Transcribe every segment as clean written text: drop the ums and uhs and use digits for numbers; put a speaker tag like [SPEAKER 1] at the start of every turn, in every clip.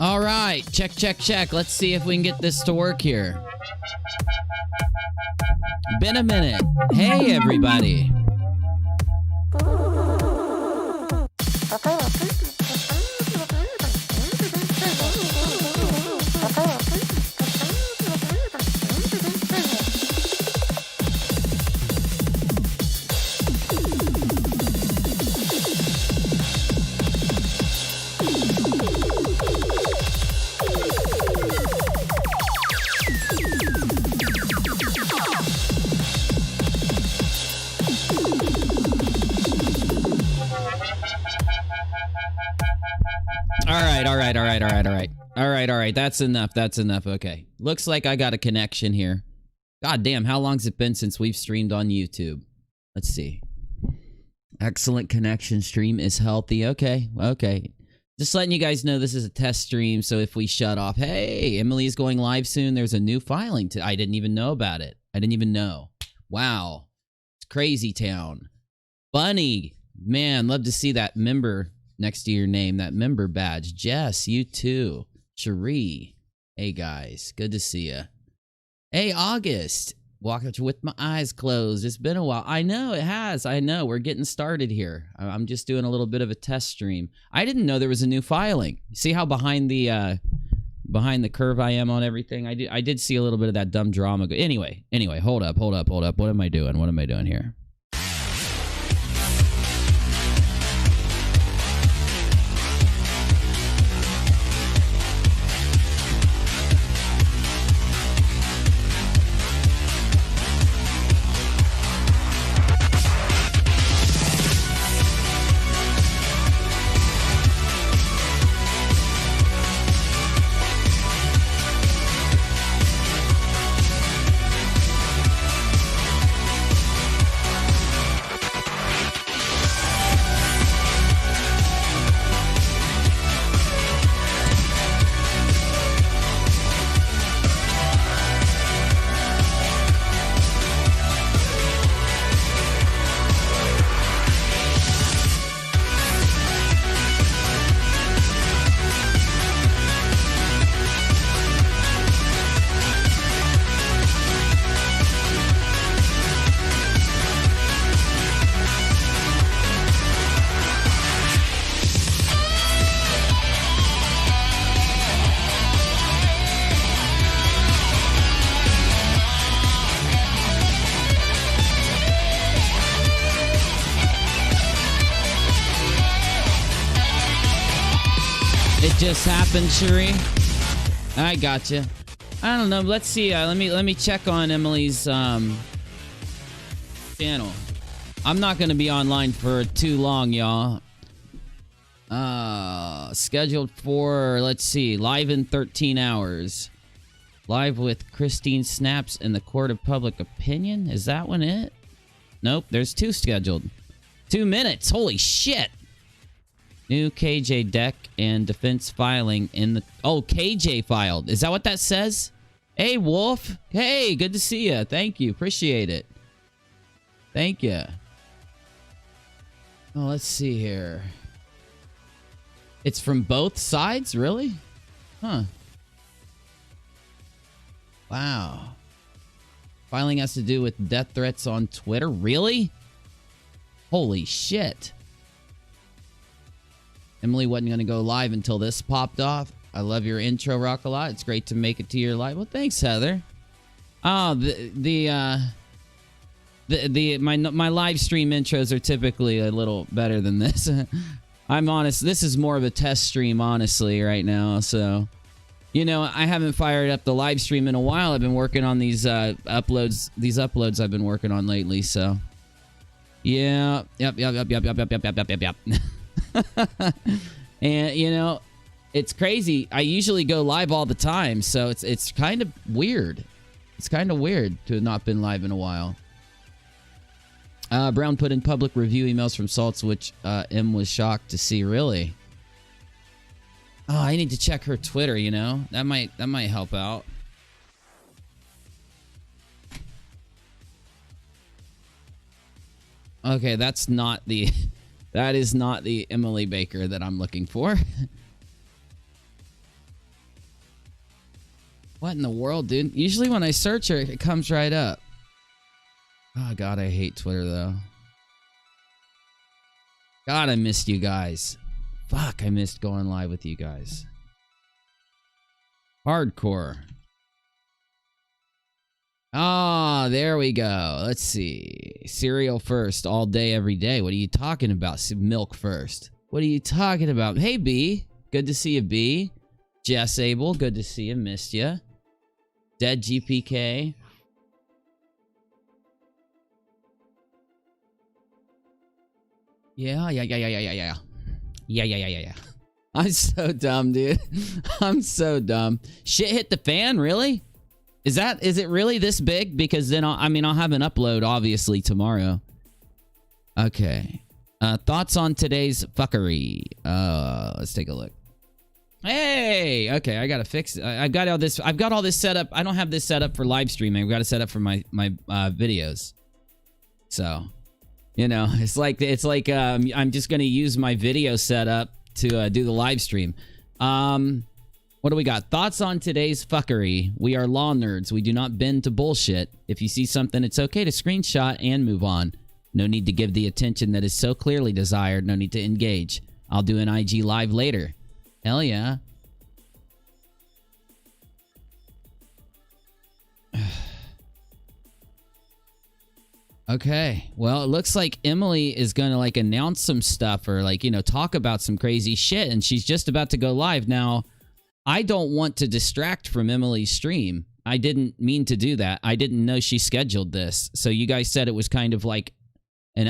[SPEAKER 1] All right, check, check, check. Let's see if we can get this to work here. Been a minute. Hey, everybody. All right. That's enough. Okay. Looks like I got a connection here. God damn, how long's it been since we've streamed on YouTube? Let's see. Excellent connection. Stream is healthy. Okay. Just letting you guys know this is a test stream, so if we shut off, hey, Emily is going live soon. There's a new filing. I didn't even know about it. I didn't even know. Wow. It's crazy town. Bunny. Man, love to see that member next to your name, that member badge. Jess, you too. Cherie. Hey, guys. Good to see ya. Hey, August. Walking with my eyes closed. It's been a while. I know, it has. I know. We're getting started here. I'm just doing a little bit of a test stream. I didn't know there was a new filing. See how behind the curve I am on everything? I did see a little bit of that dumb drama. Anyway, hold up. What am I doing here? Just happened, Cherie. I gotcha. I don't know. Let's see. Let me check on Emily's channel. I'm not gonna be online for too long, y'all. Scheduled for, let's see, live in 13 hours. Live with Christine Snaps in the Court of Public Opinion. Is that one it? Nope. There's 2 scheduled. 2 minutes. Holy shit. New KJ deck and defense filing in the... Oh, KJ filed. Is that what that says? Hey, Wolf. Hey, good to see you. Thank you. Appreciate it. Thank you. Oh, let's see here. It's from both sides? Really? Huh. Wow. Filing has to do with death threats on Twitter? Really? Holy shit. Emily wasn't going to go live until this popped off. I love your intro, rockAlot. It's great to make it to your live. Well, thanks, Heather. Oh, my live stream intros are typically a little better than this. I'm honest. This is more of a test stream, honestly, right now. So, you know, I haven't fired up the live stream in a while. I've been working on these uploads. These uploads I've been working on lately. So, yeah, yep. And you know, it's crazy. I usually go live all the time, so it's kind of weird. It's kind of weird to have not been live in a while. Brown put in public review emails from Salts, which M was shocked to see. Really? Oh, I need to check her Twitter. You know, that might help out. Okay, that's not the. That is not the Emily Baker that I'm looking for. What in the world, dude? Usually when I search her, it comes right up. Oh, God, I hate Twitter, though. God, I missed you guys. Fuck, I missed going live with you guys. Hardcore. Ah, there we go. Let's see. Cereal first, all day, every day. What are you talking about? Milk first. What are you talking about? Hey, B. Good to see you, B. Jess Abel, good to see you. Missed you. Dead GPK. Yeah. I'm so dumb, dude. I'm so dumb. Shit hit the fan, really? Is it really this big? Because then I'll have an upload obviously tomorrow. Okay. Thoughts on today's fuckery. Let's take a look. Hey, okay, I gotta fix it. I've got all this set up. I don't have this set up for live streaming. I've got to set up for my videos. So, you know, it's like I'm just gonna use my video setup to do the live stream. What do we got? Thoughts on today's fuckery. We are law nerds. We do not bend to bullshit. If you see something, it's okay to screenshot and move on. No need to give the attention that is so clearly desired. No need to engage. I'll do an IG live later. Hell yeah. Okay. Well, it looks like Emily is going to like announce some stuff or like, you know, talk about some crazy shit. And she's just about to go live. Now, I don't want to distract from Emily's stream. I didn't mean to do that. I didn't know she scheduled this. So you guys said it was kind of like out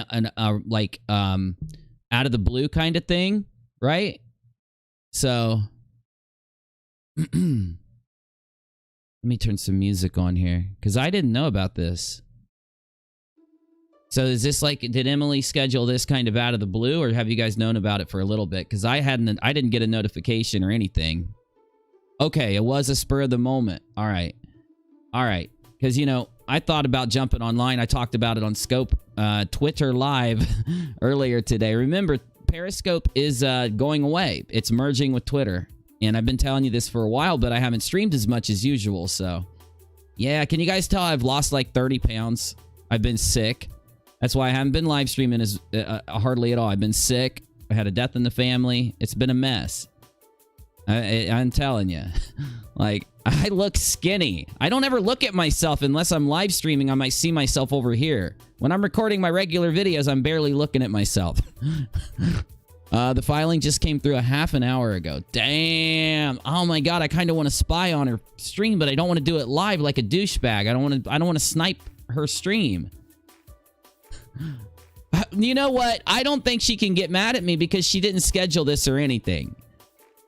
[SPEAKER 1] of the blue kind of thing, right? So let me turn some music on here because I didn't know about this. So is this like, did Emily schedule this kind of out of the blue, or have you guys known about it for a little bit? Because I didn't get a notification or anything. Okay, it was a spur of the moment. All right. Because, you know, I thought about jumping online. I talked about it on Scope Twitter Live earlier today. Remember, Periscope is going away. It's merging with Twitter. And I've been telling you this for a while, but I haven't streamed as much as usual. So, yeah, can you guys tell I've lost like 30 pounds? I've been sick. That's why I haven't been live streaming hardly at all. I've been sick. I had a death in the family. It's been a mess. I'm telling you. Like, I look skinny. I don't ever look at myself unless I'm live streaming. I might see myself over here. When I'm recording my regular videos, I'm barely looking at myself. The filing just came through a half an hour ago. Damn. Oh my God. I kind of want to spy on her stream, but I don't want to do it live like a douchebag. I don't want to snipe her stream. You know what? I don't think she can get mad at me because she didn't schedule this or anything.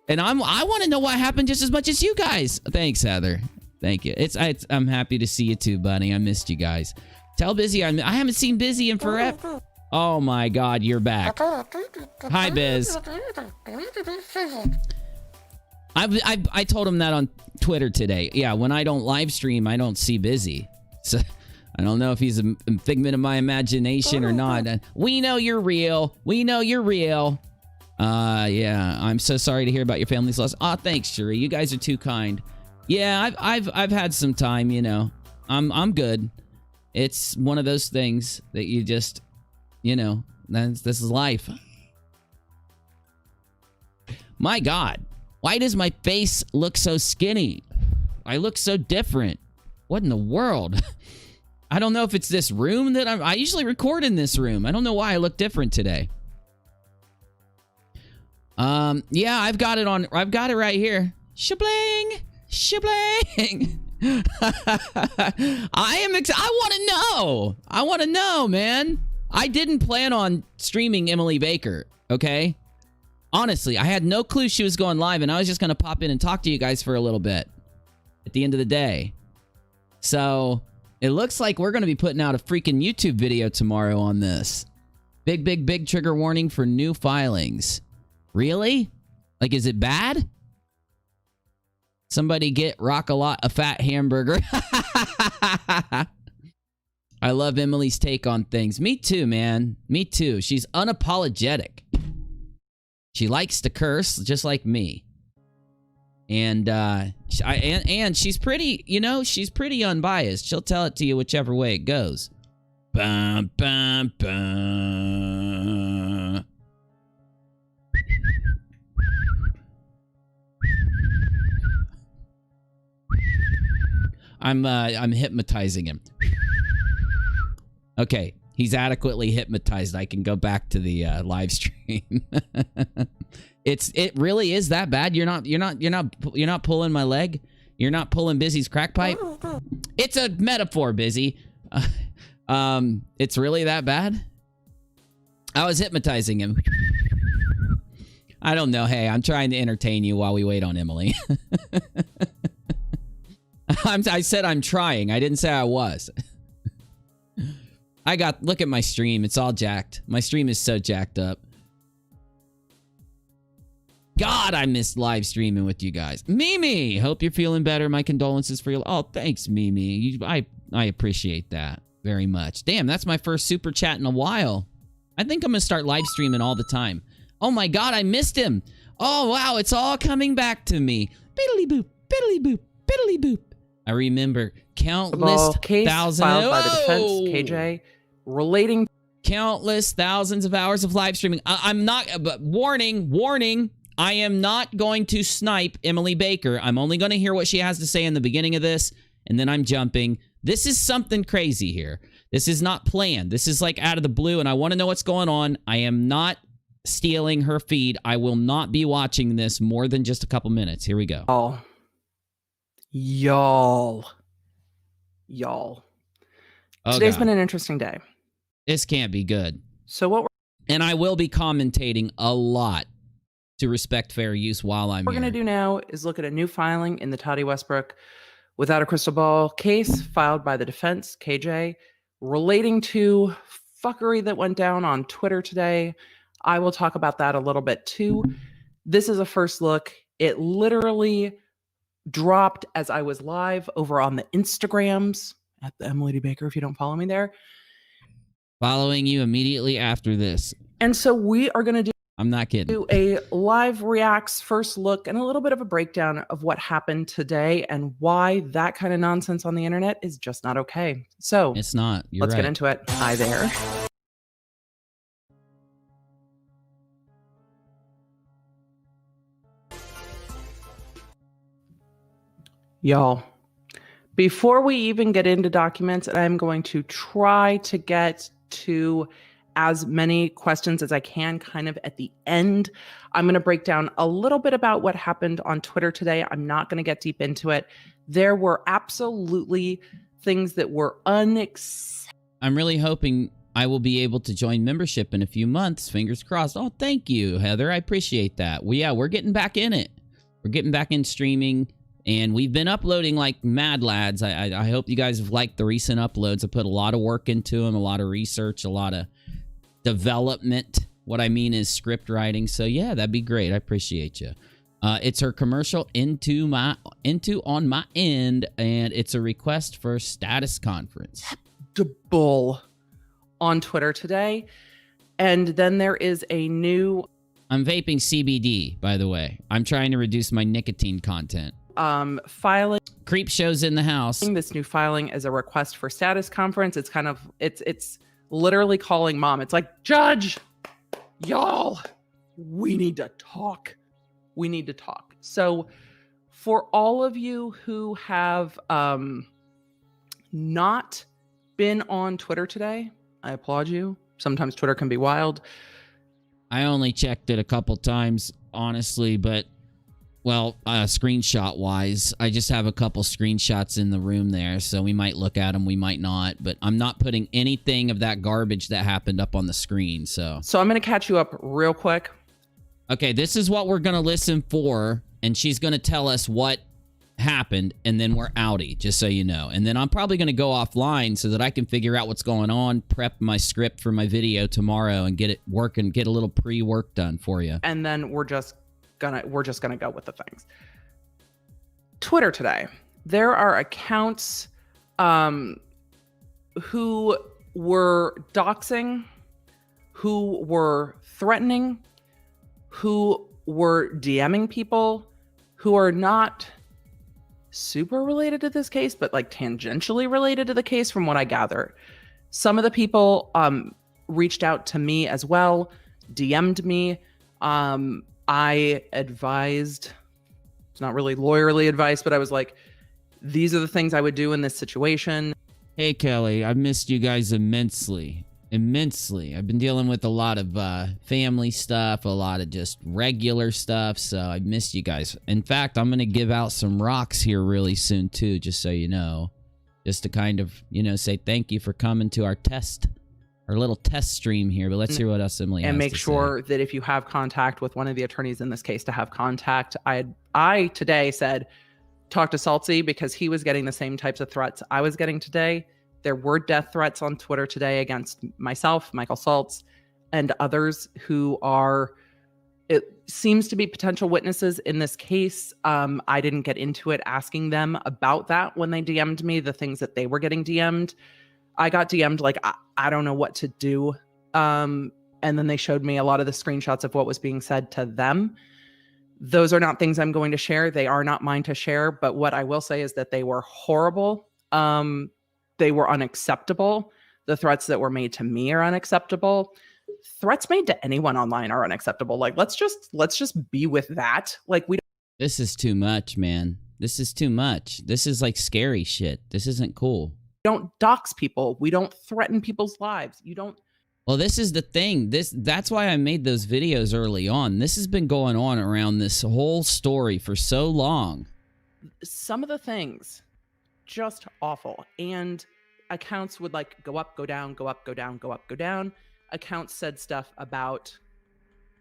[SPEAKER 1] And I want to know what happened just as much as you guys. Thanks, Heather. Thank you. I'm happy to see you too, buddy. I missed you guys. Tell Busy I haven't seen Busy in forever. Oh my God, you're back. Hi, Biz. I told him that on Twitter today. Yeah, when I don't live stream, I don't see Busy. So I don't know if he's a figment of my imagination or not. We know you're real. We know you're real. Yeah, I'm so sorry to hear about your family's loss. Aw, thanks, Shuri. You guys are too kind. Yeah, I've had some time, you know. I'm good. It's one of those things that you just, you know, this is life. My God, why does my face look so skinny? I look so different. What in the world? I don't know if it's this room that I usually record in this room. I don't know why I look different today. Yeah, I've got it right here. Shablang, shablang. I want to know, man. I didn't plan on streaming Emily Baker, okay? Honestly, I had no clue she was going live, and I was just going to pop in and talk to you guys for a little bit at the end of the day. So, it looks like we're going to be putting out a freaking YouTube video tomorrow on this. Big trigger warning for new filings. Really? Like, is it bad? Somebody get rockAlot a fat hamburger. I love Emily's take on things. Me too, man. Me too. She's unapologetic. She likes to curse, just like me. And and she's pretty, you know, she's pretty unbiased. She'll tell it to you whichever way it goes. Bum, bum, bum. I'm hypnotizing him. Okay, he's adequately hypnotized. I can go back to the live stream. It really is that bad. You're not pulling my leg. You're not pulling Busy's crack pipe. It's a metaphor, Busy. It's really that bad. I was hypnotizing him. I don't know. Hey, I'm trying to entertain you while we wait on Emily. I said I'm trying. I didn't say I was. Look at my stream. It's all jacked. My stream is so jacked up. God, I missed live streaming with you guys. Mimi, hope you're feeling better. My condolences for your... Oh, thanks, Mimi. I appreciate that very much. Damn, that's my first super chat in a while. I think I'm going to start live streaming all the time. Oh my God, I missed him. Oh, wow, it's all coming back to me. Biddly boop, biddly boop, biddly boop. I remember countless thousands...
[SPEAKER 2] filed by the defense, KJ, relating...
[SPEAKER 1] Countless thousands of hours of live streaming. I'm not... But warning. I am not going to snipe Emily Baker. I'm only going to hear what she has to say in the beginning of this, and then I'm jumping. This is something crazy here. This is not planned. This is like out of the blue, and I want to know what's going on. I am not stealing her feed. I will not be watching this more than just a couple minutes. Here we go.
[SPEAKER 2] Y'all. Today's been an interesting day.
[SPEAKER 1] This can't be good.
[SPEAKER 2] So
[SPEAKER 1] and I will be commentating a lot to respect fair use while I'm here.
[SPEAKER 2] What we're going to do now is look at a new filing in the Tati Westbrook without a crystal ball case filed by the defense, KJ, relating to fuckery that went down on Twitter today. I will talk about that a little bit too. This is a first look. It literally dropped as I was live over on the Instagrams at the Emily D. Baker, if you don't follow me there.
[SPEAKER 1] Following you immediately after this.
[SPEAKER 2] And so we are going to do...
[SPEAKER 1] I'm not kidding.
[SPEAKER 2] Do a live reacts first look and a little bit of a breakdown of what happened today and why that kind of nonsense on the internet is just not okay. So
[SPEAKER 1] it's not.
[SPEAKER 2] Let's get into it. Hi there. Y'all, before we even get into documents, I'm going to try to get to as many questions as I can kind of at the end. I'm going to break down a little bit about what happened on Twitter today. I'm not going to get deep into it. There were absolutely things that were unacceptable.
[SPEAKER 1] I'm really hoping I will be able to join membership in a few months. Fingers crossed. Oh, thank you, Heather. I appreciate that. Well, we're getting back in it. We're getting back in streaming, and we've been uploading like mad lads. I hope you guys have liked the recent uploads. I put a lot of work into them, a lot of research, a lot of development. What I mean is script writing. So yeah, that'd be great. I appreciate you. It's her commercial into on my end, and it's a request for status conference.
[SPEAKER 2] On Twitter today. And then there is a new...
[SPEAKER 1] I'm vaping CBD, by the way. I'm trying to reduce my nicotine content.
[SPEAKER 2] Filing.
[SPEAKER 1] Creep shows in the house.
[SPEAKER 2] This new filing is a request for status conference. It's kind of... It's literally calling mom. It's like, Judge, y'all, we need to talk. We need to talk. So for all of you who have not been on Twitter today, I applaud you. Sometimes Twitter can be wild.
[SPEAKER 1] I only checked it a couple times, honestly, but, well, screenshot-wise, I just have a couple screenshots in the room there, so we might look at them, we might not, but I'm not putting anything of that garbage that happened up on the screen, so...
[SPEAKER 2] So I'm going to catch you up real quick.
[SPEAKER 1] Okay, this is what we're going to listen for, and she's going to tell us what happened, and then we're outie, just so you know. And then I'm probably going to go offline so that I can figure out what's going on, prep my script for my video tomorrow, and get it working, get a little pre-work done for you.
[SPEAKER 2] And then we're just gonna go with the things. Twitter today, there are accounts who were doxing, who were threatening, who were DMing people, who are not super related to this case, but like tangentially related to the case from what I gather. Some of the people reached out to me as well, DM'd me. I advised, it's not really lawyerly advice, but I was like, these are the things I would do in this situation.
[SPEAKER 1] Hey, Kelly, I missed you guys immensely. Immensely. I've been dealing with a lot of family stuff, a lot of just regular stuff, so I missed you guys. In fact, I'm going to give out some rocks here really soon, too, just so you know. Just to kind of, you know, say thank you for coming to our little test stream here. But let's hear what else Emily has to say.
[SPEAKER 2] And make sure that if you have contact with one of the attorneys in this case, to have contact. I today said, talk to Saltsy, because he was getting the same types of threats I was getting today. There were death threats on Twitter today against myself, Michael Saltz, and others who are, it seems to be potential witnesses in this case. I didn't get into it asking them about that when they DM'd me, the things that they were getting DM'd. I got DM'd like, I don't know what to do. And then they showed me a lot of the screenshots of what was being said to them. Those are not things I'm going to share. They are not mine to share. But what I will say is that they were horrible. They were unacceptable. The threats that were made to me are unacceptable. Threats made to anyone online are unacceptable. Like, let's just be with that. Like,
[SPEAKER 1] This is too much, man. This is too much. This is like scary shit. This isn't cool.
[SPEAKER 2] Don't dox people. We don't threaten people's lives. You don't.
[SPEAKER 1] Well, this is the thing. That's why I made those videos early on. This has been going on around this whole story for so long.
[SPEAKER 2] Some of the things, just awful. And accounts would like go up, go down, go up, go down, go up, go down. Accounts said stuff about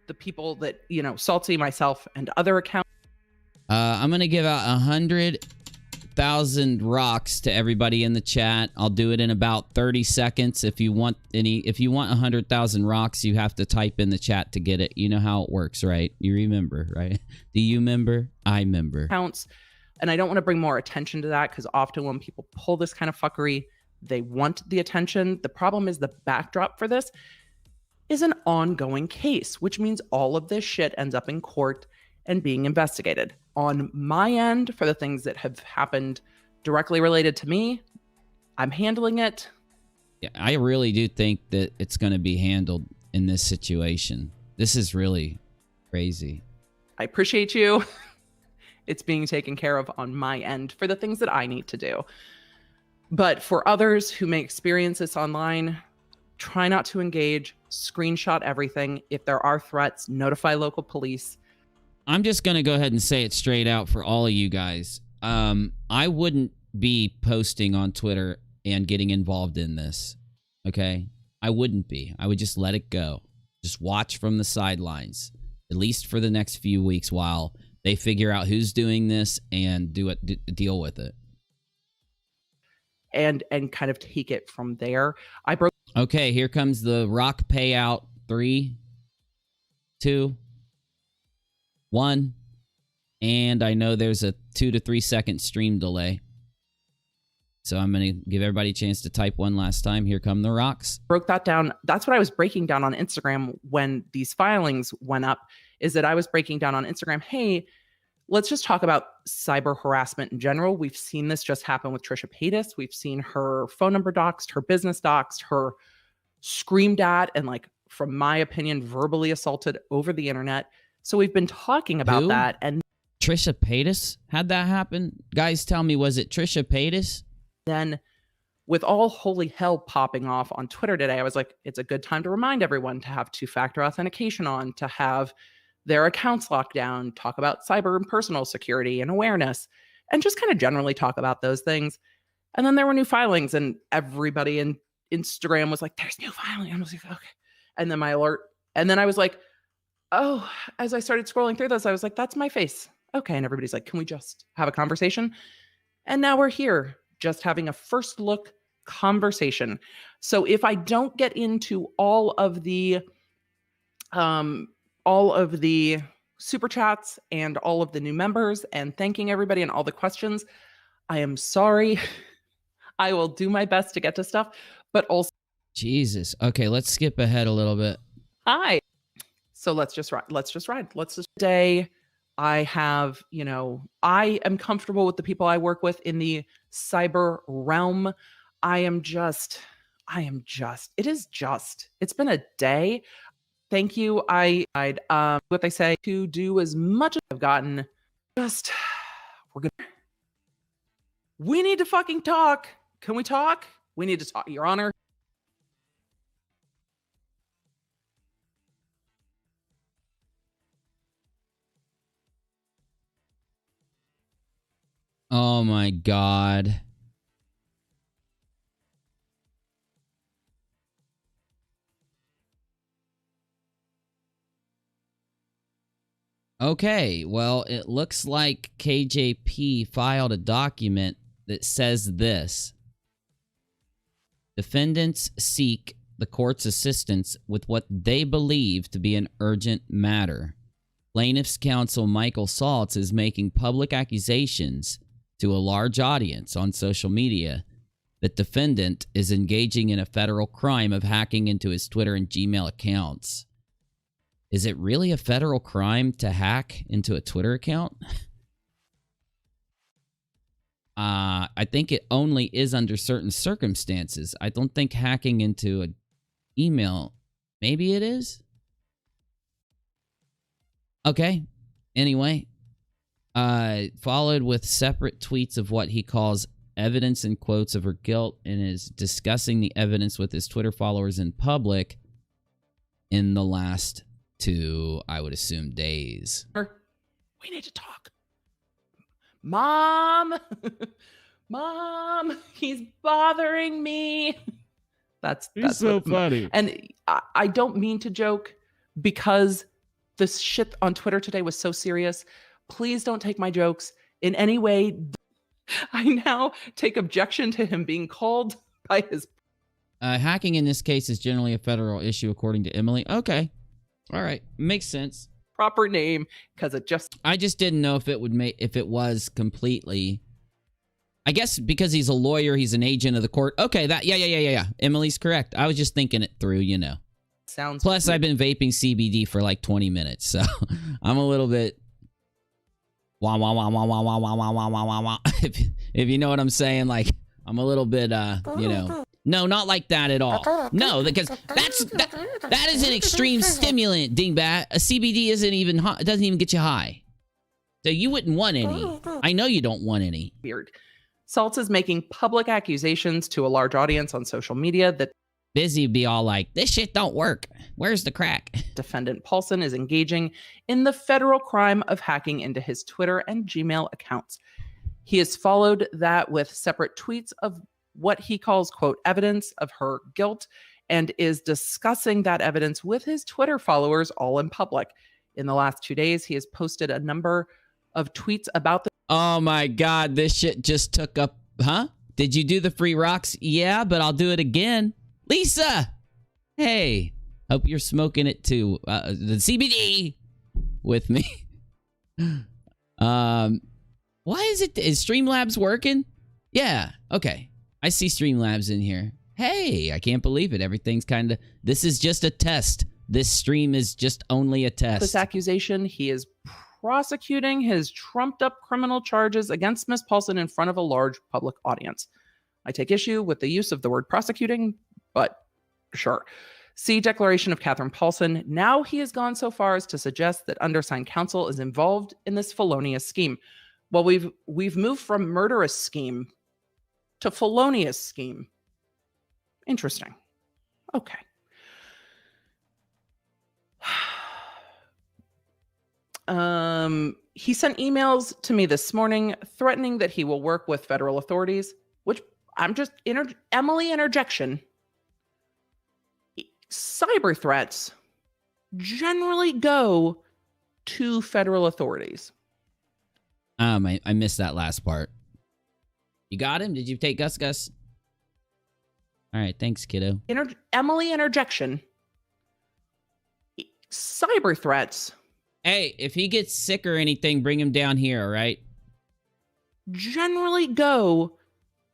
[SPEAKER 2] the people that, you know, Salty, myself, and other accounts.
[SPEAKER 1] I'm going to give out 100,000 rocks to everybody in the chat. I'll do it in about 30 seconds. If you want 100,000 rocks, you have to type in the chat to get it. You know how it works, right? You remember, right? Do you remember? I remember.
[SPEAKER 2] Accounts. And I don't want to bring more attention to that, because often when people pull this kind of fuckery, they want the attention. The problem is the backdrop for this is an ongoing case, which means all of this shit ends up in court and being investigated. On my end, for the things that have happened directly related to me, I'm handling it.
[SPEAKER 1] Yeah, I really do think that it's going to be handled in this situation. This is really crazy.
[SPEAKER 2] I appreciate you. It's being taken care of on my end for the things that I need to do. But for others who may experience this online, try not to engage, screenshot everything. If there are threats, notify local police.
[SPEAKER 1] I'm just going to go ahead and say it straight out for all of you guys. I wouldn't be posting on Twitter and getting involved in this, okay? I wouldn't be. I would just let it go. Just watch from the sidelines, at least for the next few weeks while they figure out who's doing this and deal with it.
[SPEAKER 2] And kind of take it from there.
[SPEAKER 1] Okay, here comes the rock payout. 3, 2, 1. And I know there's a 2 to 3 second stream delay. So I'm going to give everybody a chance to type one last time. Here come the rocks.
[SPEAKER 2] Broke that down. That's what I was breaking down on Instagram when these filings went up, is that I was breaking down on Instagram, hey, let's just talk about cyber harassment in general. We've seen this just happen with Trisha Paytas. We've seen her phone number doxed, her business doxed, her screamed at, and, like, from my opinion, verbally assaulted over the internet. So we've been talking about that. And
[SPEAKER 1] Trisha Paytas had that happen? Guys, tell me, was it Trisha Paytas?
[SPEAKER 2] Then with all holy hell popping off on Twitter today, I was like, it's a good time to remind everyone to have two-factor authentication on, to have their accounts locked down, talk about cyber and personal security and awareness, and just kind of generally talk about those things. And then there were new filings, and everybody in Instagram was like, there's new filing. I was like, okay. And then my alert. And then I was like, oh, as I started scrolling through those, I was like, that's my face. Okay. And everybody's like, can we just have a conversation? And now we're here, just having a first look conversation. So if I don't get into all of the super chats and all of the new members and thanking everybody and all the questions, I am sorry. I will do my best to get to stuff, but also
[SPEAKER 1] Jesus. Okay, let's skip ahead a little bit.
[SPEAKER 2] hi. So let's just ride. Today, I have, you know, I am comfortable with the people I work with in the cyber realm. It's been a day. Thank you. What they say to do as much as I've gotten. We need to fucking talk. Can we talk? We need to talk, Your Honor.
[SPEAKER 1] Oh my God. Okay, well, it looks like KJP filed a document that says this. Defendants seek the court's assistance with what they believe to be an urgent matter. Plaintiff's counsel Michael Saltz is making public accusations to a large audience on social media that defendant is engaging in a federal crime of hacking into his Twitter and Gmail accounts. Is it really a federal crime to hack into a Twitter account? I think it only is under certain circumstances. I don't think hacking into an email, maybe it is? Okay. Anyway, followed with separate tweets of what he calls evidence and quotes of her guilt, and is discussing the evidence with his Twitter followers in public in the last 2, I would assume, days.
[SPEAKER 2] We need to talk. Mom, Mom, he's bothering me. That's
[SPEAKER 3] so funny.
[SPEAKER 2] And I don't mean to joke, because this shit on Twitter today was so serious. Please don't take my jokes in any way. I now take objection to him being called by his...
[SPEAKER 1] Hacking in this case is generally a federal issue, according to Emily. Okay. All right. Makes sense.
[SPEAKER 2] Proper name, because
[SPEAKER 1] I just didn't know if it would make... if it was completely... I guess because he's a lawyer, he's an agent of the court. Okay, yeah. Emily's correct. I was just thinking it through, you know.
[SPEAKER 2] Sounds...
[SPEAKER 1] Plus, I've been vaping CBD for like 20 minutes, so I'm a little bit... wah, wah, wah, wah, wah, wah, wah, wah, wah, wah, wah, wah. If you know what I'm saying, like, I'm a little bit, you know... No, not like that at all. No, because that is an extreme stimulant, dingbat. A CBD isn't even high, it doesn't even get you high. So you wouldn't want any. I know you don't want any.
[SPEAKER 2] Weird. Saltz is making public accusations to a large audience on social media that
[SPEAKER 1] Busy be all like, this shit don't work. Where's the crack?
[SPEAKER 2] defendant Paulson is engaging in the federal crime of hacking into his Twitter and Gmail accounts. He has followed that with separate tweets of what he calls, quote, evidence of her guilt, and is discussing that evidence with his Twitter followers all in public. In the last 2 days, he has posted a number of tweets about the...
[SPEAKER 1] Oh my God, this shit just took up, huh? Did you do the free rocks? Yeah, but I'll do it again. Lisa! Hey, hope you're smoking it too. The CBD with me. Why is Streamlabs working? Yeah, okay. I see Streamlabs in here. Hey, I can't believe it. Everything's kind of... This is just a test. This stream is just only a test.
[SPEAKER 2] This accusation, he is prosecuting his trumped-up criminal charges against Ms. Paulson in front of a large public audience. I take issue with the use of the word prosecuting, but sure. See Declaration of Catherine Paulson. Now he has gone so far as to suggest that undersigned counsel is involved in this felonious scheme. Well, we've moved from murderous scheme to felonious scheme. Interesting. Okay. He sent emails to me this morning threatening that he will work with federal authorities, which I'm just... Emily interjection. Cyber threats generally go to federal authorities.
[SPEAKER 1] I missed that last part. You got him? Did you take Gus? All right, thanks, kiddo.
[SPEAKER 2] Emily interjection. Cyber threats.
[SPEAKER 1] Hey, if he gets sick or anything, bring him down here, all right?
[SPEAKER 2] Generally go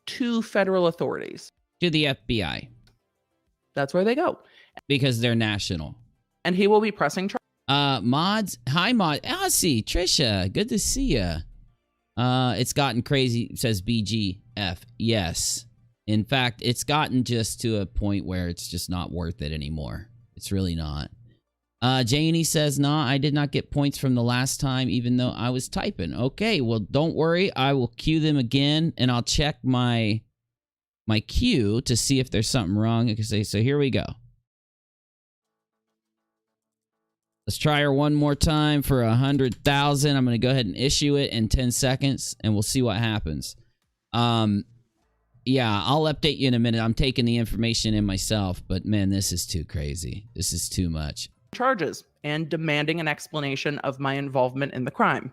[SPEAKER 2] to federal authorities.
[SPEAKER 1] To the FBI.
[SPEAKER 2] That's where they go.
[SPEAKER 1] Because they're national.
[SPEAKER 2] And he will be pressing charges.
[SPEAKER 1] Mods, hi Mod, Aussie, Trisha, good to see ya. It's gotten crazy, says BGF. Yes. In fact, it's gotten just to a point where it's just not worth it anymore. It's really not. Janie says, nah, I did not get points from the last time, even though I was typing. Okay, well, don't worry. I will queue them again, and I'll check my queue to see if there's something wrong. So here we go. Let's try her one more time for 100,000. I'm going to go ahead and issue it in 10 seconds, and we'll see what happens. Yeah, I'll update you in a minute. I'm taking the information in myself, but man, this is too crazy. This is too much.
[SPEAKER 2] Charges and demanding an explanation of my involvement in the crime.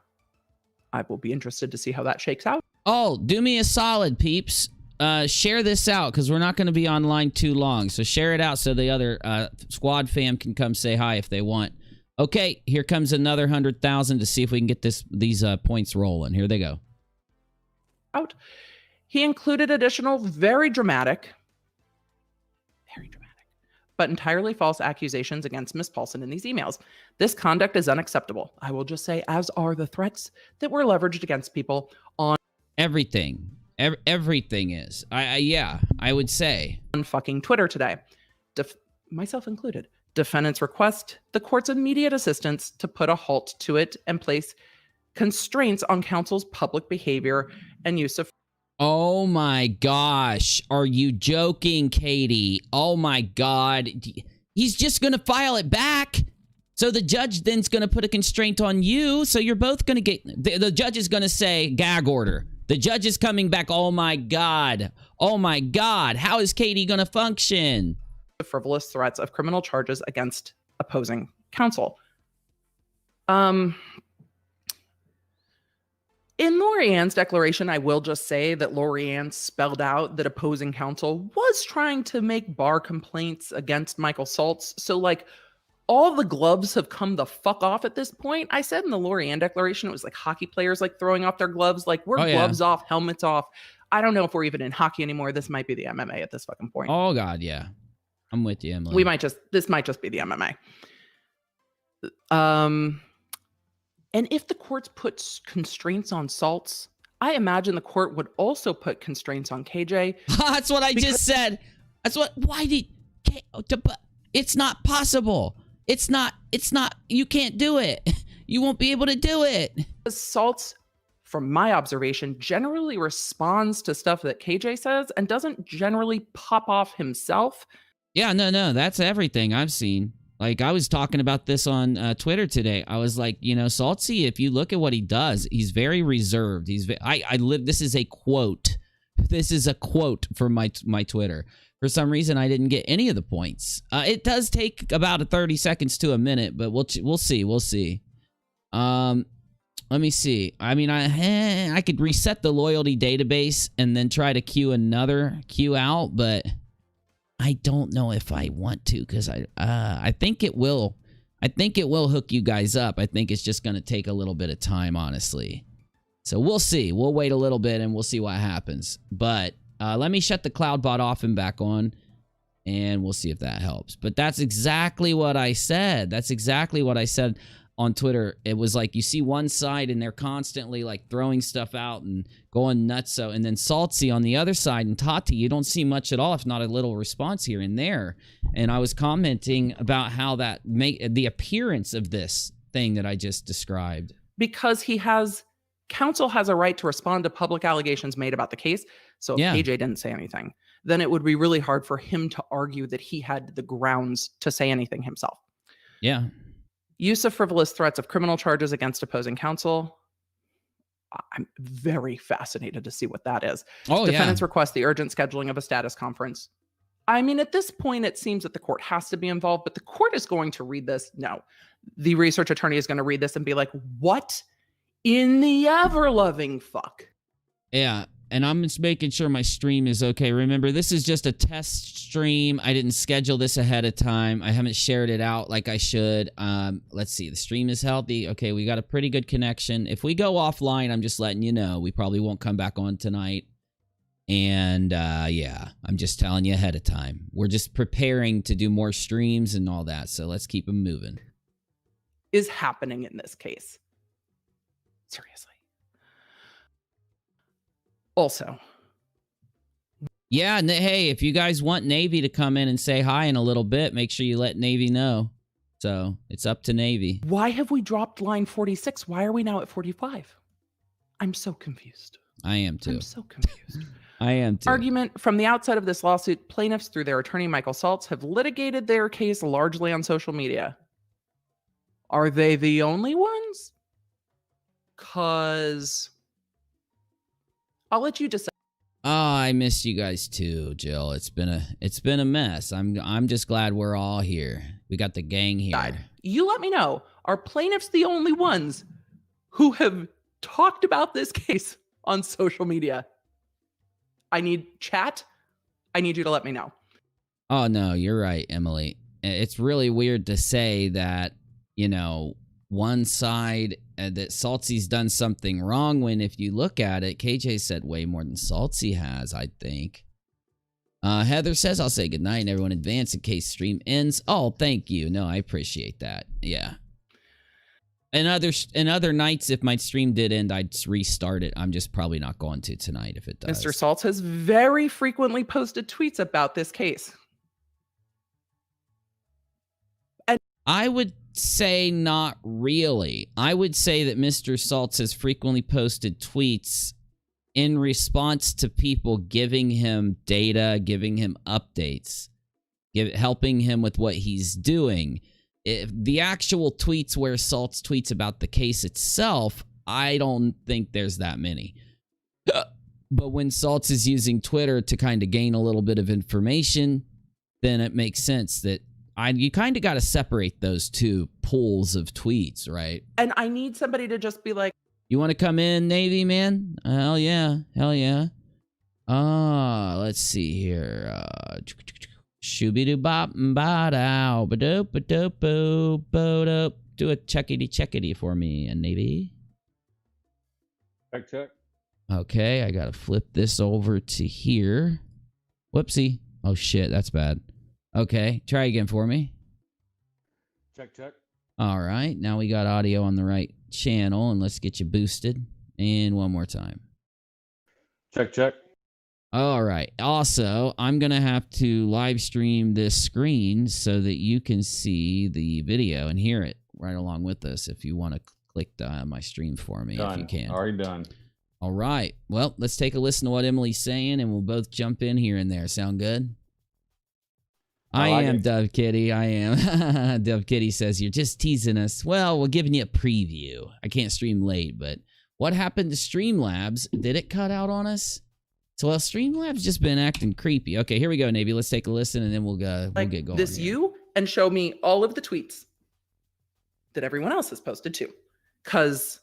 [SPEAKER 2] I will be interested to see how that shakes out.
[SPEAKER 1] Oh, do me a solid, peeps. Share this out, because we're not going to be online too long. So share it out so the other squad fam can come say hi if they want. Okay, here comes another 100,000 to see if we can get these points rolling. Here they go.
[SPEAKER 2] Out. He included additional very dramatic, but entirely false accusations against Miss Paulson in these emails. This conduct is unacceptable. I will just say, as are the threats that were leveraged against people on
[SPEAKER 1] everything. Everything is. Yeah, I would say.
[SPEAKER 2] On fucking Twitter today. Myself included. Defendants request the court's immediate assistance to put a halt to it and place constraints on counsel's public behavior and use of...
[SPEAKER 1] Oh my gosh. Are you joking, Katie? Oh my God. He's just going to file it back. So the judge then's going to put a constraint on you. So you're both going to get... The judge is going to say gag order. The judge is coming back. Oh my God. Oh my God. How is Katie going to function?
[SPEAKER 2] Frivolous threats of criminal charges against opposing counsel. In Lori-Ann's declaration, I will just say that Lori-Ann spelled out that opposing counsel was trying to make bar complaints against Michael Saltz. So, like, all the gloves have come the fuck off at this point. I said in the Lori-Ann declaration, it was like hockey players, like, throwing off their gloves. Like, we're gloves off, helmets off. I don't know if we're even in hockey anymore. This might be the MMA at this fucking point.
[SPEAKER 1] Oh, God, yeah. I'm with you, Emily.
[SPEAKER 2] This might just be the MMA. And if the courts put constraints on Saltz, I imagine the court would also put constraints on KJ.
[SPEAKER 1] That's what I just said. It's not possible. It's not, you can't do it. You won't be able to do it.
[SPEAKER 2] Saltz, from my observation, generally responds to stuff that KJ says and doesn't generally pop off himself.
[SPEAKER 1] Yeah, no, that's everything I've seen. Like, I was talking about this on Twitter today. I was like, you know, Saltzy, if you look at what he does, he's very reserved. This is a quote. This is a quote from my Twitter. For some reason, I didn't get any of the points. It does take about 30 seconds to a minute, but we'll see. We'll see. Let me see. I mean, I could reset the loyalty database and then try to queue out, but I don't know if I want to, because I think it will. I think it will hook you guys up. I think it's just going to take a little bit of time, honestly. So we'll see. We'll wait a little bit and we'll see what happens. But let me shut the cloud bot off and back on, and we'll see if that helps. But that's exactly what I said. That's exactly what I said on Twitter. It was like, you see one side and they're constantly like throwing stuff out and going nuts. So, and then Saltzy on the other side, and Tati, you don't see much at all, if not a little response here and there. And I was commenting about how that the appearance of this thing that I just described.
[SPEAKER 2] Because counsel has a right to respond to public allegations made about the case. So if KJ didn't say anything, then it would be really hard for him to argue that he had the grounds to say anything himself.
[SPEAKER 1] Yeah.
[SPEAKER 2] Use of frivolous threats of criminal charges against opposing counsel. I'm very fascinated to see what that is. Defendants request the urgent scheduling of a status conference. I mean, at this point, it seems that the court has to be involved, but the court is going to read this. No, the research attorney is going to read this and be like, what in the ever-loving fuck?
[SPEAKER 1] Yeah. And I'm just making sure my stream is okay. Remember, this is just a test stream. I didn't schedule this ahead of time. I haven't shared it out like I should. Let's see. The stream is healthy. Okay, we got a pretty good connection. If we go offline, I'm just letting you know. We probably won't come back on tonight. And, yeah, I'm just telling you ahead of time. We're just preparing to do more streams and all that, so let's keep them moving.
[SPEAKER 2] is happening in this case. Seriously. Also,
[SPEAKER 1] yeah, hey, if you guys want Navy to come in and say hi in a little bit, make sure you let Navy know. So it's up to Navy.
[SPEAKER 2] why have we dropped line 46? Why are we now at 45? I'm so confused.
[SPEAKER 1] I am too.
[SPEAKER 2] I'm so confused.
[SPEAKER 1] I am too.
[SPEAKER 2] Argument from the outset of this lawsuit, plaintiffs through their attorney Michael Saltz have litigated their case largely on social media. Are they the only ones? Cause I'll let you decide.
[SPEAKER 1] Oh, I miss you guys too, Jill. It's been a mess. I'm just glad we're all here. We got the gang here.
[SPEAKER 2] You let me know. Are plaintiffs the only ones who have talked about this case on social media? I need chat. I need you to let me know.
[SPEAKER 1] Oh no, you're right, Emily. It's really weird to say that, you know, one side that Saltsy's done something wrong when, if you look at it, KJ said way more than Saltsy has, I think. Heather says, I'll say goodnight and everyone in advance in case stream ends. Oh, thank you. No, I appreciate that. Yeah. And other nights, if my stream did end, I'd restart it. I'm just probably not going to tonight if it does.
[SPEAKER 2] Mr. Saltz has very frequently posted tweets about this case. And
[SPEAKER 1] I would say not really. I would say that Mr. Saltz has frequently posted tweets in response to people giving him data, giving him updates, helping him with what he's doing. If the actual tweets where Saltz tweets about the case itself, I don't think there's that many. But when Saltz is using Twitter to kind of gain a little bit of information, then it makes sense that you kind of got to separate those two pools of tweets, right?
[SPEAKER 2] And I need somebody to just be like,
[SPEAKER 1] you want to come in, Navy, man? Hell yeah. Hell yeah. Let's see here. Shooby-doo-bop-ba-dow, ba-doop-ba-doop-boo-doop. Do a checkity for me, Navy.
[SPEAKER 3] Check.
[SPEAKER 1] Okay, I gotta flip this over to here. Whoopsie. Oh shit, that's bad. Okay, try again for me.
[SPEAKER 3] Check.
[SPEAKER 1] All right, now we got audio on the right channel, and let's get you boosted. And one more time.
[SPEAKER 3] Check.
[SPEAKER 1] All right. Also, I'm going to have to live stream this screen so that you can see the video and hear it right along with us if you want to click my stream for me,
[SPEAKER 3] Done.
[SPEAKER 1] if you can.
[SPEAKER 3] Already done.
[SPEAKER 1] All right. Well, let's take a listen to what Emily's saying, and we'll both jump in here and there. Sound good? I am Dove Kitty. I am. Dove Kitty says, you're just teasing us. Well, we're giving you a preview. I can't stream late, but what happened to Streamlabs? Did it cut out on us? So, well, Streamlabs just been acting creepy. Okay, here we go, Navy. Let's take a listen, and then we'll get going.
[SPEAKER 2] This
[SPEAKER 1] here.
[SPEAKER 2] you and show me all of the tweets that everyone else has posted too. Because,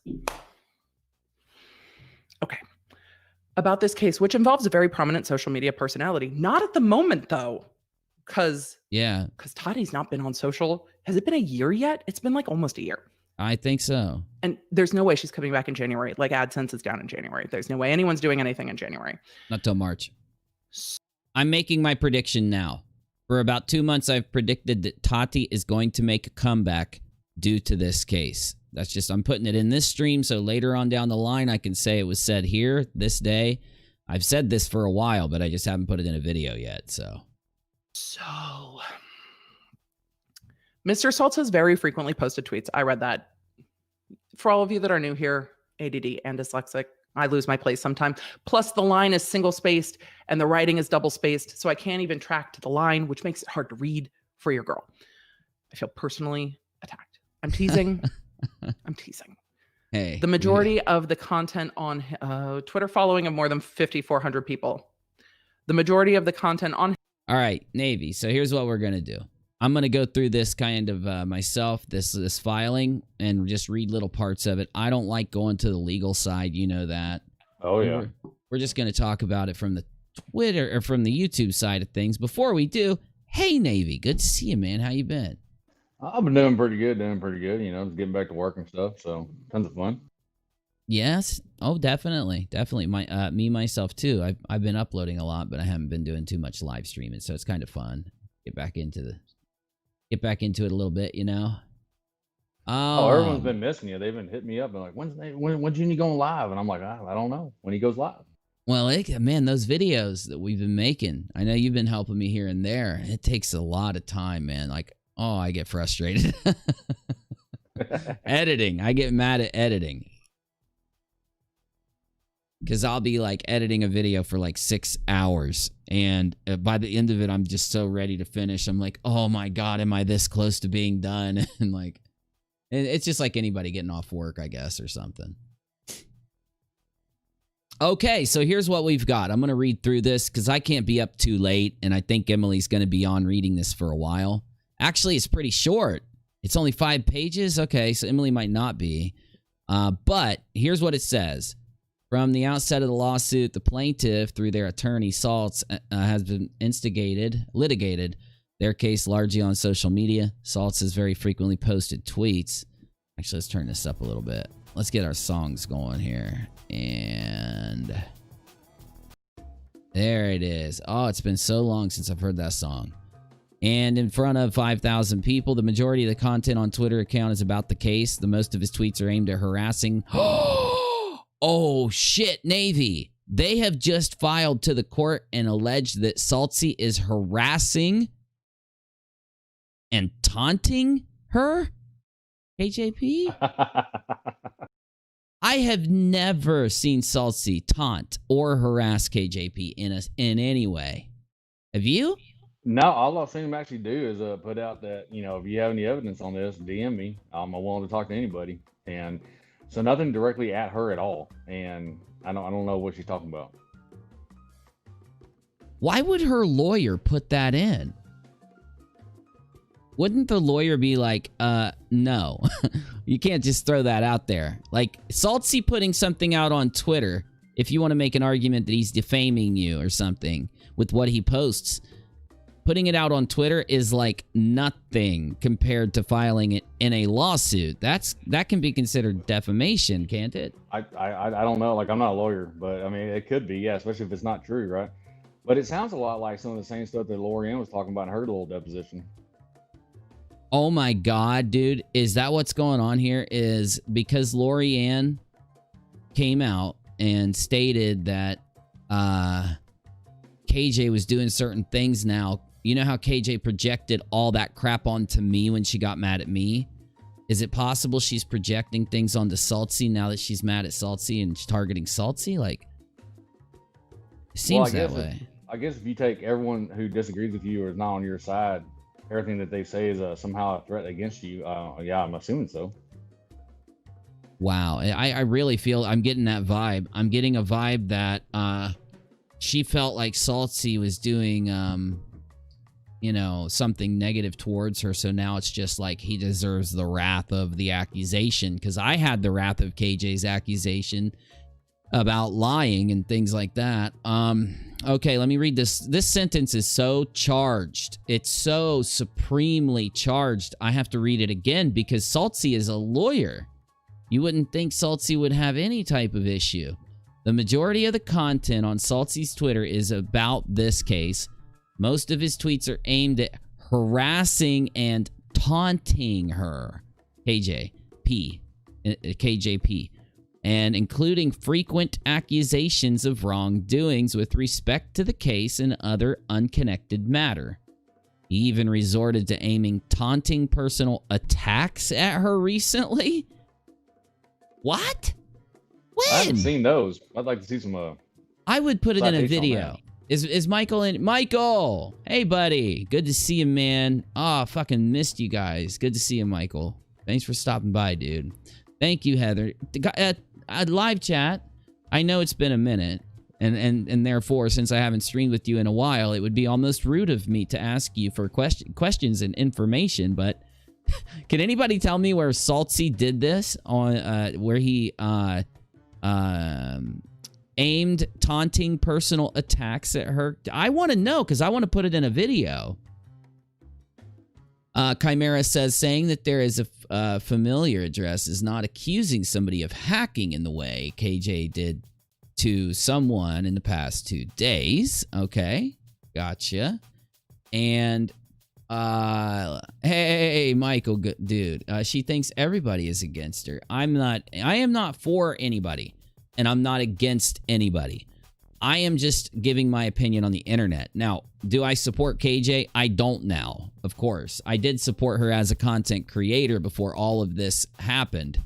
[SPEAKER 2] okay, about this case, which involves a very prominent social media personality. Not at the moment, though. Because Tati's not been on social. Has it been a year yet? It's been like almost a year.
[SPEAKER 1] I think so.
[SPEAKER 2] And there's no way she's coming back in January. Like AdSense is down in January. There's no way anyone's doing anything in January.
[SPEAKER 1] Not till March. I'm making my prediction now. For about 2 months, I've predicted that Tati is going to make a comeback due to this case. That's just, I'm putting it in this stream so later on down the line, I can say it was said here this day. I've said this for a while, but I just haven't put it in a video yet, so.
[SPEAKER 2] Mr. Saltz has very frequently posted tweets. I read that. For all of you that are new here, ADD and dyslexic, I lose my place sometimes. Plus, the line is single-spaced and the writing is double-spaced, so I can't even track to the line, which makes it hard to read for your girl. I feel personally attacked. I'm teasing. I'm teasing.
[SPEAKER 1] Hey.
[SPEAKER 2] The majority of the content on Twitter following of more than 5,400 people. The majority of the content on...
[SPEAKER 1] All right, Navy. So here's what we're going to do. I'm going to go through this kind of myself, this filing, and just read little parts of it. I don't like going to the legal side. You know that.
[SPEAKER 3] Oh, yeah.
[SPEAKER 1] We're just going to talk about it from the Twitter or from the YouTube side of things. Before we do, hey, Navy, good to see you, man. How you been?
[SPEAKER 3] I've been doing pretty good. You know, getting back to work and stuff. So tons of fun.
[SPEAKER 1] Yes. Oh, definitely. Definitely. Me, myself, too. I've been uploading a lot, but I haven't been doing too much live streaming. So it's kind of fun. Get back into it a little bit, you know?
[SPEAKER 3] Oh, everyone's been missing you. They've been hitting me up and like, when's Uni going live? And I'm like, I don't know when he goes live.
[SPEAKER 1] Well, man, those videos that we've been making, I know you've been helping me here and there. It takes a lot of time, man. Like, oh, I get frustrated. Editing. I get mad at editing. Because I'll be like editing a video for like 6 hours. And by the end of it, I'm just so ready to finish. I'm like, oh my God, am I this close to being done? And like, it's just like anybody getting off work, I guess, or something. Okay, so here's what we've got. I'm going to read through this because I can't be up too late. And I think Emily's going to be on reading this for a while. Actually, it's pretty short. It's only 5 pages. Okay, so Emily might not be. But here's what it says. From the outset of the lawsuit, the plaintiff, through their attorney, Saltz, has been litigated their case largely on social media. Saltz has very frequently posted tweets. Actually, let's turn this up a little bit. Let's get our songs going here. And there it is. Oh, it's been so long since I've heard that song. And in front of 5,000 people, the majority of the content on Twitter account is about the case. The most of his tweets are aimed at harassing... Oh, shit, Navy. They have just filed to the court and alleged that Saltzy is harassing and taunting her? KJP? I have never seen Saltzy taunt or harass KJP in any way. Have you?
[SPEAKER 3] No, all I've seen him actually do is put out that, you know, if you have any evidence on this, DM me. I'm willing to talk to anybody. And so nothing directly at her at all. And I don't know what she's talking about.
[SPEAKER 1] Why would her lawyer put that in? Wouldn't the lawyer be like, no, you can't just throw that out there. Like, Saltzy putting something out on Twitter, if you want to make an argument that he's defaming you or something with what he posts, putting it out on Twitter is like nothing compared to filing it in a lawsuit. That can be considered defamation, can't it?
[SPEAKER 3] I don't know. Like, I'm not a lawyer, but I mean, it could be, yeah, especially if it's not true, right? But it sounds a lot like some of the same stuff that Lorianne was talking about in her little deposition.
[SPEAKER 1] Oh my God, dude. Is that what's going on here? Is because Lorianne came out and stated that KJ was doing certain things now. You know how KJ projected all that crap onto me when she got mad at me? Is it possible she's projecting things onto Saltzy now that she's mad at Saltzy and targeting Saltzy? Like, it seems that way.
[SPEAKER 3] I guess if you take everyone who disagrees with you or is not on your side, everything that they say is somehow a threat against you. Yeah, I'm assuming so.
[SPEAKER 1] Wow. I really feel I'm getting that vibe. I'm getting a vibe that she felt like Saltzy was doing... you know, something negative towards her. So now it's just like he deserves the wrath of the accusation. Because I had the wrath of KJ's accusation about lying and things like that. Okay, let me read this. This sentence is so charged. It's so supremely charged. I have to read it again because Saltzy is a lawyer. You wouldn't think Saltzy would have any type of issue. The majority of the content on Saltzy's Twitter is about this case. Most of his tweets are aimed at harassing and taunting her, KJP, and including frequent accusations of wrongdoings with respect to the case and other unconnected matter. He even resorted to aiming taunting personal attacks at her recently. What? When?
[SPEAKER 3] I haven't seen those. I'd like to see some.
[SPEAKER 1] I would put it in a video. Is Michael in? Michael! Hey, buddy. Good to see you, man. Oh, fucking missed you guys. Good to see you, Michael. Thanks for stopping by, dude. Thank you, Heather. Live chat. I know it's been a minute, and therefore, since I haven't streamed with you in a while, it would be almost rude of me to ask you for questions and information, but can anybody tell me where Saltzy did this? On where he aimed taunting personal attacks at her? I want to know because I want to put it in a video. Chimera says saying that there is a familiar address is not accusing somebody of hacking in the way KJ did to someone in the past 2 days. Okay, gotcha. And Hey, Michael, dude. She thinks everybody is against her. I am not for anybody, and I'm not against anybody. I am just giving my opinion on the internet. Now, do I support KJ? I don't now, of course. I did support her as a content creator before all of this happened,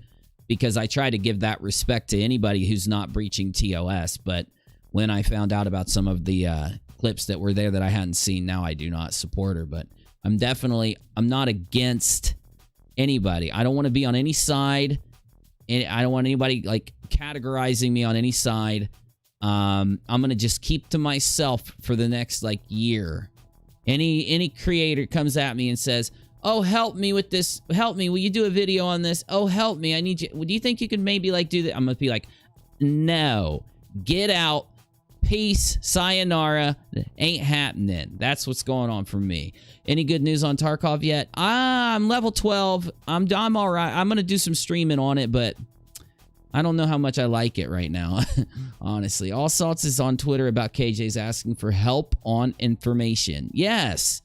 [SPEAKER 1] because I try to give that respect to anybody who's not breaching TOS. But when I found out about some of the clips that were there that I hadn't seen, now I do not support her. But I'm not against anybody. I don't want to be on any side, and I don't want anybody like categorizing me on any side. I'm gonna just keep to myself for the next like year. Any creator comes at me and says, "Oh, help me with this. Help me. Will you do a video on this? Oh, help me. I need you. Do you think you could maybe like do that?" I'm gonna be like, "No, get out. Peace. Sayonara. Ain't happening." That's what's going on for me. Any good news on Tarkov yet? I'm level 12. I'm all right. I'm gonna do some streaming on it, but I don't know how much I like it right now, honestly. All Salts is on Twitter about KJ's asking for help on information. Yes.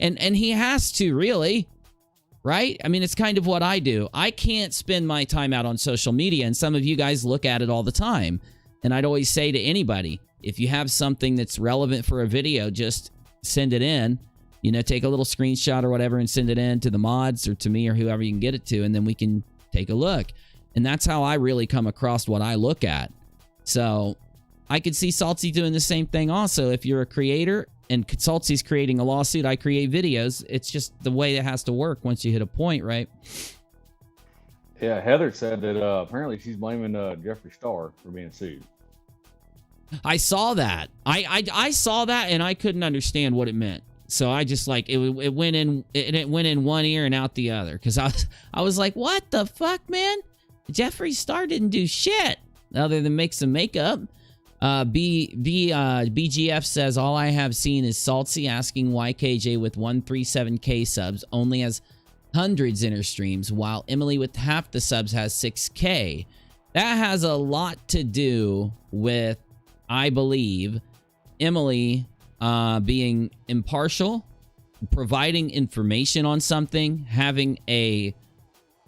[SPEAKER 1] And he has to, really, right? I mean, it's kind of what I do. I can't spend my time out on social media, and some of you guys look at it all the time. And I'd always say to anybody, if you have something that's relevant for a video, just send it in. You know, take a little screenshot or whatever and send it in to the mods or to me or whoever you can get it to, and then we can take a look. And that's how I really come across what I look at. So I could see Salty doing the same thing also. If you're a creator and Salty's creating a lawsuit, I create videos. It's just the way it has to work once you hit a point, right?
[SPEAKER 3] Yeah, Heather said that apparently she's blaming Jeffree Star for being sued.
[SPEAKER 1] I saw that. I saw that, and I couldn't understand what it meant. So I just like it went in one ear and out the other, because I was like, what the fuck, man? Jeffree Star didn't do shit other than make some makeup. BGF says, all I have seen is Salty asking why KJ with 137k subs only has hundreds in her streams, while Emily with half the subs has 6k. That has a lot to do with, I believe, Emily being impartial, providing information on something, having a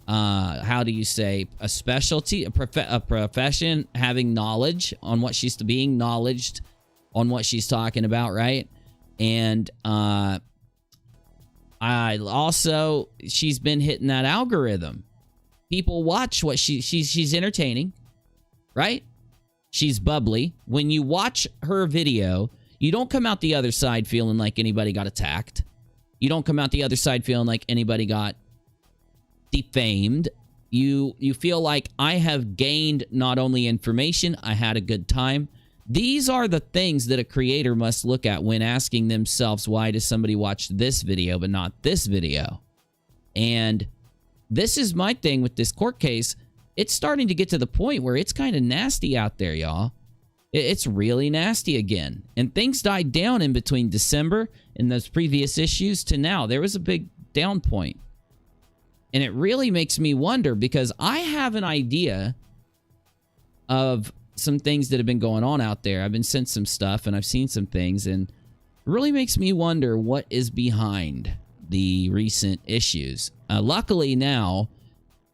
[SPEAKER 1] how do you say, a specialty, a profession, having knowledge on what she's being knowledged on what she's talking about, right? And I also, she's been hitting that algorithm. People watch what she's entertaining, right? She's bubbly. When you watch her video, you don't come out the other side feeling like anybody got attacked. You don't come out the other side feeling like anybody got defamed. You feel like, I have gained not only information, I had a good time. These are the things that a creator must look at when asking themselves, why does somebody watch this video but not this video? And this is my thing with this court case. It's starting to get to the point where it's kind of nasty out there, y'all. It's really nasty again. And things died down in between December and those previous issues to now. There was a big down point. And it really makes me wonder, because I have an idea of some things that have been going on out there. I've been sent some stuff and I've seen some things, and it really makes me wonder what is behind the recent issues. Luckily now,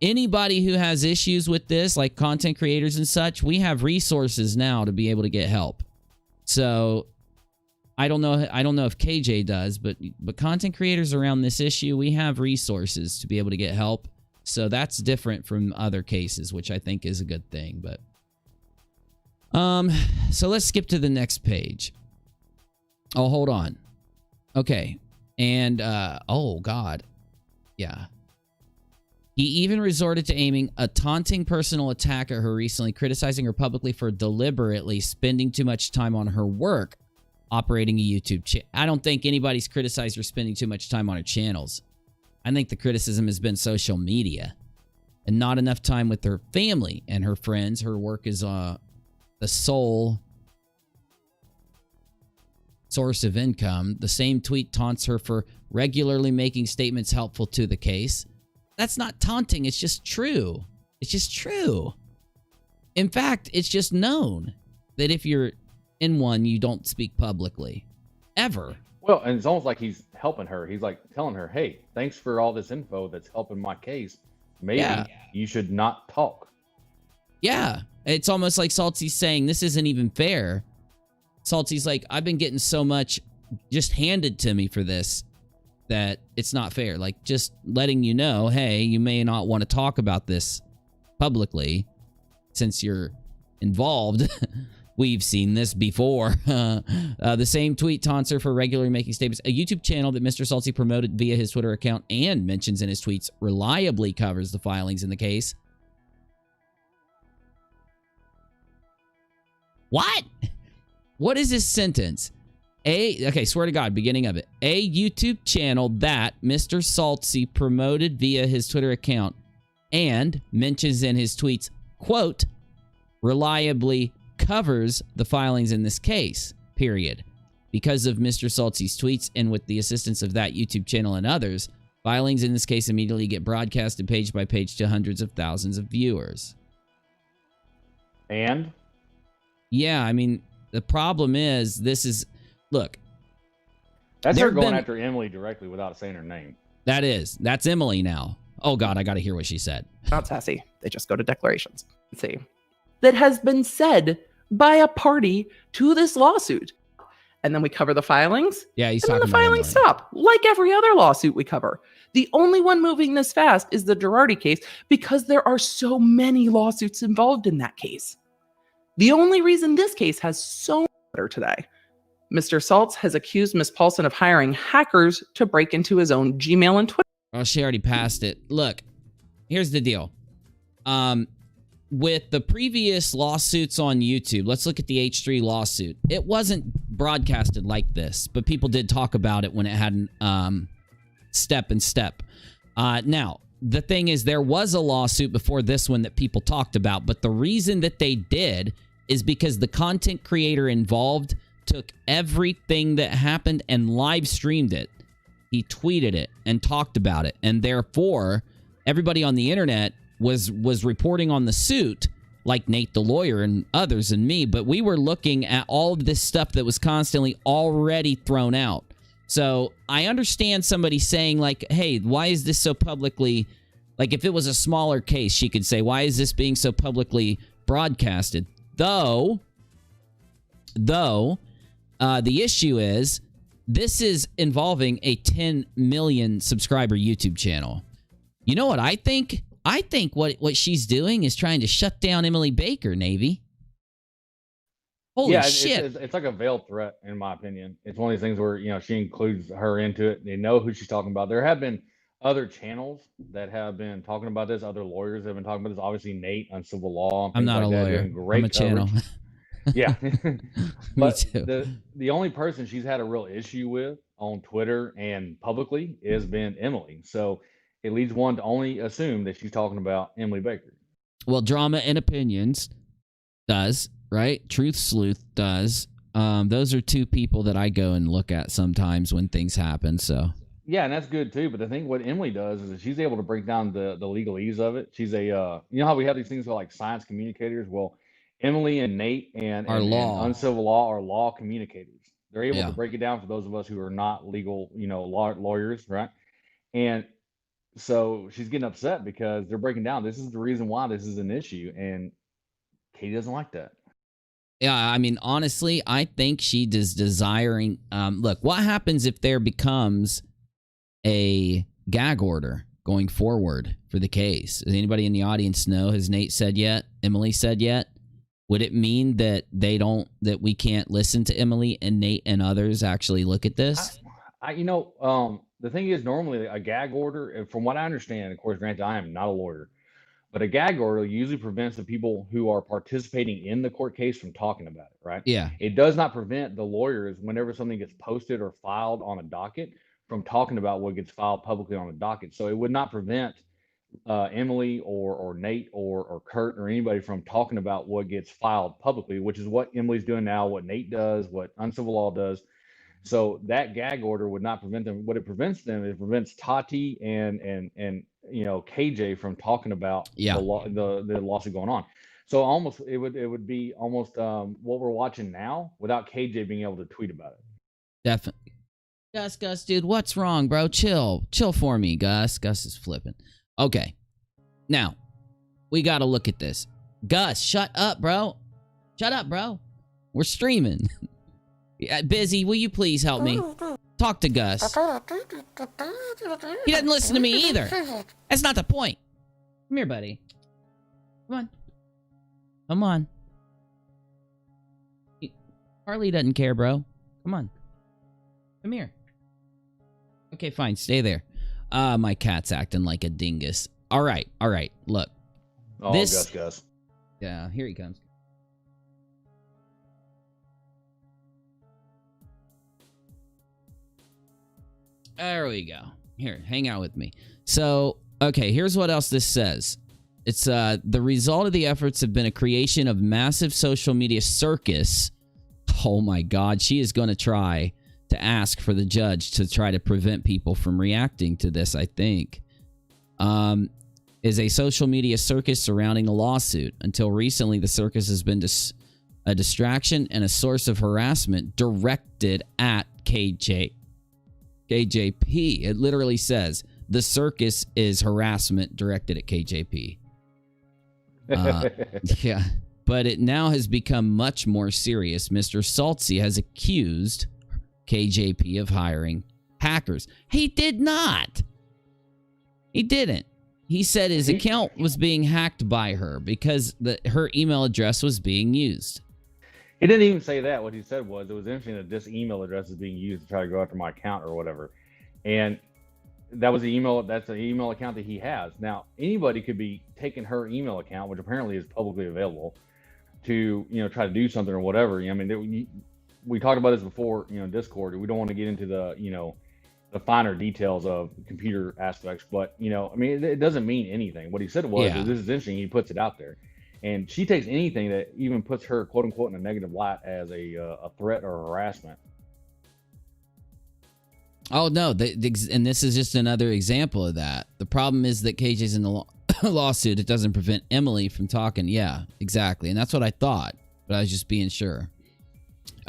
[SPEAKER 1] anybody who has issues with this, like content creators and such, we have resources now to be able to get help. So I don't know if KJ does, but content creators around this issue, we have resources to be able to get help. So that's different from other cases, which I think is a good thing. But so let's skip to the next page. Oh, hold on. Okay. And oh god. Yeah. He even resorted to aiming a taunting personal attack at her recently, criticizing her publicly for deliberately spending too much time on her work operating a YouTube channel. I don't think anybody's criticized her spending too much time on her channels. I think the criticism has been social media and not enough time with her family and her friends. Her work is the sole source of income. The same tweet taunts her for regularly making statements helpful to the case. That's not taunting. It's just true. It's just true. In fact, it's just known that if you're in one, you don't speak publicly. Ever.
[SPEAKER 3] Well, and it's almost like he's helping her. He's like telling her, "Hey, thanks for all this info that's helping my case. Maybe
[SPEAKER 1] Yeah.
[SPEAKER 3] you should not talk."
[SPEAKER 1] Yeah. It's almost like Salty's saying, this isn't even fair. Salty's like, I've been getting so much just handed to me for this that it's not fair. Like, just letting you know, hey, you may not want to talk about this publicly since you're involved. We've seen this before. The same tweet taunts her for regularly making statements. A YouTube channel that Mr. Salty promoted via his Twitter account and mentions in his tweets reliably covers the filings in the case. What? What is this sentence? Okay, swear to God, beginning of it. A YouTube channel that Mr. Salty promoted via his Twitter account and mentions in his tweets, quote, reliably covers the filings in this case, period. Because of Mr. Salty's tweets and with the assistance of that YouTube channel and others, filings in this case immediately get broadcasted page by page to hundreds of thousands of viewers.
[SPEAKER 3] And?
[SPEAKER 1] Yeah, I mean, the problem is, look.
[SPEAKER 3] That's her going after Emily directly without saying her name.
[SPEAKER 1] That's Emily now. Oh God, I got to hear what she said.
[SPEAKER 2] Not sassy. They just go to declarations. Let's see. That has been said by a party to this lawsuit. And then we cover the filings.
[SPEAKER 1] Yeah, he's
[SPEAKER 2] and
[SPEAKER 1] talking
[SPEAKER 2] then the
[SPEAKER 1] about
[SPEAKER 2] filings
[SPEAKER 1] Emily.
[SPEAKER 2] stop, like every other lawsuit we cover. The only one moving this fast is the Girardi case because there are so many lawsuits involved in that case. The only reason this case has so much better today. Mr. Saltz has accused Ms. Paulson of hiring hackers to break into his own Gmail and Twitter.
[SPEAKER 1] Oh, she already passed it. Look, here's the deal. With the previous lawsuits on YouTube, let's look at the H3 lawsuit. It wasn't broadcasted like this, but people did talk about it when it had step and step. Now, the thing is, there was a lawsuit before this one that people talked about, but the reason that they did is because the content creator involved took everything that happened and live streamed it. He tweeted it and talked about it, and therefore, everybody on the internet was reporting on the suit, like Nate the lawyer and others and me, but we were looking at all of this stuff that was constantly already thrown out. So I understand somebody saying, like, hey, why is this so publicly, like, if it was a smaller case, she could say, why is this being so publicly broadcasted? Though, the issue is, this is involving a 10 million subscriber YouTube channel. You know what I think? I think what she's doing is trying to shut down Emily Baker, Navy. Holy shit.
[SPEAKER 3] It's like a veiled threat, in my opinion. It's one of these things where, you know, she includes her into it. They know who she's talking about. There have been other channels that have been talking about this. Other lawyers have been talking about this. Obviously, Nate on civil law.
[SPEAKER 1] I'm not a lawyer. I'm a channel.
[SPEAKER 3] Yeah. But
[SPEAKER 1] too.
[SPEAKER 3] the only person she's had a real issue with on Twitter and publicly has been Emily. So it leads one to only assume that she's talking about Emily Baker.
[SPEAKER 1] Well, Drama and Opinions does, right? Truth Sleuth does. Those are two people that I go and look at sometimes when things happen. So
[SPEAKER 3] yeah, and that's good too. But the thing what Emily does is that she's able to break down the legalese of it. She's a you know how we have these things called like science communicators? Well, Emily and Nate and
[SPEAKER 1] law.
[SPEAKER 3] uncivil law are law communicators. They're able
[SPEAKER 1] Yeah.
[SPEAKER 3] to break it down for those of us who are not legal, you know, lawyers, right? And so she's getting upset because they're breaking down. This is the reason why this is an issue, and Katie doesn't like that.
[SPEAKER 1] Yeah, I mean, honestly, I think she is desiring. Look, what happens if there becomes a gag order going forward for the case? Does anybody in the audience know? Has Nate said yet? Emily said yet? Would it mean that that we can't listen to Emily and Nate and others actually look at this?
[SPEAKER 3] The thing is, normally a gag order, from what I understand, of course, granted, I am not a lawyer, but a gag order usually prevents the people who are participating in the court case from talking about it, right?
[SPEAKER 1] Yeah.
[SPEAKER 3] It does not prevent the lawyers, whenever something gets posted or filed on a docket, from talking about what gets filed publicly on a docket. So it would not prevent Emily or Nate or Kurt or anybody from talking about what gets filed publicly, which is what Emily's doing now, what Nate does, what uncivil law does. So that gag order would not prevent them. What it prevents them, it prevents Tati and you know, KJ from talking about the lawsuit going on. So almost it would be almost what we're watching now without KJ being able to tweet about it.
[SPEAKER 1] Definitely. Gus, dude, what's wrong, bro? Chill for me, Gus. Gus is flipping. Okay. Now, we got to look at this. Gus, shut up, bro. Shut up, bro. We're streaming. Busy, will you please help me? Talk to Gus. He doesn't listen to me either. That's not the point. Come here, buddy. Come on. Harley doesn't care, bro. Come on. Come here. Okay, fine. Stay there. My cat's acting like a dingus. All right. Look.
[SPEAKER 3] Oh, Gus.
[SPEAKER 1] Yeah, here he comes. There we go. Here, hang out with me. So, okay, here's what else this says. It's the result of the efforts have been a creation of massive social media circus. Oh my God, she is going to try to ask for the judge to try to prevent people from reacting to this, I think. Is a social media circus surrounding the lawsuit. Until recently, the circus has been a distraction and a source of harassment directed at KJP. It literally says, the circus is harassment directed at KJP. Yeah. But it now has become much more serious. Mr. Saltzy has accused KJP of hiring hackers. He did not. He didn't. He said his account was being hacked by her because her email address was being used.
[SPEAKER 3] He didn't even say that. What he said was, it was interesting that this email address is being used to try to go after my account or whatever. And that was the email. That's an email account that he has. Now, anybody could be taking her email account, which apparently is publicly available, to, try to do something or whatever. I mean, we talked about this before, Discord. We don't want to get into the, the finer details of computer aspects, but, I mean, it doesn't mean anything. What he said was, this is interesting. He puts it out there. And she takes anything that even puts her, quote unquote, in a negative light as a threat or harassment.
[SPEAKER 1] Oh, no. And this is just another example of that. The problem is that KJ's in the lawsuit. It doesn't prevent Emily from talking. Yeah, exactly. And that's what I thought, but I was just being sure.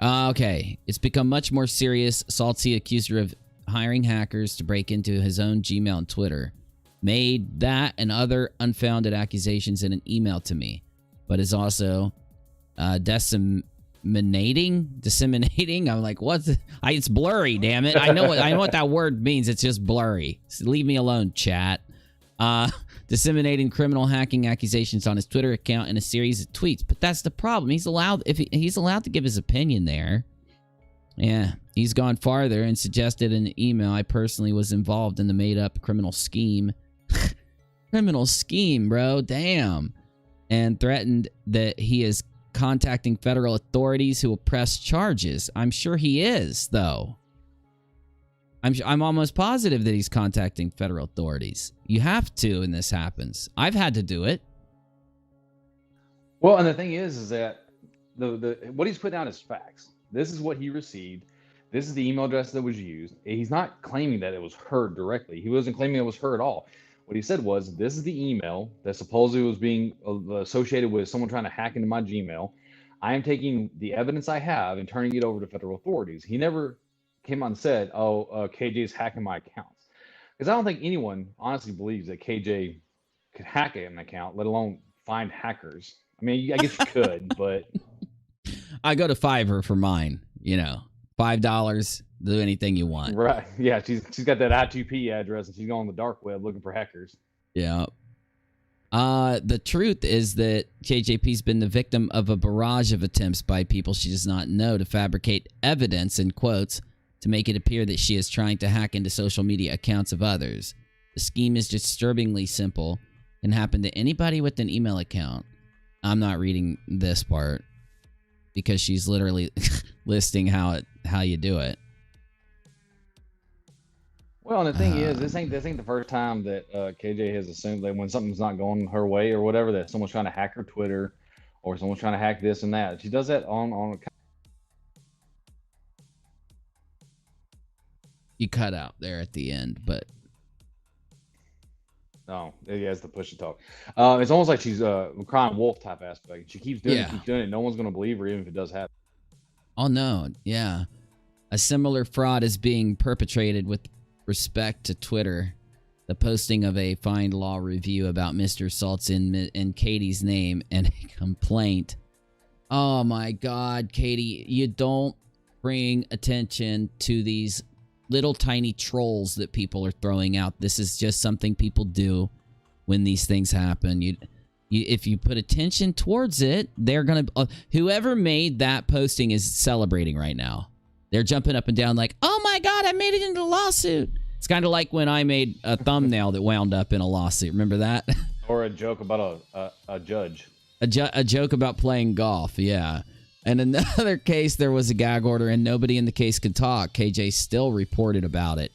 [SPEAKER 1] Okay. It's become much more serious. Saltzy accused her of hiring hackers to break into his own Gmail and Twitter. Made that and other unfounded accusations in an email to me, but is also disseminating. I'm like, what? It's blurry. Damn it! I know what that word means. It's just blurry. So leave me alone, chat. Disseminating criminal hacking accusations on his Twitter account in a series of tweets. But that's the problem. He's allowed to give his opinion there. Yeah, he's gone farther and suggested in an email I personally was involved in the made-up criminal scheme. Criminal scheme, bro. Damn. And threatened that he is contacting federal authorities who will press charges. I'm sure he is, though. I'm almost positive that he's contacting federal authorities. You have to when this happens. I've had to do it.
[SPEAKER 3] Well, and the thing is that the what he's putting out is facts. This is what he received. This is the email address that was used. He's not claiming that it was her directly. He wasn't claiming it was her at all. What he said was, this is the email that supposedly was being associated with someone trying to hack into my Gmail. I am taking the evidence I have and turning it over to federal authorities. He never came on and said, KJ is hacking my accounts. Because I don't think anyone honestly believes that KJ could hack an account, let alone find hackers. I mean, I guess you could, but...
[SPEAKER 1] I go to Fiverr for mine, $5, do anything you want.
[SPEAKER 3] Right. Yeah, she's got that I2P address and she's going on the dark web looking for hackers.
[SPEAKER 1] Yeah. The truth is that KJP's been the victim of a barrage of attempts by people she does not know to fabricate evidence, in quotes, to make it appear that she is trying to hack into social media accounts of others. The scheme is disturbingly simple and happen to anybody with an email account. I'm not reading this part because she's literally listing how you do it.
[SPEAKER 3] Well, and the thing is, this ain't the first time that KJ has assumed that when something's not going her way or whatever, that someone's trying to hack her Twitter or someone's trying to hack this and that. She does that on.
[SPEAKER 1] You cut out there at the end, but.
[SPEAKER 3] Oh, he has to push to talk. It's almost like she's a crying wolf type aspect. She keeps doing it. No one's going to believe her, even if it does happen.
[SPEAKER 1] Oh, no. Yeah. A similar fraud is being perpetrated with respect to Twitter. The posting of a find law review about Mr. Salt's in Katie's name and a complaint. Oh my God, Katie, you don't bring attention to these little tiny trolls that people are throwing out. This is just something people do when these things happen. If you put attention towards it, they're gonna. Whoever made that posting is celebrating right now. They're jumping up and down like, "Oh my God, I made it into a lawsuit." It's kind of like when I made a thumbnail that wound up in a lawsuit. Remember that?
[SPEAKER 3] Or a joke about a judge.
[SPEAKER 1] A joke about playing golf, yeah. And in another case, there was a gag order and nobody in the case could talk. KJ still reported about it.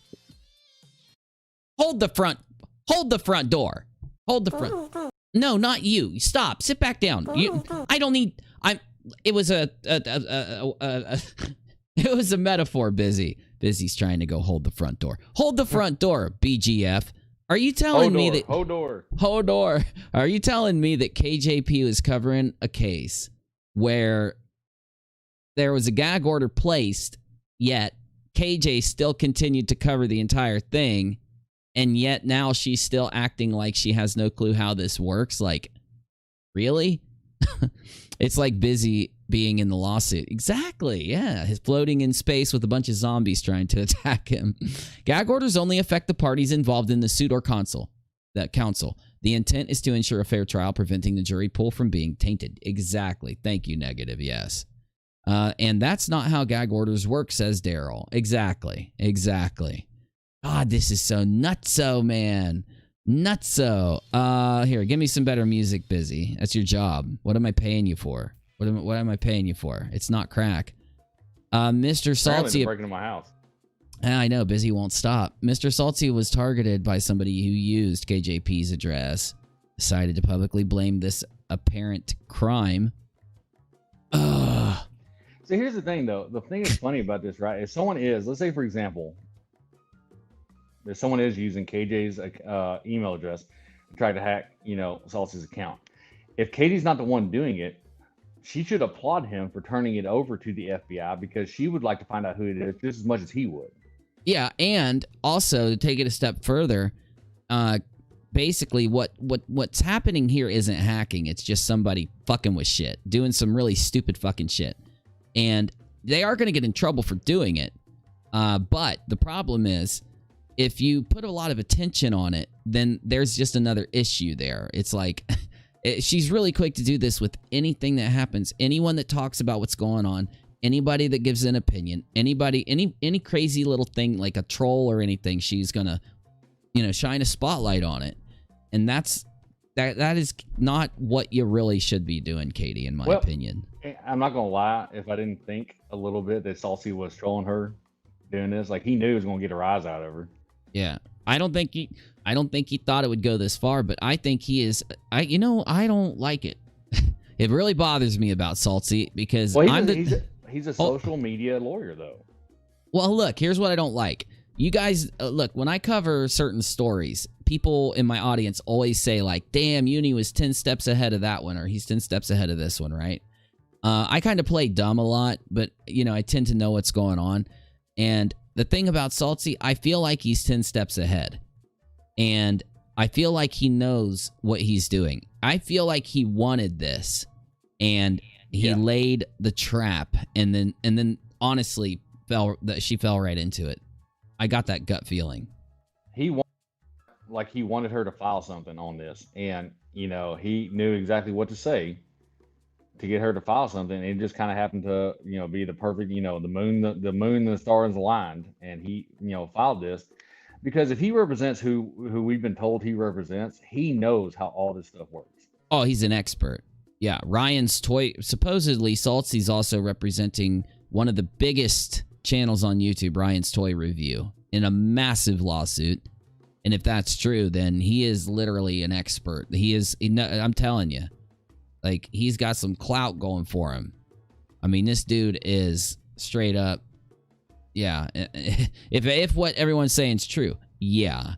[SPEAKER 1] Hold the front door. Hold the front. No, not you. Stop. Sit back down. I don't need. It was a metaphor. Busy's trying to go hold the front door. Hold the front door, BGF. Are you telling me that... Hodor. Are you telling me that KJP was covering a case where there was a gag order placed, yet KJ still continued to cover the entire thing, and yet now she's still acting like she has no clue how this works? Like, really? It's like Busy being in the lawsuit. Exactly, yeah. He's floating in space with a bunch of zombies trying to attack him. Gag orders only affect the parties involved in the suit or counsel. The intent is to ensure a fair trial, preventing the jury pool from being tainted. Exactly. Thank you, Negative, yes. And that's not how gag orders work, says Daryl. Exactly. God, this is so nutso, man. Nutso. Here, give me some better music, Busy. That's your job. What am I paying you for? What am I paying you for? It's not crack. Mr. Salty.
[SPEAKER 3] Breaking into my house.
[SPEAKER 1] I know, Busy won't stop. Mr. Salty was targeted by somebody who used KJP's address. Decided to publicly blame this apparent crime.
[SPEAKER 3] So here's the thing, though. The thing that's funny about this, right, is let's say, for example, if someone is using KJ's email address to try to hack, Salty's account. If Katie's not the one doing it, she should applaud him for turning it over to the FBI because she would like to find out who it is just as much as he would.
[SPEAKER 1] Yeah, and also to take it a step further, basically what's happening here isn't hacking. It's just somebody fucking with shit, doing some really stupid fucking shit. And they are going to get in trouble for doing it. But the problem is, if you put a lot of attention on it, then there's just another issue there. It's like, she's really quick to do this with anything that happens. Anyone that talks about what's going on, anybody that gives an opinion, anybody, any crazy little thing like a troll or anything, she's gonna, shine a spotlight on it. And that is not what you really should be doing, Katie, in my opinion.
[SPEAKER 3] I'm not gonna lie, if I didn't think a little bit that Salty was trolling her doing this, like he knew he was gonna get a rise out of her.
[SPEAKER 1] Yeah. I don't think he thought it would go this far, but I think he is. I don't like it. It really bothers me about Salty because
[SPEAKER 3] he's a social media lawyer, though.
[SPEAKER 1] Well, look, here's what I don't like. You guys, look, when I cover certain stories, people in my audience always say like, "Damn, Uni was 10 steps ahead of that one," or "He's 10 steps ahead of this one," right? I kind of play dumb a lot, but I tend to know what's going on. And the thing about Salty, I feel like he's 10 steps ahead. And I feel like he knows what he's doing. I feel like he wanted this. And he laid the trap. And then honestly, she fell right into it. I got that gut feeling.
[SPEAKER 3] He wanted her to file something on this. And, he knew exactly what to say to get her to file something. It just kind of happened to, be the perfect, the moon and the stars aligned, and he, filed this because if he represents who we've been told he represents, he knows how all this stuff works. Oh,
[SPEAKER 1] he's an expert. Yeah. Ryan's Toy, supposedly Salty's also representing one of the biggest channels on YouTube, Ryan's Toy Review, in a massive lawsuit. And if that's true, then he is literally an expert. I'm telling you. Like, he's got some clout going for him. I mean, this dude is straight up, yeah. If what everyone's saying is true, yeah.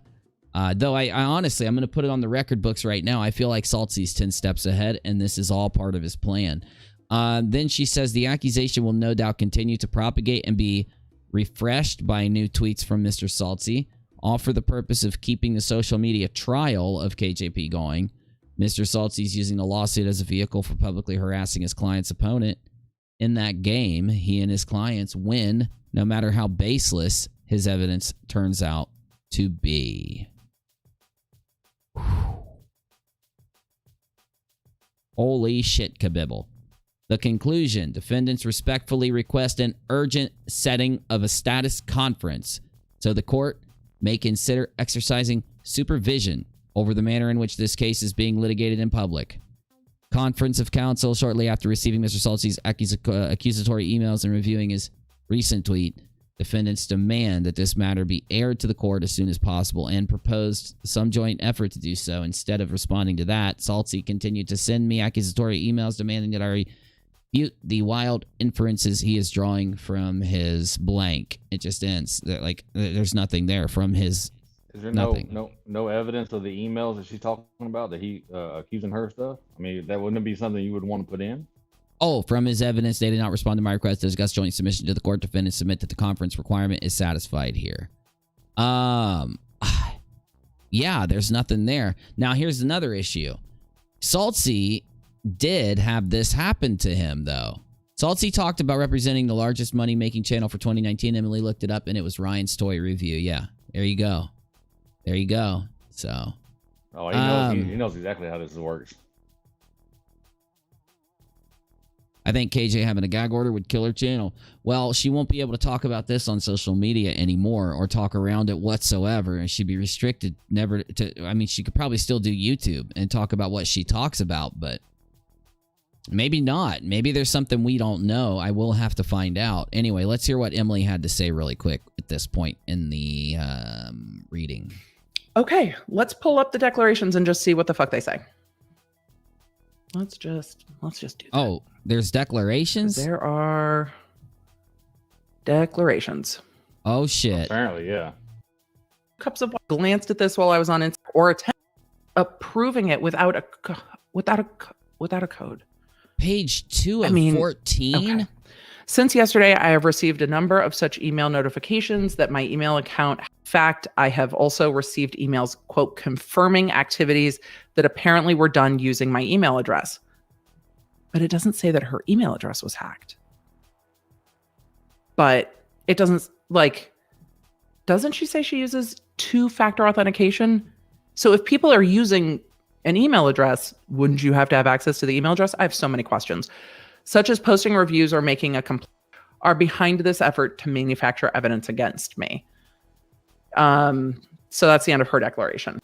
[SPEAKER 1] Though I honestly, I'm going to put it on the record books right now. I feel like Salty's 10 steps ahead, and this is all part of his plan. Then she says the accusation will no doubt continue to propagate and be refreshed by new tweets from Mr. Saltzy, all for the purpose of keeping the social media trial of KJP going. Mr. Saltzy's using the lawsuit as a vehicle for publicly harassing his client's opponent. In that game, he and his clients win, no matter how baseless his evidence turns out to be. Holy shit, kabibble. The conclusion, defendants respectfully request an urgent setting of a status conference so the court may consider exercising supervision over the manner in which this case is being litigated in public. Conference of counsel shortly after receiving Mr. Saltzy's accusatory emails and reviewing his recent tweet. Defendants demand that this matter be aired to the court as soon as possible and proposed some joint effort to do so. Instead of responding to that, Saltzy continued to send me accusatory emails demanding that I refute the wild inferences he is drawing from his blank. It just ends. Like, there's nothing there from his
[SPEAKER 3] Is there
[SPEAKER 1] nothing.
[SPEAKER 3] no evidence of the emails that she's talking about that he accusing her of stuff? I mean, that wouldn't be something you would want to put in?
[SPEAKER 1] Oh, from his evidence, they did not respond to my request to discuss joint submission to the court. Defendants submit that the conference requirement is satisfied here. Yeah, there's nothing there. Now, here's another issue. Saltzy did have this happen to him, though. Saltzy talked about representing the largest money-making channel for 2019. Emily looked it up, and it was Ryan's Toy Review. Yeah, there you go. There you go. So.
[SPEAKER 3] Oh, he knows, he knows exactly how this works.
[SPEAKER 1] I think KJ having a gag order would kill her channel. Well, she won't be able to talk about this on social media anymore or talk around it whatsoever. And she'd be restricted never to, I mean, she could probably still do YouTube and talk about what she talks about, but maybe not. Maybe there's something we don't know. I will have to find out. Anyway, let's hear what Emily had to say really quick at this point in the reading.
[SPEAKER 2] Okay, let's pull up the declarations and just see what the fuck they say. Let's just do that.
[SPEAKER 1] Oh, there's declarations?
[SPEAKER 2] There are declarations.
[SPEAKER 1] Oh, shit.
[SPEAKER 3] Apparently, yeah.
[SPEAKER 2] Cups of glanced at this while I was on Instagram or attempt approving it without a code.
[SPEAKER 1] Page 2 of 14?
[SPEAKER 2] Okay. Since yesterday, I have received a number of such email notifications that my email account. In fact, I have also received emails, quote, confirming activities that apparently were done using my email address. But it doesn't say that her email address was hacked. But it doesn't, like, doesn't she say she uses two-factor authentication? So if people are using an email address, wouldn't you have to have access to the email address? I have so many questions. Such as posting reviews or making a complaint are behind this effort to manufacture evidence against me. So that's the end of her declaration.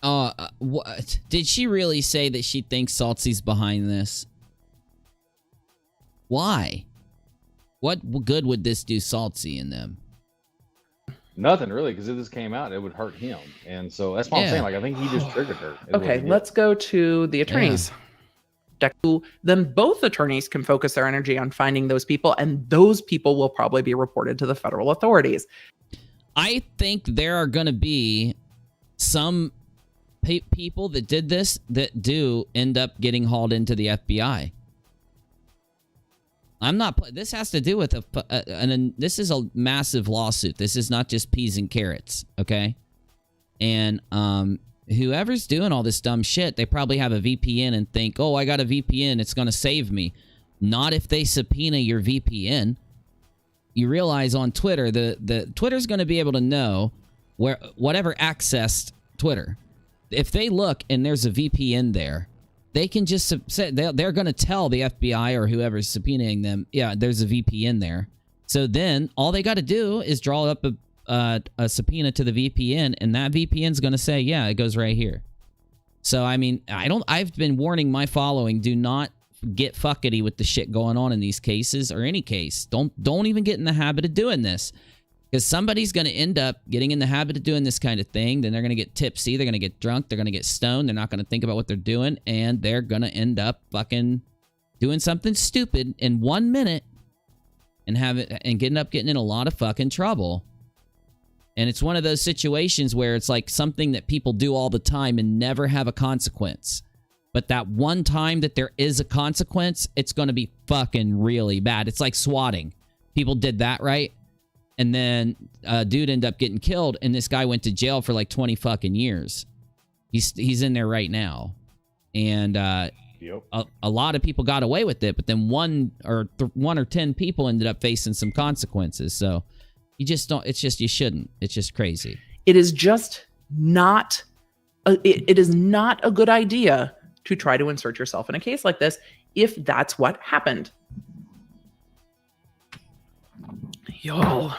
[SPEAKER 1] What? Did she really say that she thinks Saltzy's behind this? Why? What good would this do Saltzy and them?
[SPEAKER 3] Nothing really, because if this came out, it would hurt him. And so that's what I'm saying. Like, I think he just triggered her.
[SPEAKER 2] Okay, let's go to the attorneys. Yeah. Then both attorneys can focus their energy on finding those people, and those people will probably be reported to the federal authorities.
[SPEAKER 1] I think there are going to be some people that did this that do end up getting hauled into the FBI. I'm not. This has to do with this is a massive lawsuit. This is not just peas and carrots, okay? And whoever's doing all this dumb shit, they probably have a VPN and think, oh, I got a VPN, it's going to save me. Not if they subpoena your VPN. You realize on Twitter, the Twitter's going to be able to know where whatever accessed Twitter. If they look and there's a VPN there, they can just say they're going to tell the FBI or whoever's subpoenaing them, yeah, there's a VPN there. So then all they got to do is draw up a subpoena to the VPN, and that VPN's going to say, yeah, it goes right here. So, I mean, I've been warning my following, do not get fuckety with the shit going on in these cases or any case. Don't even get in the habit of doing this, because somebody's going to end up getting in the habit of doing this kind of thing. Then they're going to get tipsy. They're going to get drunk. They're going to get stoned. They're not going to think about what they're doing, and they're going to end up fucking doing something stupid in 1 minute and getting in a lot of fucking trouble. And it's one of those situations where it's like something that people do all the time and never have a consequence. But that one time that there is a consequence, it's going to be fucking really bad. It's like swatting. People did that, right? And then a dude ended up getting killed, and this guy went to jail for like 20 fucking years. He's in there right now. And
[SPEAKER 3] Yep.
[SPEAKER 1] a lot of people got away with it, but then one or 10 people ended up facing some consequences. So you just don't, it's just, you shouldn't. It's just crazy.
[SPEAKER 2] It is just not, it is not a good idea to try to insert yourself in a case like this if that's what happened. Y'all.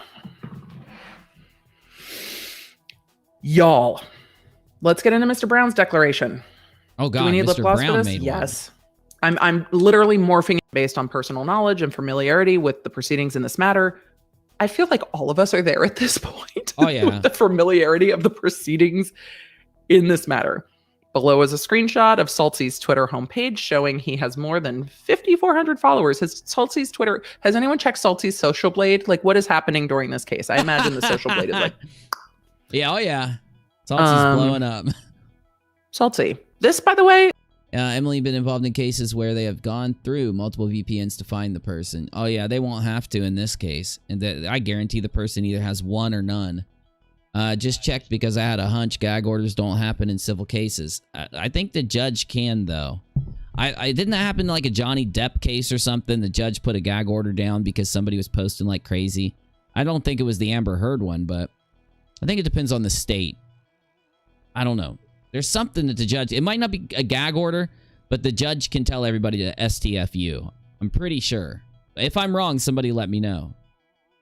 [SPEAKER 2] Let's get into Mr. Brown's declaration.
[SPEAKER 1] Oh God,
[SPEAKER 2] Do we need
[SPEAKER 1] Mr.
[SPEAKER 2] lip gloss
[SPEAKER 1] Brown
[SPEAKER 2] for this?
[SPEAKER 1] made
[SPEAKER 2] Yes. I'm literally morphing based on personal knowledge and familiarity with the proceedings in this matter. I feel like all of us are there at this point.
[SPEAKER 1] Oh, yeah.
[SPEAKER 2] With the familiarity of the proceedings in this matter. Below is a screenshot of Salty's Twitter homepage showing he has more than 5,400 followers. Salty's Twitter. Has anyone checked Salty's social blade? Like, what is happening during this case? I imagine the social blade is like.
[SPEAKER 1] Yeah, oh yeah. Salty's blowing up.
[SPEAKER 2] Salty. This, by the way.
[SPEAKER 1] Emily been involved in cases where they have gone through multiple VPNs to find the person. Oh yeah, they won't have to in this case. And I guarantee the person either has one or none. Just checked because I had a hunch gag orders don't happen in civil cases. I think the judge can, though. I didn't that happen like a Johnny Depp case or something? The judge put a gag order down because somebody was posting like crazy. I don't think it was the Amber Heard one, but I think it depends on the state. I don't know. There's something that the judge... It might not be a gag order, but the judge can tell everybody to STFU. I'm pretty sure. If I'm wrong, somebody let me know.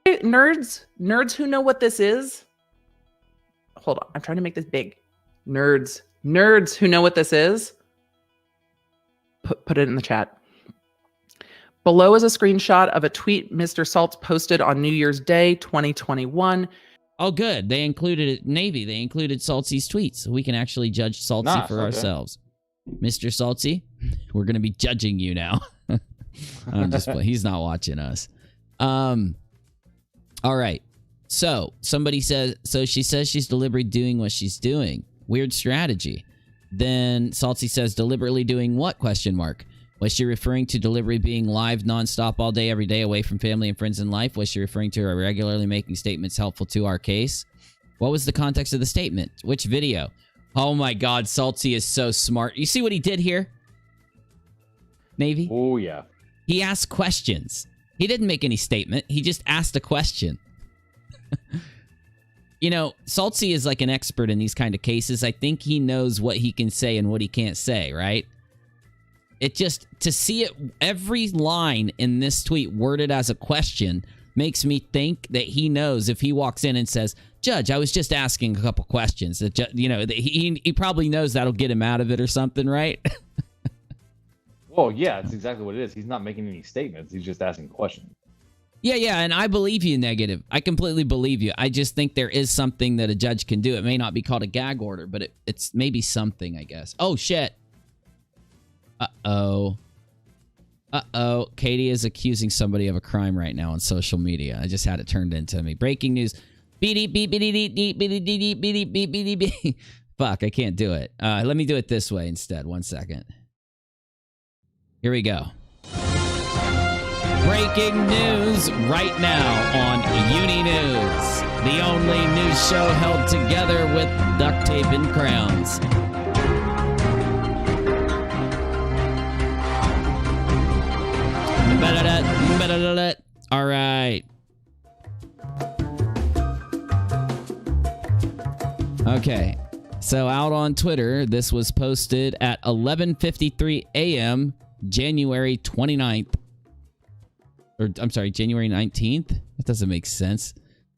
[SPEAKER 2] Nerds who know what this is... Hold on, I'm trying to make this big. Nerds who know what this is, put it in the chat. Below is a screenshot of a tweet Mr. Saltz posted on New Year's Day, 2021.
[SPEAKER 1] Oh, good. They included it. Navy. They included Saltzy's tweets, so we can actually judge Saltzy for ourselves. Mr. Saltzy, we're going to be judging you now. I'm just playing. He's not watching us. All right. So somebody says, so she says she's deliberately doing what she's doing. Weird strategy. Then Salty says, deliberately doing what? Question mark. Was she referring to deliberately being live nonstop all day, every day, away from family and friends in life? Was she referring to her regularly making statements helpful to our case? What was the context of the statement? Which video? Oh my God, Salty is so smart. You see what he did here? Navy?
[SPEAKER 3] Oh, yeah.
[SPEAKER 1] He asked questions. He didn't make any statement. He just asked a question. You know, Salty is like an expert in these kind of cases. I think he knows what he can say and what he can't say, right? It just, to see it, every line in this tweet worded as a question makes me think that he knows if he walks in and says, Judge, I was just asking a couple questions. That you know, he probably knows that'll get him out of it or something, right?
[SPEAKER 3] Well, yeah, that's exactly what it is. He's not making any statements. He's just asking questions.
[SPEAKER 1] Yeah, and I believe you, Negative. I completely believe you. I just think there is something that a judge can do. It may not be called a gag order, but it's maybe something, I guess. Oh, shit. Uh-oh. Katie is accusing somebody of a crime right now on social media. I just had it turned into me. Breaking news. Fuck, I can't do it. Let me do it this way instead. 1 second. Here we go. Breaking news right now on UniNews, the only news show held together with duct tape and crowns. All right. Okay. So out on Twitter, this was posted at 11:53 a.m. January 29th. Or, I'm sorry, January 19th? That doesn't make sense.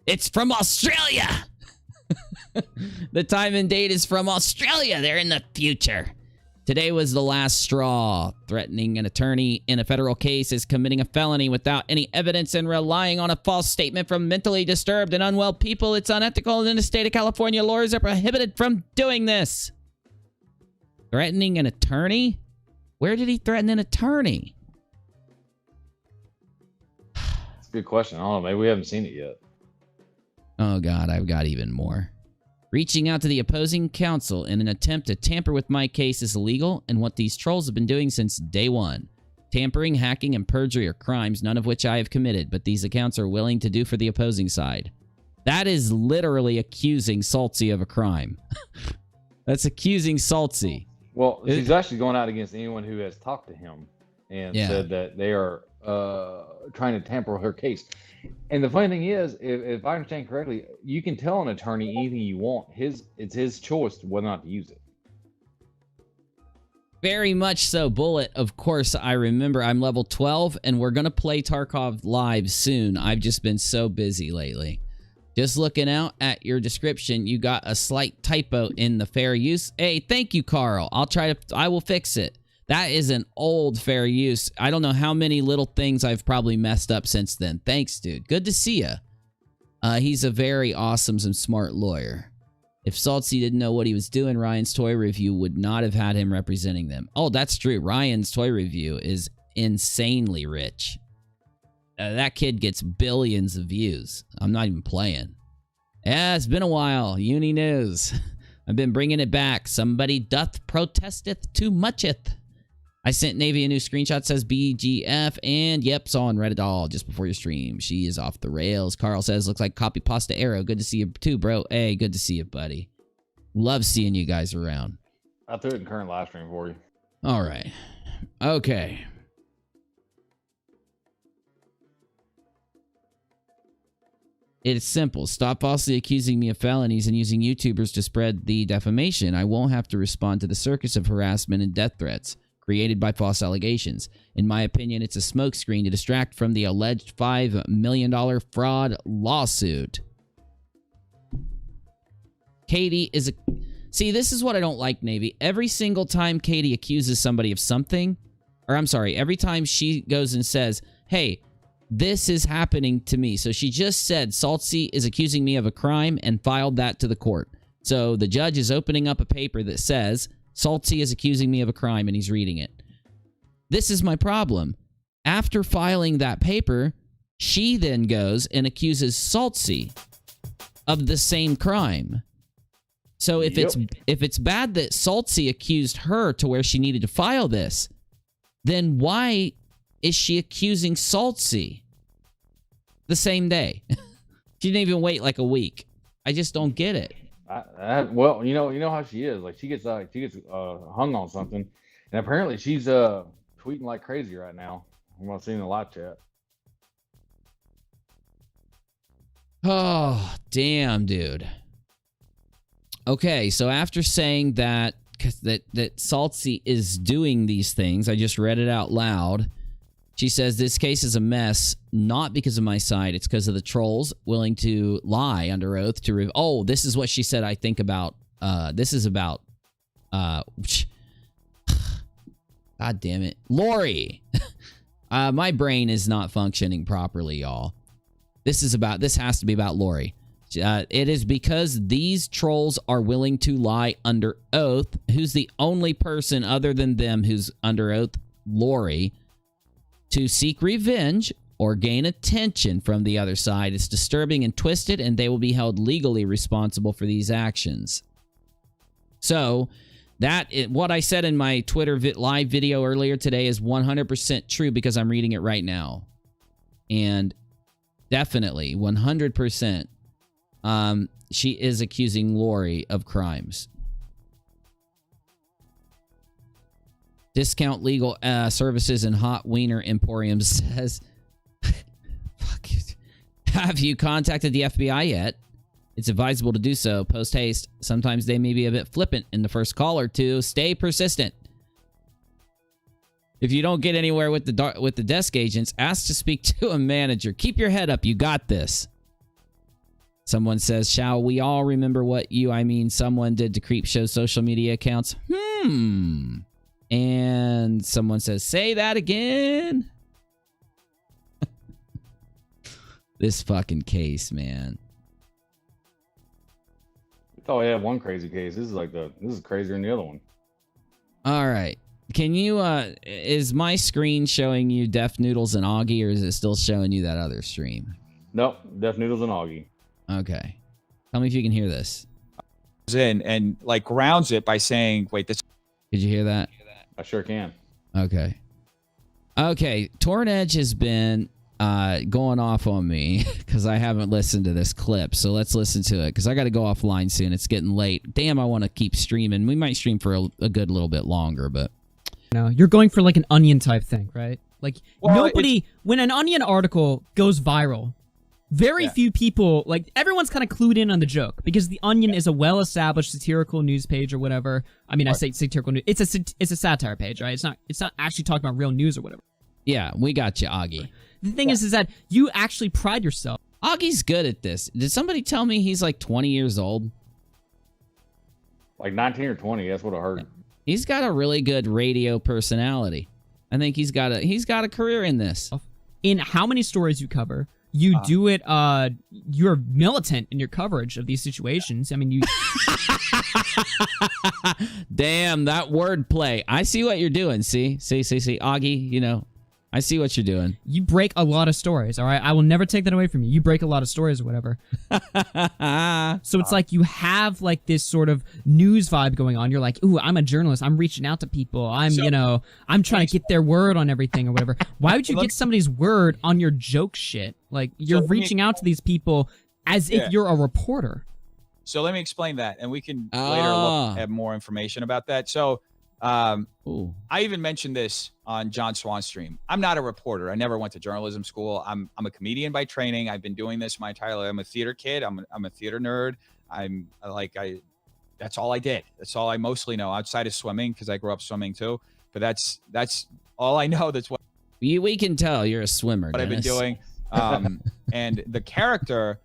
[SPEAKER 1] It's from Australia! The time and date is from Australia. They're in the future. Today was the last straw. Threatening an attorney in a federal case is committing a felony without any evidence and relying on a false statement from mentally disturbed and unwell people. It's unethical, and in the state of California, lawyers are prohibited from doing this. Threatening an attorney? Where did he threaten an attorney?
[SPEAKER 3] Good question. I don't know. Maybe we haven't seen it yet.
[SPEAKER 1] Oh, God, I've got even more. Reaching out to the opposing counsel in an attempt to tamper with my case is illegal and what these trolls have been doing since day one. Tampering, hacking, and perjury are crimes, none of which I have committed, but these accounts are willing to do for the opposing side. That is literally accusing Saltsy of a crime. That's accusing Saltsy.
[SPEAKER 3] Well, she's actually going out against anyone who has talked to him and said that they are trying to tamper with her case. And the funny thing is, if I understand correctly, you can tell an attorney anything you want. It's his choice whether or not to use it.
[SPEAKER 1] Very much so, Bullet. Of course, I remember I'm level 12, and we're going to play Tarkov live soon. I've just been so busy lately. Just looking out at your description, you got a slight typo in the fair use. Hey, thank you, Carl. I will fix it. That is an old fair use. I don't know how many little things I've probably messed up since then. Thanks, dude. Good to see ya. He's a very awesome and smart lawyer. If Saltsy didn't know what he was doing, Ryan's Toy Review would not have had him representing them. Oh, that's true. Ryan's Toy Review is insanely rich. That kid gets billions of views. I'm not even playing. Yeah, it's been a while. Uni news. I've been bringing it back. Somebody doth protesteth too mucheth. I sent Navy a new screenshot, says BGF, and yep, saw on Reddit all just before your stream. She is off the rails. Carl says, looks like copy pasta arrow. Good to see you too, bro. Hey, good to see you, buddy. Love seeing you guys around.
[SPEAKER 3] I threw it in current live stream for you.
[SPEAKER 1] All right. Okay. It's simple. Stop falsely accusing me of felonies and using YouTubers to spread the defamation. I won't have to respond to the circus of harassment and death threats created by false allegations. In my opinion, it's a smokescreen to distract from the alleged $5 million fraud lawsuit. Katie is a... See, this is what I don't like, Navy. Every single time Katie accuses somebody of something, or I'm sorry, every time she goes and says, hey, this is happening to me. So she just said, Saltsy is accusing me of a crime and filed that to the court. So the judge is opening up a paper that says, Saltsy is accusing me of a crime, and he's reading it. This is my problem. After filing that paper, she then goes and accuses Saltsy of the same crime. So if it's bad that Saltsy accused her to where she needed to file this, then why is she accusing Saltsy the same day? She didn't even wait like a week. I just don't get it.
[SPEAKER 3] Well, you know how she is. Like she gets hung on something, and apparently she's tweeting like crazy right now. I'm not seeing the live chat.
[SPEAKER 1] Oh, damn, dude. Okay, so after saying that Saltsy is doing these things, I just read it out loud. She says, this case is a mess, not because of my side. It's because of the trolls willing to lie under oath to... Oh, this is what she said, I think, about... this is about... God damn it. Lori! My brain is not functioning properly, y'all. This has to be about Lori. It is because these trolls are willing to lie under oath. Who's the only person other than them who's under oath? Lori. To seek revenge or gain attention from the other side. It's disturbing and twisted, and they will be held legally responsible for these actions. So, what I said in my Twitter live video earlier today is 100% true because I'm reading it right now. And definitely, 100%, she is accusing Lori of crimes. Discount Legal Services and Hot Wiener Emporium says, fuck it. Have you contacted the FBI yet? It's advisable to do so post haste. Sometimes they may be a bit flippant in the first call or two. Stay persistent. If you don't get anywhere with the desk agents, ask to speak to a manager. Keep your head up. You got this. Someone says, shall we all remember what someone did to Creepshow's social media accounts? And someone says, say that again. This fucking case, man.
[SPEAKER 3] I thought we had one crazy case. This is crazier than the other one.
[SPEAKER 1] All right. Can you, is my screen showing you Def Noodles and Augie, or is it still showing you that other stream?
[SPEAKER 3] Nope. Def Noodles and Augie.
[SPEAKER 1] Okay. Tell me if you can hear this.
[SPEAKER 4] And like grounds it by saying, wait, this.
[SPEAKER 1] Did you hear that?
[SPEAKER 3] I sure can.
[SPEAKER 1] Okay. Okay, Torn Edge has been going off on me because I haven't listened to this clip. So let's listen to it because I got to go offline soon. It's getting late. Damn, I want to keep streaming. We might stream for a good little bit longer, but...
[SPEAKER 5] No, you're going for like an Onion type thing, right? Like nobody... When an Onion article goes viral, very few people... Like everyone's kind of clued in on the joke because the Onion is a well-established satirical news page or whatever. I mean, I say satirical news. It's a satire page, right? It's not actually talking about real news or whatever.
[SPEAKER 1] Yeah, we got you, Augie.
[SPEAKER 5] The thing is that you actually pride yourself.
[SPEAKER 1] Augie's good at this. Did somebody tell me he's like 20 years old?
[SPEAKER 3] Like 19 or 20, that's what I heard.
[SPEAKER 1] He's got a really good radio personality. I think he's got a career in this.
[SPEAKER 5] In how many stories you cover, you do it, you're militant in your coverage of these situations. I mean, you...
[SPEAKER 1] Damn, that wordplay. I see what you're doing. See, Augie, you know, I see what you're doing.
[SPEAKER 5] You break a lot of stories, all right? I will never take that away from you. You break a lot of stories or whatever. So it's like you have like this sort of news vibe going on. You're like, ooh, I'm a journalist. I'm reaching out to people. I'm trying to get their word on everything or whatever. Why would you get somebody's word on your joke shit? Like you're reaching out to these people as if you're a reporter.
[SPEAKER 4] So let me explain that, and we can later look at more information about that. So I even mentioned this on John Swan's stream. I'm not a reporter. I never went to journalism school. I'm a comedian by training. I've been doing this my entire life. I'm a theater kid. I'm a theater nerd. That's all I did. That's all I mostly know outside of swimming because I grew up swimming too. But that's all I know. That's what
[SPEAKER 1] we can tell you're a swimmer.
[SPEAKER 4] What
[SPEAKER 1] Dennis.
[SPEAKER 4] I've been doing. And the character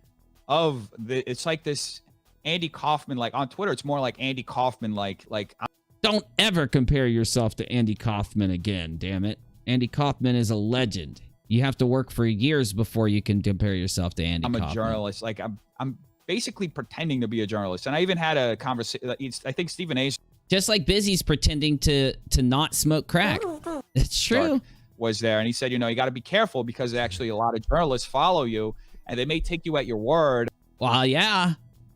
[SPEAKER 4] of it's like this Andy Kaufman, like on Twitter, it's more like Andy Kaufman, like
[SPEAKER 1] don't ever compare yourself to Andy Kaufman again, damn it. Andy Kaufman is a legend. You have to work for years before you can compare yourself to Andy Kaufman.
[SPEAKER 4] I'm a journalist. Like I'm basically pretending to be a journalist. And I even had a conversation, I think Stephen A.
[SPEAKER 1] Just like Busy's pretending to not smoke crack. It's true.
[SPEAKER 4] Was there. And he said, you got to be careful because actually a lot of journalists follow you and they may take you at your word.
[SPEAKER 1] Well, yeah.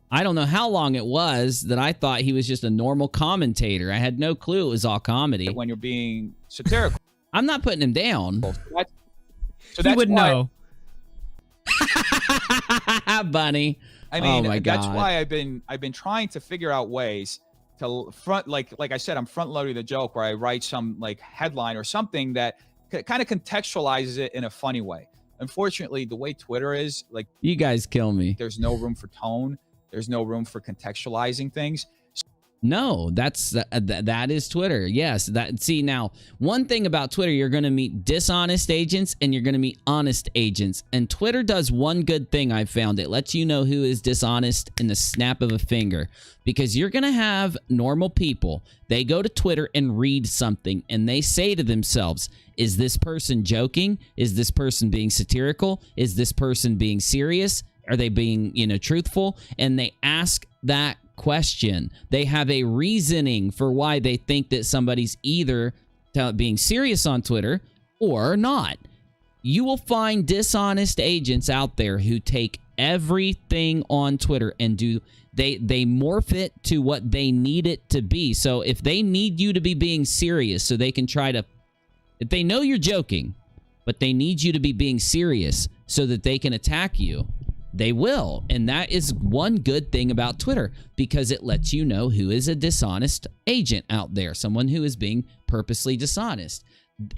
[SPEAKER 1] I don't know how long it was that I thought he was just a normal commentator. I had no clue it was all comedy.
[SPEAKER 4] When you're being satirical.
[SPEAKER 1] I'm not putting him down.
[SPEAKER 5] He would know.
[SPEAKER 1] Bunny.
[SPEAKER 4] I mean,
[SPEAKER 1] oh my God.
[SPEAKER 4] That's why I've been trying to figure out ways to front, like I said, I'm front loading the joke where I write some like headline or something that kind of contextualizes it in a funny way. Unfortunately, the way Twitter is, like,
[SPEAKER 1] you guys kill me.
[SPEAKER 4] There's no room for tone. There's no room for contextualizing things.
[SPEAKER 1] No, that is Twitter. Yes. See, now, one thing about Twitter, you're going to meet dishonest agents and you're going to meet honest agents. And Twitter does one good thing I've found. It lets you know who is dishonest in the snap of a finger. Because you're going to have normal people. They go to Twitter and read something and they say to themselves, is this person joking? Is this person being satirical? Is this person being serious? Are they being, truthful? And they ask that question. They have a reasoning for why they think that somebody's either being serious on Twitter or not. You will find dishonest agents out there who take everything on Twitter and they morph it to what they need it to be. So if they need you to be being serious so they can if they know you're joking, but they need you to be being serious so that they can attack you, they will. And that is one good thing about Twitter because it lets you know who is a dishonest agent out there, someone who is being purposely dishonest.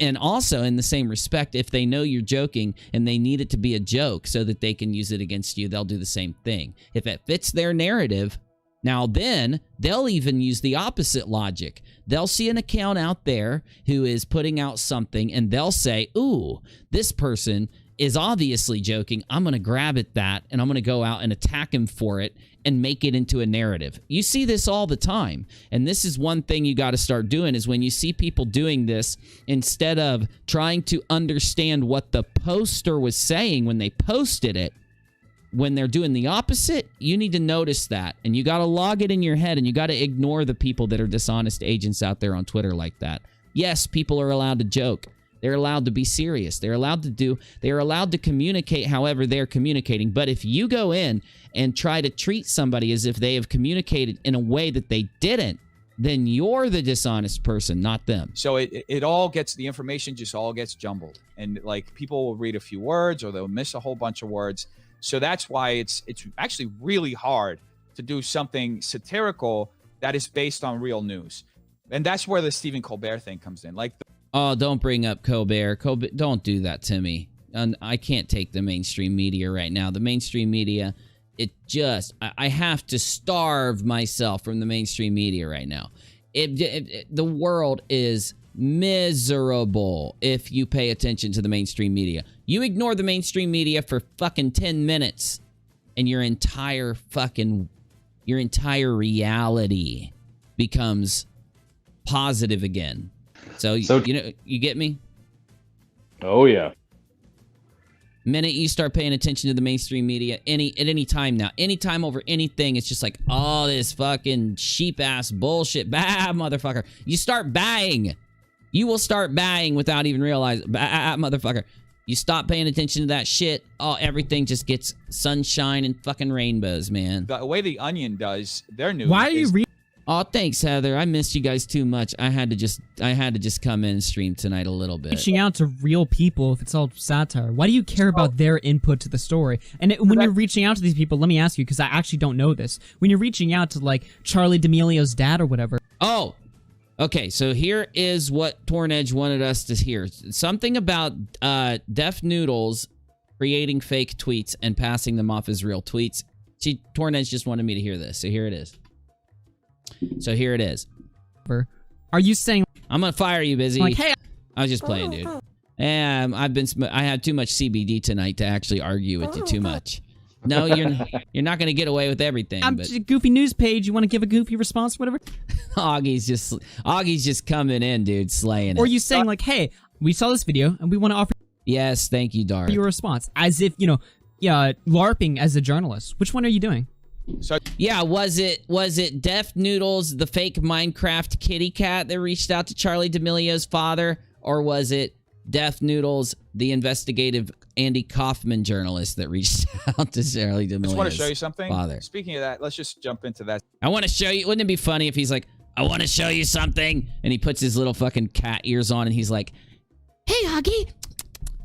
[SPEAKER 1] And also, in the same respect, if they know you're joking and they need it to be a joke so that they can use it against you, they'll do the same thing. If it fits their narrative, now then, they'll even use the opposite logic. They'll see an account out there who is putting out something and they'll say, ooh, this person is obviously joking. I'm going to grab at that and I'm going to go out and attack him for it and make it into a narrative. You see this all the time. And this is one thing you got to start doing is when you see people doing this, instead of trying to understand what the poster was saying when they posted it, when they're doing the opposite, you need to notice that. And you got to log it in your head and you got to ignore the people that are dishonest agents out there on Twitter like that. Yes, people are allowed to joke. They're allowed to be serious. They're allowed to communicate however they're communicating. But if you go in and try to treat somebody as if they have communicated in a way that they didn't, then you're the dishonest person, not them.
[SPEAKER 4] So it all gets, the information just all gets jumbled, and like people will read a few words or they'll miss a whole bunch of words. So that's why it's actually really hard to do something satirical that is based on real news. And that's where the Stephen Colbert thing comes in. Like,
[SPEAKER 1] oh, don't bring up Colbert. Don't do that to me. And I can't take the mainstream media right now. The mainstream media, I have to starve myself from the mainstream media right now. The world is miserable if you pay attention to the mainstream media. You ignore the mainstream media for fucking 10 minutes and your entire reality becomes positive again. So you get me?
[SPEAKER 3] Oh yeah.
[SPEAKER 1] Minute you start paying attention to the mainstream media, at any time now, anytime over anything, it's just like, oh, this fucking sheep ass bullshit, bah, motherfucker. You start buying. You will start buying without even realizing, bah, motherfucker. You stop paying attention to that shit. Oh, everything just gets sunshine and fucking rainbows, man.
[SPEAKER 4] The way the Onion does their news.
[SPEAKER 5] Why are you reading?
[SPEAKER 1] Oh, thanks, Heather. I missed you guys too much. I had to just come in and stream tonight a little bit.
[SPEAKER 5] Reaching out to real people if it's all satire. Why do you care about their input to the story? And when you're reaching out to these people, let me ask you, because I actually don't know this. When you're reaching out to like Charlie D'Amelio's dad or whatever.
[SPEAKER 1] Oh, okay. So here is what Torn Edge wanted us to hear. Something about Def Noodles creating fake tweets and passing them off as real tweets. Torn Edge just wanted me to hear this. So here it is. Are
[SPEAKER 5] you saying
[SPEAKER 1] I'm gonna fire you, Busy?
[SPEAKER 5] Like, hey,
[SPEAKER 1] I was just playing, dude. And I had too much CBD tonight to actually argue with you too much. No, you're not gonna get away with everything.
[SPEAKER 5] I'm just a goofy news page. You want to give a goofy response, whatever?
[SPEAKER 1] Augie's just coming in, dude, slaying it.
[SPEAKER 5] Or you saying like, hey, we saw this video and we want to offer.
[SPEAKER 1] Yes, thank you, Darth.
[SPEAKER 5] Your response, as if LARPing as a journalist. Which one are you doing?
[SPEAKER 4] So
[SPEAKER 1] yeah, was it Def Noodles, the fake Minecraft kitty cat that reached out to Charlie D'Amelio's father, or was it Def Noodles, the investigative Andy Kaufman journalist that reached out to Charlie D'Amelio's father? I just
[SPEAKER 4] want to show you something. Speaking of that, let's just jump into that.
[SPEAKER 1] I want to show you. Wouldn't it be funny if he's like, I want to show you something, and he puts his little fucking cat ears on, and he's like, hey, Augie.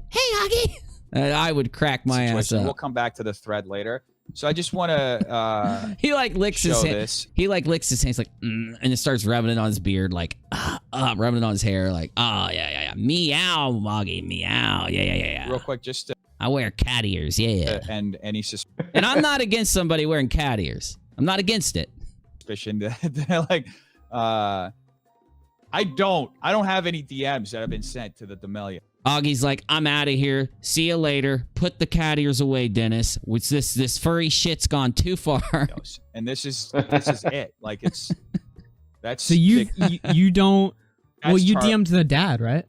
[SPEAKER 1] Hey, Augie. I would crack my ass up.
[SPEAKER 4] We'll come back to the thread later. So I just want to
[SPEAKER 1] he like licks his hand. He like licks his hands like and it starts rubbing it on his beard like rubbing it on his hair like yeah meow Moggy meow yeah
[SPEAKER 4] real quick just
[SPEAKER 1] I wear cat ears
[SPEAKER 4] and he's
[SPEAKER 1] and I'm not against somebody wearing cat ears. I'm not against it.
[SPEAKER 4] Suspicion like I don't have any DMs that have been sent to the D'Amelio.
[SPEAKER 1] Augie's like, I'm out of here. See you later. Put the cat ears away, Dennis. This furry shit's gone too far.
[SPEAKER 4] And this is it. Like that's
[SPEAKER 5] so you don't. Well, you
[SPEAKER 4] Charlie.
[SPEAKER 5] DM'd the dad, right?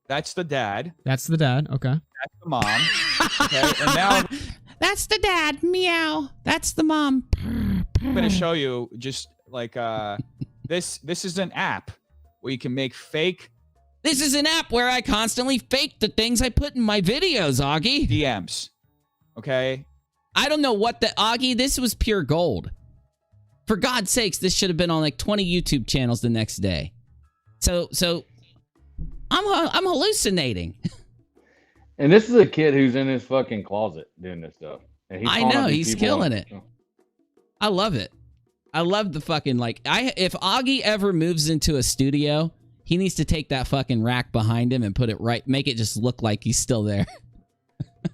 [SPEAKER 4] That's the dad.
[SPEAKER 5] That's the dad. Okay.
[SPEAKER 4] That's the mom. Okay. And now
[SPEAKER 1] that's the dad. Meow. That's the mom.
[SPEAKER 4] I'm gonna show you just like this is an app where you can make fake.
[SPEAKER 1] This is an app where I constantly fake the things I put in my videos, Augie.
[SPEAKER 4] DMs. Okay?
[SPEAKER 1] I don't know what Augie, this was pure gold. For God's sakes, this should have been on like 20 YouTube channels the next day. So I'm hallucinating.
[SPEAKER 3] And this is a kid who's in his fucking closet doing this stuff. And
[SPEAKER 1] I know, he's killing it. I love it. I love the fucking if Augie ever moves into a studio, he needs to take that fucking rack behind him and put it right, make it just look like he's still there.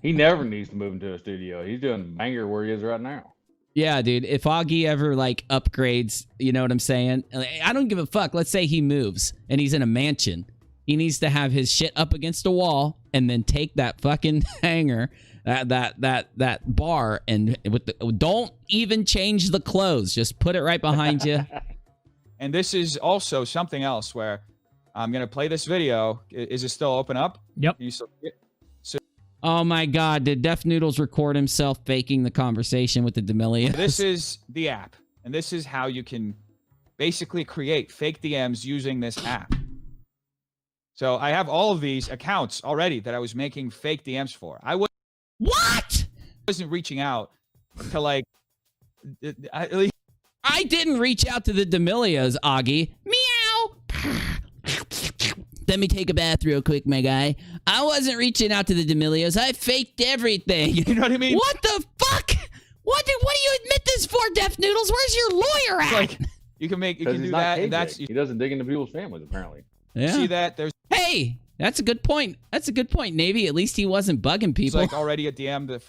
[SPEAKER 3] He never needs to move into a studio. He's doing banger where he is right now.
[SPEAKER 1] Yeah, dude. If Augie ever upgrades, you know what I'm saying? I don't give a fuck. Let's say he moves and he's in a mansion. He needs to have his shit up against a wall and then take that fucking hanger, that bar, and don't even change the clothes. Just put it right behind you.
[SPEAKER 4] And this is also something else where I'm going to play this video. Is it still open up?
[SPEAKER 5] Yep.
[SPEAKER 1] Oh my God. Did Def Noodles record himself faking the conversation with the D'Amelios?
[SPEAKER 4] This is the app. And this is how you can basically create fake DMs using this app. So I have all of these accounts already that I was making fake DMs for. I wasn't reaching out to I
[SPEAKER 1] I didn't reach out to the D'Amelios, Augie. Meow. Let me take a bath real quick, my guy. I wasn't reaching out to the D'Amelios. I faked everything.
[SPEAKER 4] You know what I mean?
[SPEAKER 1] What the fuck? What do you admit this for, Def Noodles? Where's your lawyer at?
[SPEAKER 4] Like, you can do that. And that's
[SPEAKER 3] he doesn't dig into people's families, apparently.
[SPEAKER 1] Yeah.
[SPEAKER 4] See that? There's
[SPEAKER 1] Hey, that's a good point. That's a good point, Navy. At least he wasn't bugging people.
[SPEAKER 4] like already a DM that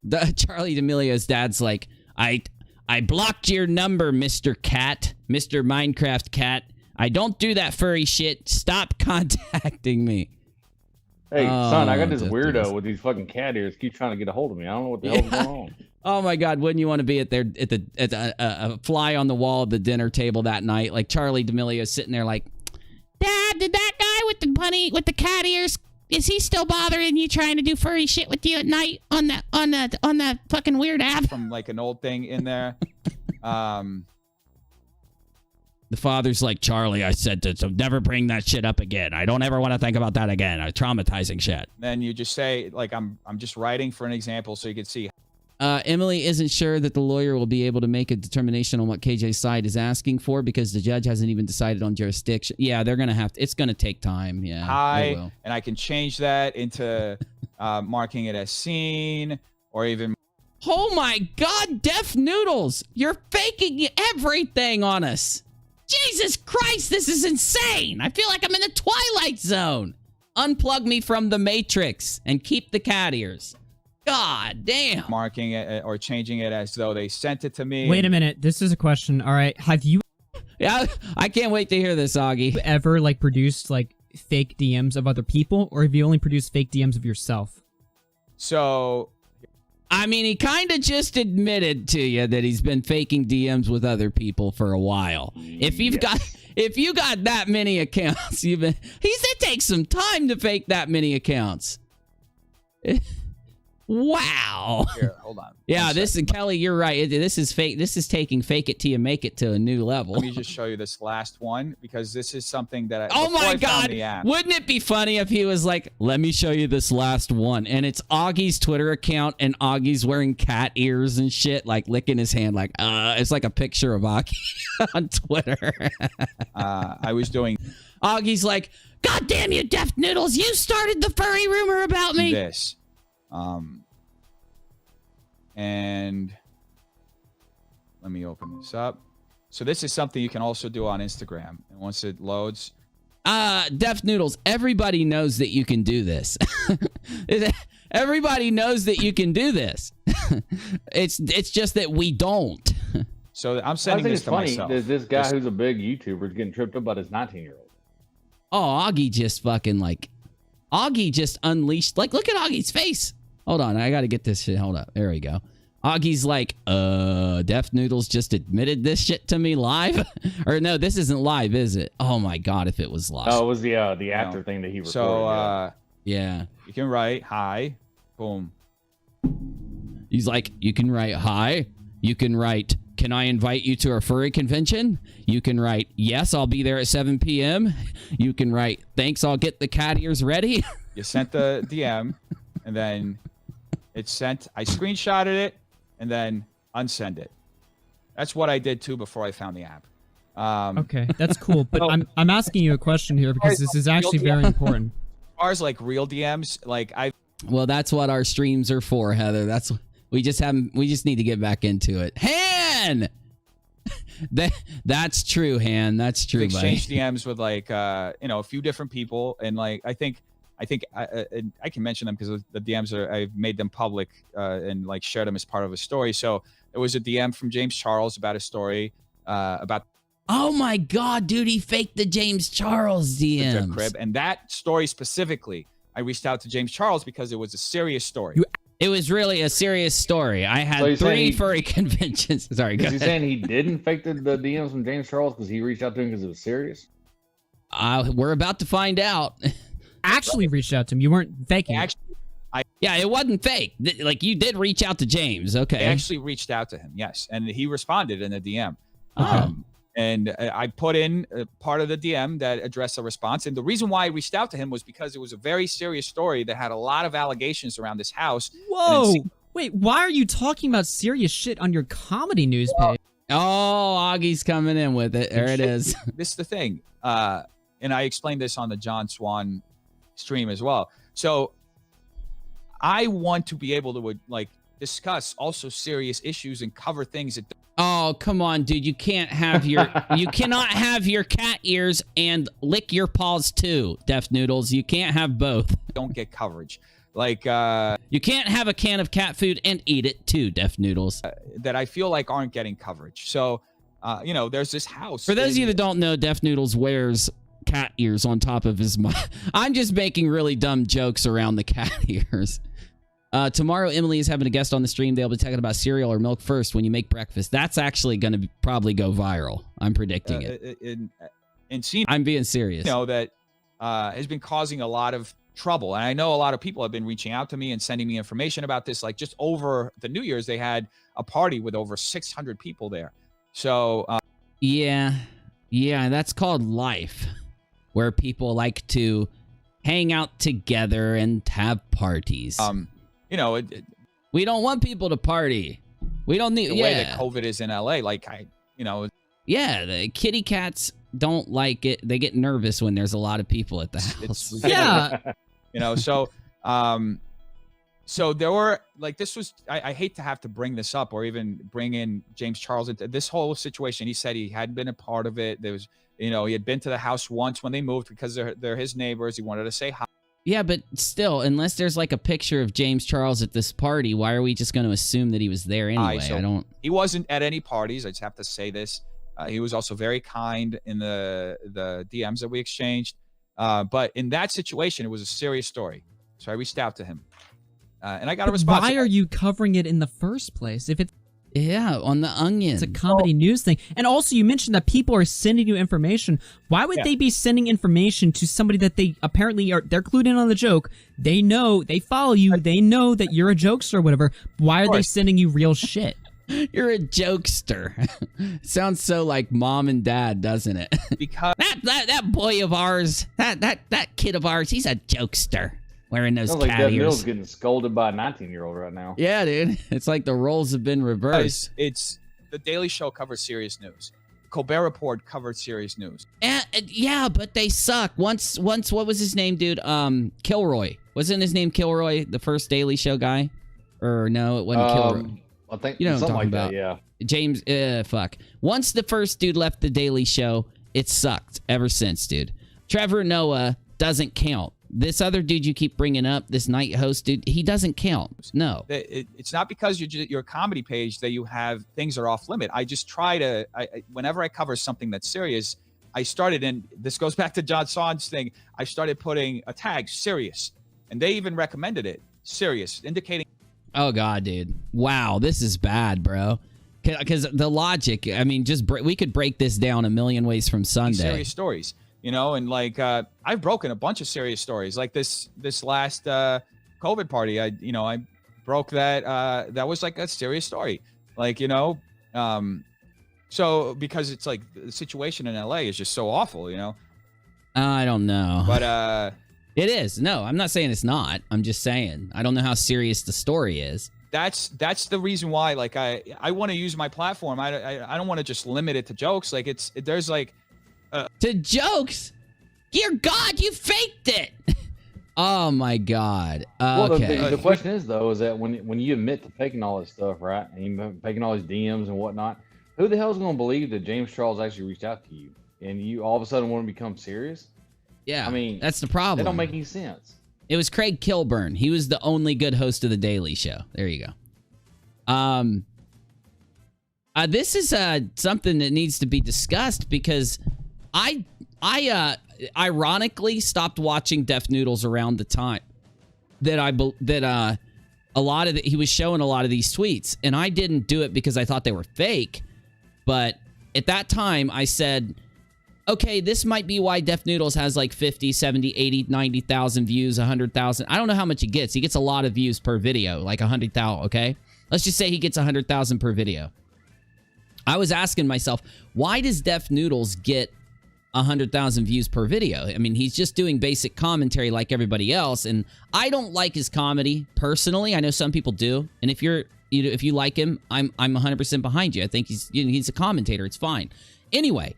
[SPEAKER 1] The Charlie D'Amelio's dad's like, I blocked your number, Mr. Cat, Mr. Minecraft Cat. I don't do that furry shit. Stop contacting me.
[SPEAKER 3] Hey, son, I got this
[SPEAKER 1] Def
[SPEAKER 3] weirdo
[SPEAKER 1] Noodles.
[SPEAKER 3] with these fucking cat ears. Keep trying to get a hold of me. I don't know what the hell's going on.
[SPEAKER 1] Oh my God! Wouldn't you want to be at a fly on the wall of the dinner table that night, like Charlie D'Amelio sitting there, like, Dad, did that guy with the cat ears? Is he still bothering you, trying to do furry shit with you at night on that fucking weird app?
[SPEAKER 4] from like an old thing in there.
[SPEAKER 1] The father's like, Charlie, I said to never bring that shit up again. I don't ever want to think about that again. Traumatizing shit.
[SPEAKER 4] Then you just say, like, I'm just writing for an example so you can see.
[SPEAKER 1] Emily isn't sure that the lawyer will be able to make a determination on what KJ's side is asking for because the judge hasn't even decided on jurisdiction. Yeah, they're going to have to. It's going to take time. Yeah. they will.
[SPEAKER 4] And I can change that into marking it as seen or even.
[SPEAKER 1] Oh my God, Def Noodles. You're faking everything on us. Jesus Christ, this is insane. I feel like I'm in the Twilight Zone. Unplug me from the Matrix and keep the cat ears. God damn.
[SPEAKER 4] Marking it or changing it as though they sent it to me.
[SPEAKER 5] Wait a minute. This is a question. All right. Have you
[SPEAKER 1] Yeah, I can't wait to hear this, Augie.
[SPEAKER 5] ever like produced like fake DMs of other people, or have you only produced fake DMs of yourself?
[SPEAKER 4] So,
[SPEAKER 1] I mean, he kind of just admitted to you that he's been faking DMs with other people for a while. If you got that many accounts, it takes some time to fake that many accounts. Wow.
[SPEAKER 4] here, hold on.
[SPEAKER 1] Yeah, this is Kelly. You're right. This is fake. This is taking fake it till you make it to a new level.
[SPEAKER 4] Let me just show you this last one because this is something that
[SPEAKER 1] Oh my God. Wouldn't it be funny if he was like, let me show you this last one. And it's Augie's Twitter account and Augie's wearing cat ears and shit, like licking his hand. Like, it's like a picture of Augie on Twitter.
[SPEAKER 4] I was doing
[SPEAKER 1] Augie's like, God damn you, Def Noodles. You started the furry rumor about me.
[SPEAKER 4] this. And let me open this up. So this is something you can also do on Instagram. And once it loads.
[SPEAKER 1] Def Noodles, everybody knows that you can do this. Everybody knows that you can do this. It's just that we don't.
[SPEAKER 4] So I'm sending this to myself.
[SPEAKER 3] There's this guy who's a big YouTuber is getting tripped up by his 19-year-old.
[SPEAKER 1] Oh, Augie just fucking like... Augie just unleashed... Like, look at Augie's face. Hold on, I gotta get this shit. Hold up. There we go. Augie's like, Def Noodles just admitted this shit to me live? Or no, this isn't live, is it? Oh my God, if it was live.
[SPEAKER 3] Oh, it was the after thing that he recorded.
[SPEAKER 4] So,
[SPEAKER 1] yeah.
[SPEAKER 4] You can write, hi, boom.
[SPEAKER 1] He's like, you can write, hi. You can write, can I invite you to our furry convention? You can write, yes, I'll be there at 7 p.m. You can write, thanks, I'll get the cat ears ready.
[SPEAKER 4] You sent the DM, and then it's sent. I screenshotted it, and then unsend it. That's what I did, too, before I found the app.
[SPEAKER 5] Okay, that's cool. But I'm asking you a question here because this is actually very important.
[SPEAKER 4] As far as, like, real DMs, like,
[SPEAKER 1] Well, that's what our streams are for, Heather. We just need to get back into it. Han! That's true, Han. That's true, buddy.
[SPEAKER 4] Exchanged DMs with like a few different people, and like I think I can mention them because the DMs I've made them public and like shared them as part of a story. So there was a DM from James Charles about a story about.
[SPEAKER 1] Oh my God, dude! He faked the James Charles DMs.
[SPEAKER 4] Crib, and that story specifically, I reached out to James Charles because it was a serious story.
[SPEAKER 1] It was really a serious story. I had 3 furry conventions. Sorry, go ahead.
[SPEAKER 3] Is he saying he didn't fake the DMs from James Charles because he reached out to him because it was serious?
[SPEAKER 1] We're about to find out.
[SPEAKER 5] Actually reached out to him. You weren't faking.
[SPEAKER 1] Yeah, it wasn't fake. Like, you did reach out to James. Okay.
[SPEAKER 4] I actually reached out to him, yes. And he responded in the DM.
[SPEAKER 1] Oh.
[SPEAKER 4] And I put in part of the DM that addressed a response. And the reason why I reached out to him was because it was a very serious story that had a lot of allegations around this house.
[SPEAKER 5] Whoa. Wait, why are you talking about serious shit on your comedy news page?
[SPEAKER 1] Oh, Augie's coming in with it. There it is.
[SPEAKER 4] This is the thing. And I explained this on the John Swan stream as well. So I want to be able to like discuss also serious issues and cover things that.
[SPEAKER 1] Oh, come on, dude. You can't have your you cannot have your cat ears and lick your paws too, Def Noodles. You can't have both.
[SPEAKER 4] Don't get coverage. Like
[SPEAKER 1] you can't have a can of cat food and eat it too, Def Noodles.
[SPEAKER 4] That I feel like aren't getting coverage. So you know, there's this house.
[SPEAKER 1] For those of you that don't know, Def Noodles wears cat ears on top of his mouth. I'm just making really dumb jokes around the cat ears. Tomorrow, Emily is having a guest on the stream. They'll be talking about cereal or milk first when you make breakfast. That's actually going to probably go viral. I'm predicting it. I'm being serious.
[SPEAKER 4] You know, that has been causing a lot of trouble. And I know a lot of people have been reaching out to me and sending me information about this. Like just over the New Year's, they had a party with over 600 people there. So
[SPEAKER 1] yeah, that's called life, where people like to hang out together and have parties.
[SPEAKER 4] You know,
[SPEAKER 1] we don't want people to party. We don't need
[SPEAKER 4] the way that COVID is in LA. Like
[SPEAKER 1] yeah, the kitty cats don't like it. They get nervous when there's a lot of people at the house.
[SPEAKER 5] Yeah,
[SPEAKER 4] you know. So so there were like this was. I hate to have to bring this up or even bring in James Charles into this whole situation. He said he hadn't been a part of it. There was, you know, he had been to the house once when they moved because they're his neighbors. He wanted to say hi.
[SPEAKER 1] Yeah, but still, unless there's like a picture of James Charles at this party, why are we just going to assume that he was there anyway?
[SPEAKER 4] So
[SPEAKER 1] I don't.
[SPEAKER 4] He wasn't at any parties. I just have to say this. He was also very kind in the DMs that we exchanged. But in that situation, it was a serious story. So I reached out to him, and I got a response.
[SPEAKER 5] Why are you covering it in the first place? If it's
[SPEAKER 1] on the Onion.
[SPEAKER 5] It's a comedy news thing. And also you mentioned that people are sending you information. Why would they be sending information to somebody that they apparently they're clued in on the joke? They know, they follow you, they know that you're a jokester or whatever. Why are they sending you real shit?
[SPEAKER 1] You're a jokester. Sounds so like mom and dad, doesn't it?
[SPEAKER 4] Because
[SPEAKER 1] that boy of ours, that kid of ours, he's a jokester. Wearing those
[SPEAKER 3] Sounds
[SPEAKER 1] cat
[SPEAKER 3] like Def
[SPEAKER 1] ears.
[SPEAKER 3] Noodle's getting scolded by a 19-year-old right now.
[SPEAKER 1] Yeah, dude. It's like the roles have been reversed.
[SPEAKER 4] It's the Daily Show covers serious news. Colbert Report covered serious news.
[SPEAKER 1] Yeah, but they suck. Once, what was his name, dude? Kilroy. Wasn't his name Kilroy, the first Daily Show guy? Or no, it wasn't Kilroy.
[SPEAKER 3] I think
[SPEAKER 1] you know
[SPEAKER 3] something
[SPEAKER 1] what I'm talking
[SPEAKER 3] like
[SPEAKER 1] about.
[SPEAKER 3] that, yeah.
[SPEAKER 1] James, fuck. Once the first dude left the Daily Show, it sucked ever since, dude. Trevor Noah doesn't count. This other dude you keep bringing up, this night host dude, he doesn't count. No.
[SPEAKER 4] It's not because your comedy page that you have things are off limit. I just try to, whenever I cover something that's serious, I started, and this goes back to John Swan's thing, I started putting a tag, serious. And they even recommended it, serious, indicating.
[SPEAKER 1] Oh, God, dude. Wow, this is bad, bro. Because the logic, I mean, we could break this down a million ways from Sunday.
[SPEAKER 4] Serious stories. You know, and like I've broken a bunch of serious stories. Like this last COVID party, I broke that. That was like a serious story. Like, you know, so because it's like the situation in LA is just so awful, you know.
[SPEAKER 1] I don't know.
[SPEAKER 4] But
[SPEAKER 1] it is. No, I'm not saying it's not. I'm just saying I don't know how serious the story is.
[SPEAKER 4] That's the reason why. Like I want to use my platform. I don't want to just limit it to jokes. Like there's like.
[SPEAKER 1] To jokes? Dear God, you faked it! Oh my God.
[SPEAKER 3] Well,
[SPEAKER 1] okay.
[SPEAKER 3] the question is though, is that when you admit to faking all this stuff, right, and you faking all these DMs and whatnot, who the hell is going to believe that James Charles actually reached out to you, and you all of a sudden want to become serious?
[SPEAKER 1] Yeah,
[SPEAKER 3] I mean,
[SPEAKER 1] that's the problem.
[SPEAKER 3] That don't make any sense.
[SPEAKER 1] It was Craig Kilburn. He was the only good host of the Daily Show. There you go. This is something that needs to be discussed because I ironically stopped watching Def Noodles around the time that he was showing a lot of these tweets, and I didn't do it because I thought they were fake. But at that time, I said, okay, this might be why Def Noodles has like 50, 70, 80, 90,000 views, 100,000. I don't know how much he gets. He gets a lot of views per video, like 100,000, okay? Let's just say he gets 100,000 per video. I was asking myself, why does Def Noodles get 100,000 views per video? I mean, he's just doing basic commentary like everybody else, and I don't like his comedy personally. I know some people do, and if you're if you like him, I'm 100% behind you. I think he's a commentator. It's fine. Anyway,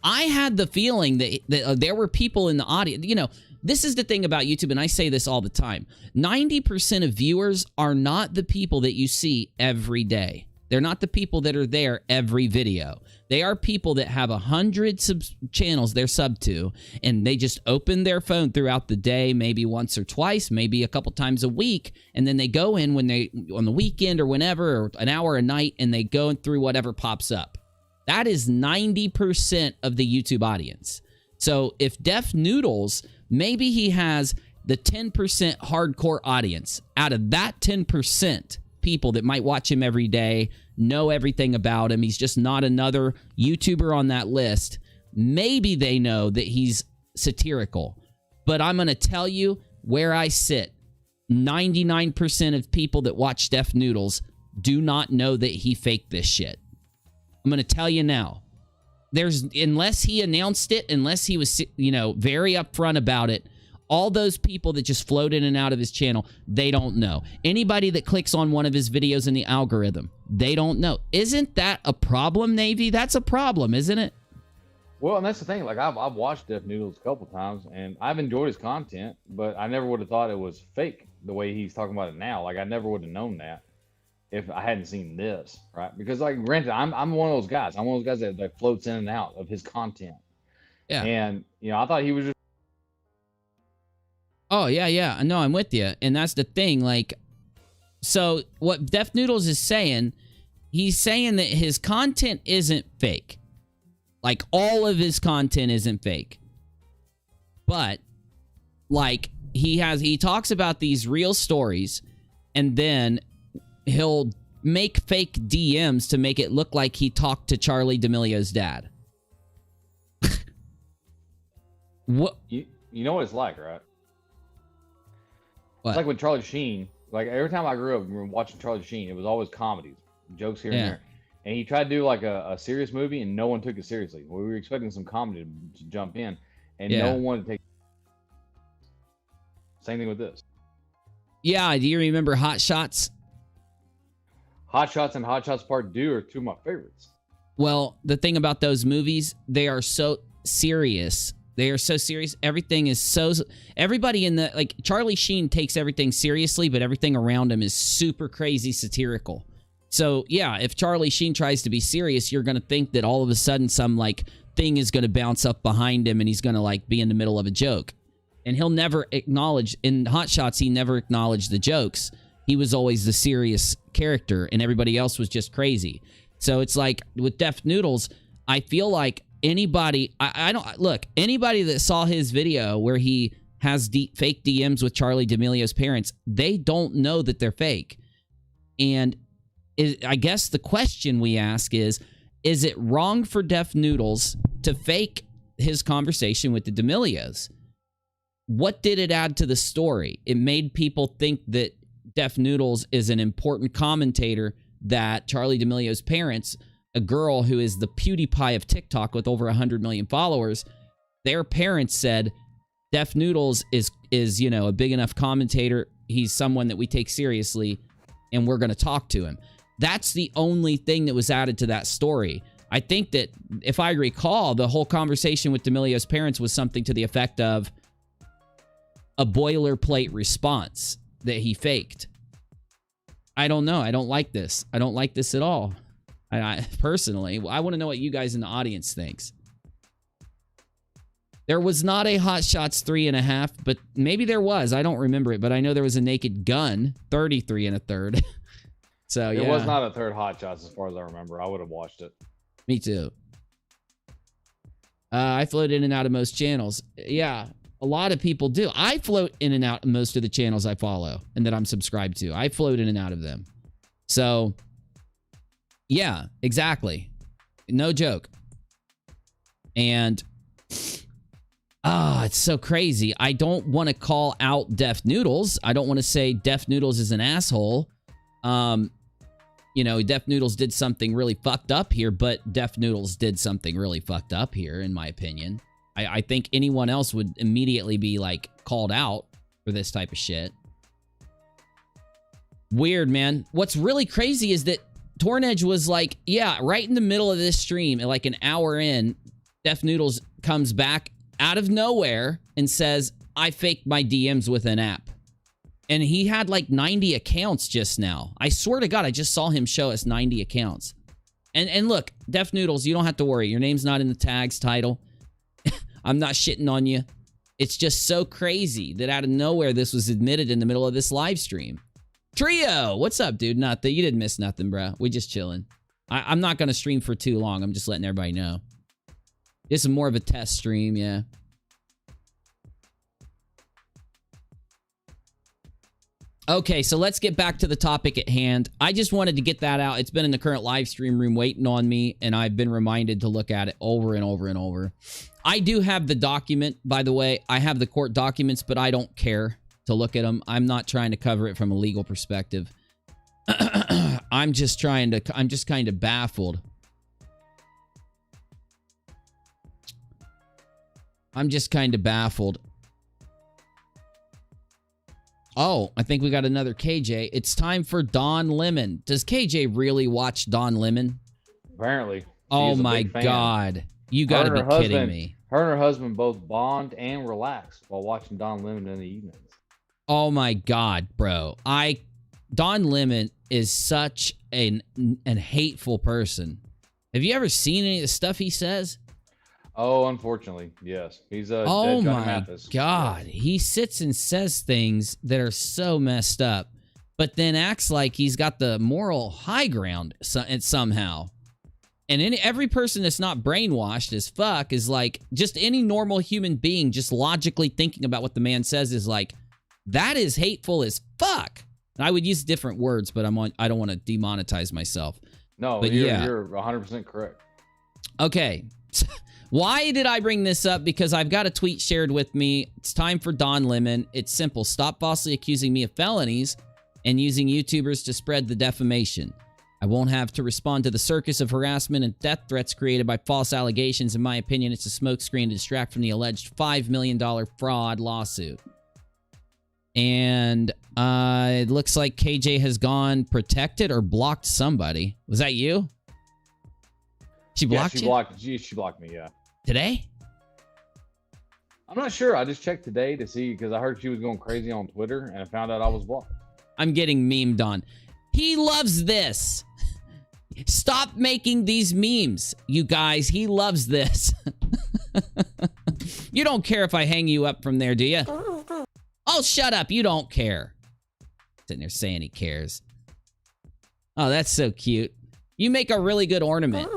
[SPEAKER 1] I had the feeling that there were people in the audience. You know, this is the thing about YouTube, and I say this all the time. 90% of viewers are not the people that you see every day. They're not the people that are there every video. They are people that have 100 channels they're sub to, and they just open their phone throughout the day, maybe once or twice, maybe a couple times a week, and then they go in when they on the weekend or whenever, or an hour a night, and they go through whatever pops up. That is 90% of the YouTube audience. So if Def Noodles, maybe he has the 10% hardcore audience. Out of that 10%, people that might watch him every day, know everything about him, he's just not another YouTuber on that list. Maybe they know that he's satirical. But I'm going to tell you where I sit. 99% of people that watch Def Noodles do not know that he faked this shit. I'm going to tell you now. Unless he announced it, unless he was, very upfront about it, all those people that just float in and out of his channel, they don't know. Anybody that clicks on one of his videos in the algorithm, they don't know. Isn't that a problem, Navy? That's a problem, isn't it?
[SPEAKER 3] Well, and that's the thing. Like, I've watched Def Noodles a couple times, and I've enjoyed his content, but I never would have thought it was fake the way he's talking about it now. Like, I never would have known that if I hadn't seen this, right? Because, like, granted, I'm one of those guys. I'm one of those guys that floats in and out of his content. Yeah. And, I thought he was just...
[SPEAKER 1] Oh, yeah. No, I'm with you. And that's the thing. Like, so what Def Noodles is saying, he's saying that his content isn't fake. Like, all of his content isn't fake. But, like, he talks about these real stories, and then he'll make fake DMs to make it look like he talked to Charlie D'Amelio's dad. What?
[SPEAKER 3] You know what it's like, right?
[SPEAKER 1] What?
[SPEAKER 3] It's like with Charlie Sheen. Like, every time I grew up watching Charlie Sheen, it was always comedies, jokes here and there. And he tried to do like a serious movie, and no one took it seriously. We were expecting some comedy to jump in, and no one wanted to take it. Same thing with this.
[SPEAKER 1] Yeah, do you remember Hot Shots?
[SPEAKER 3] Hot Shots and Hot Shots Part 2 are two of my favorites.
[SPEAKER 1] Well, the thing about those movies, they are so serious. They are so serious. Everything is so... Everybody in the... Like, Charlie Sheen takes everything seriously, but everything around him is super crazy satirical. So, yeah, if Charlie Sheen tries to be serious, you're going to think that all of a sudden some, like, thing is going to bounce up behind him and he's going to, like, be in the middle of a joke. And he'll never acknowledge... In Hot Shots, he never acknowledged the jokes. He was always the serious character, and everybody else was just crazy. So it's like, with Def Noodles, I feel like anybody... I don't... Look, anybody that saw his video where he has fake DMs with Charlie D'Amelio's parents, they don't know that they're fake. And I guess the question we ask is it wrong for Def Noodles to fake his conversation with the D'Amelios? What did it add to the story? It made people think that Def Noodles is an important commentator, that Charlie D'Amelio's parents, a girl who is the PewDiePie of TikTok with over 100 million followers, their parents said, Def Noodles is a big enough commentator. He's someone that we take seriously, and we're going to talk to him. That's the only thing that was added to that story. I think that, if I recall, the whole conversation with D'Amelio's parents was something to the effect of a boilerplate response that he faked. I don't know. I don't like this. I don't like this at all. I personally, I want to know what you guys in the audience thinks. There was not a Hot Shots 3.5, but maybe there was. I don't remember it, but I know there was a Naked Gun 33 1/3. So yeah,
[SPEAKER 3] it was not a third Hot Shots as far as I remember. I would have watched it.
[SPEAKER 1] Me too. I float in and out of most channels. Yeah, a lot of people do. I float in and out of most of the channels I follow and that I'm subscribed to. I float in and out of them. So yeah, exactly. No joke. And it's so crazy. I don't want to call out Def Noodles. I don't want to say Def Noodles is an asshole. Def Noodles did something really fucked up here, but Def Noodles did something really fucked up here, in my opinion. I think anyone else would immediately be, like, called out for this type of shit. Weird, man. What's really crazy is that Tornedge was like, yeah, right in the middle of this stream, like an hour in, Def Noodles comes back out of nowhere and says, I faked my DMs with an app. And he had like 90 accounts just now. I swear to God, I just saw him show us 90 accounts. And look, Def Noodles, you don't have to worry. Your name's not in the tags title. I'm not shitting on you. It's just so crazy that out of nowhere, this was admitted in the middle of this live stream. Trio, what's up, dude? Nothing. You didn't miss nothing, bro. We just chilling. I'm not going to stream for too long. I'm just letting everybody know. This is more of a test stream, yeah. Okay, so let's get back to the topic at hand. I just wanted to get that out. It's been in the current live stream room waiting on me, and I've been reminded to look at it over and over and over. I do have the document, by the way. I have the court documents, but I don't care to look at them. I'm not trying to cover it from a legal perspective. I'm just kind of baffled. I'm just kind of baffled. Oh, I think we got another KJ. It's time for Don Lemon. Does KJ really watch Don Lemon?
[SPEAKER 3] Apparently.
[SPEAKER 1] Oh my God. You gotta be kidding me.
[SPEAKER 3] Her and her husband both bond and relax while watching Don Lemon in the evenings.
[SPEAKER 1] Oh my God, bro. Don Lemon is such an hateful person. Have you ever seen any of the stuff he says?
[SPEAKER 3] Oh, unfortunately, yes. He's a
[SPEAKER 1] oh
[SPEAKER 3] Johnny
[SPEAKER 1] my
[SPEAKER 3] Mathis.
[SPEAKER 1] God. He sits and says things that are so messed up, but then acts like he's got the moral high ground somehow. And every person that's not brainwashed as fuck is like, just any normal human being just logically thinking about what the man says is like, that is hateful as fuck. And I would use different words, but I don't want to demonetize myself.
[SPEAKER 3] No,
[SPEAKER 1] but
[SPEAKER 3] you're 100% correct.
[SPEAKER 1] Okay. Why did I bring this up? Because I've got a tweet shared with me. It's time for Don Lemon. It's simple. Stop falsely accusing me of felonies and using YouTubers to spread the defamation. I won't have to respond to the circus of harassment and death threats created by false allegations. In my opinion, it's a smokescreen to distract from the alleged $5 million fraud lawsuit. And it looks like KJ has gone protected or blocked somebody. Was that you? She blocked you?
[SPEAKER 3] She blocked me, yeah.
[SPEAKER 1] Today?
[SPEAKER 3] I'm not sure. I just checked today to see because I heard she was going crazy on Twitter and I found out I was blocked.
[SPEAKER 1] I'm getting memed on. He loves this. Stop making these memes, you guys. He loves this. You don't care if I hang you up from there, do you? Oh, shut up. You don't care. Sitting there saying he cares. Oh, that's so cute. You make a really good ornament.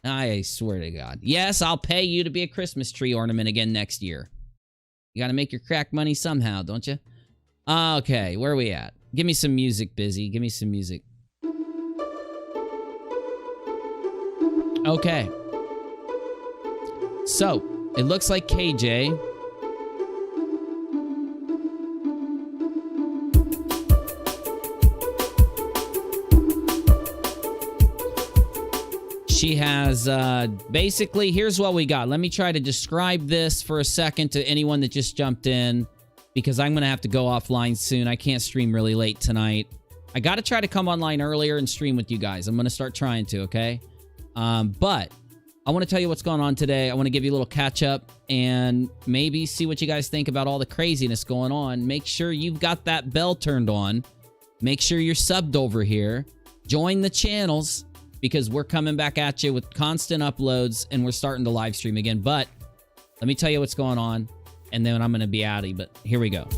[SPEAKER 1] I swear to God. Yes, I'll pay you to be a Christmas tree ornament again next year. You got to make your crack money somehow, don't you? Okay, where are we at? Give me some music, Busy. Give me some music. Okay. So, it looks like KJ... She has, basically, here's what we got. Let me try to describe this for a second to anyone that just jumped in, because I'm going to have to go offline soon. I can't stream really late tonight. I got to try to come online earlier and stream with you guys. I'm going to start trying to, okay? But I want to tell you what's going on today. I want to give you a little catch up and maybe see what you guys think about all the craziness going on. Make sure you've got that bell turned on. Make sure you're subbed over here. Join the channels, because we're coming back at you with constant uploads and we're starting to live stream again. But let me tell you what's going on, and then I'm going to be out of you. But here we go.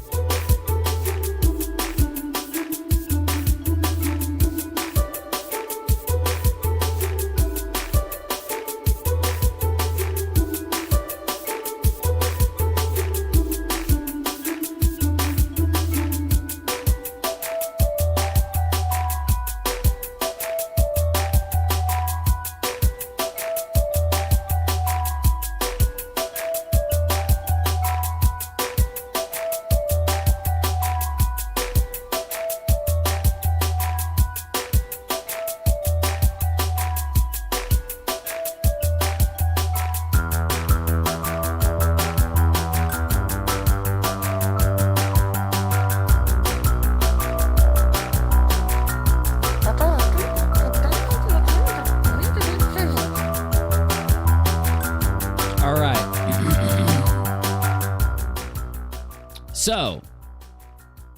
[SPEAKER 1] So,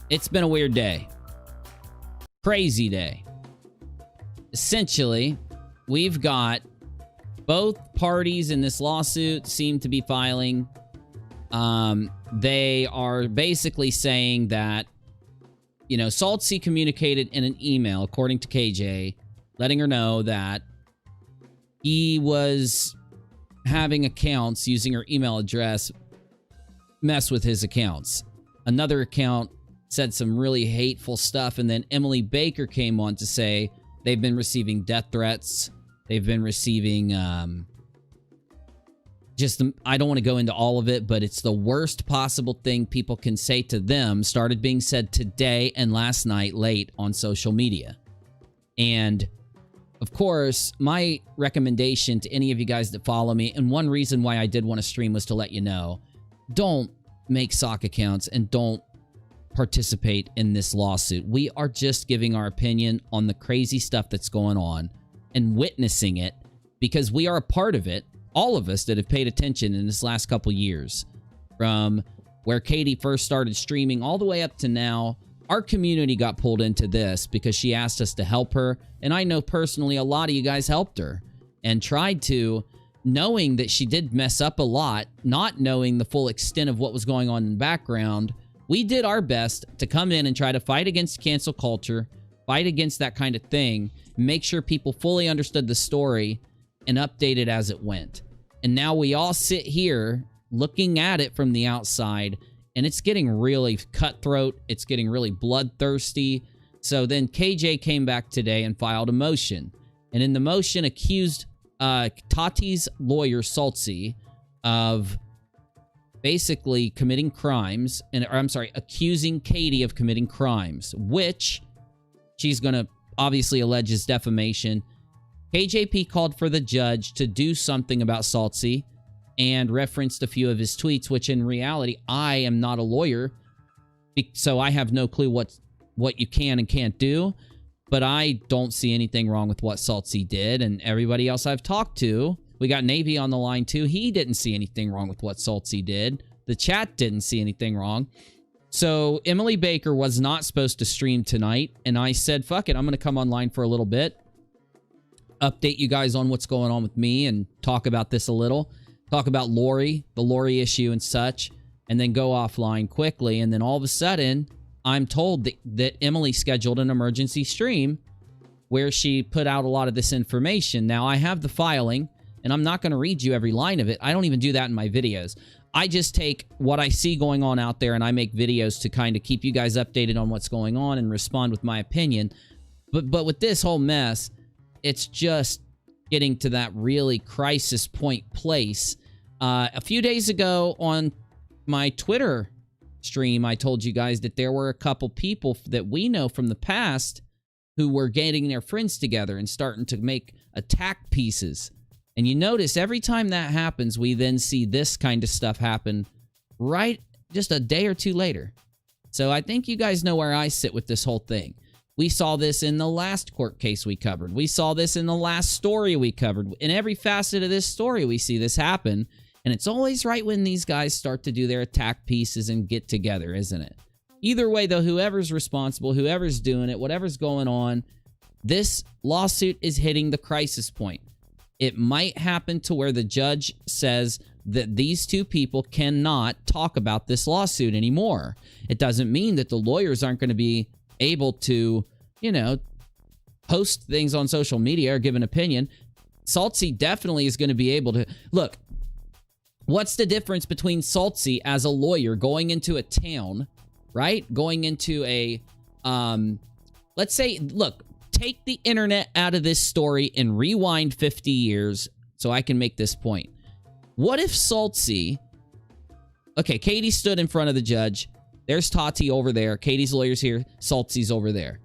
[SPEAKER 1] it's been a weird day. Crazy day. Essentially, we've got both parties in this lawsuit seem to be filing. They are basically saying that, you know, Saltsy communicated in an email, according to KJ, letting her know that he was having accounts using her email address mess with his accounts. Another account said some really hateful stuff, and then Emily Baker came on to say they've been receiving death threats. They've been receiving, I don't want to go into all of it, but it's the worst possible thing people can say to them started being said today and last night late on social media. And of course, my recommendation to any of you guys that follow me, and one reason why I did want to stream was to let you know, don't make sock accounts and don't participate in this lawsuit. We are just giving our opinion on the crazy stuff that's going on and witnessing it because we are a part of it. All of us that have paid attention in this last couple years, from where Katie first started streaming all the way up to now, our community got pulled into this because she asked us to help her. And I know personally a lot of you guys helped her and tried to, knowing that she did mess up a lot, not knowing the full extent of what was going on in the background. We did our best to come in and try to fight against cancel culture, fight against that kind of thing, make sure people fully understood the story and update it as it went. And now we all sit here looking at it from the outside, and it's getting really cutthroat. It's getting really bloodthirsty. So then KJ came back today and filed a motion. And in the motion accused Tati's lawyer, Saltsy, of basically committing crimes, accusing Katie of committing crimes, which she's going to obviously allege is defamation. KJP called for the judge to do something about Saltsy and referenced a few of his tweets, which in reality, I am not a lawyer, so I have no clue what you can and can't do, but I don't see anything wrong with what Saltsy did, and everybody else I've talked to, we got Navy on the line too, he didn't see anything wrong with what Saltsy did. The chat didn't see anything wrong. So Emily Baker was not supposed to stream tonight, and I said, fuck it, I'm going to come online for a little bit, update you guys on what's going on with me and talk about this a little, talk about Lori, the Lori issue and such, and then go offline quickly. And then all of a sudden, I'm told that Emily scheduled an emergency stream where she put out a lot of this information. Now, I have the filing, and I'm not going to read you every line of it. I don't even do that in my videos. I just take what I see going on out there, and I make videos to kind of keep you guys updated on what's going on and respond with my opinion. But with this whole mess, it's just getting to that really crisis point place. A few days ago on my Twitter stream, I told you guys that there were a couple people that we know from the past who were getting their friends together and starting to make attack pieces. And you notice every time that happens, we then see this kind of stuff happen right just a day or two later. So I think you guys know where I sit with this whole thing. We saw this in the last court case we covered. We saw this in the last story we covered. In every facet of this story, we see this happen. And it's always right when these guys start to do their attack pieces and get together, isn't it? Either way, though, whoever's responsible, whoever's doing it, whatever's going on, this lawsuit is hitting the crisis point. It might happen to where the judge says that these two people cannot talk about this lawsuit anymore. It doesn't mean that the lawyers aren't going to be able to, you know, post things on social media or give an opinion. Saltsy definitely is going to be able to. Look, what's the difference between Saltsy as a lawyer going into a town, right? Going into a, let's say, look, take the internet out of this story and rewind 50 years so I can make this point. What if Saltsy, okay, Katie stood in front of the judge. There's Tati over there. Katie's lawyer's here. Saltsy's over there.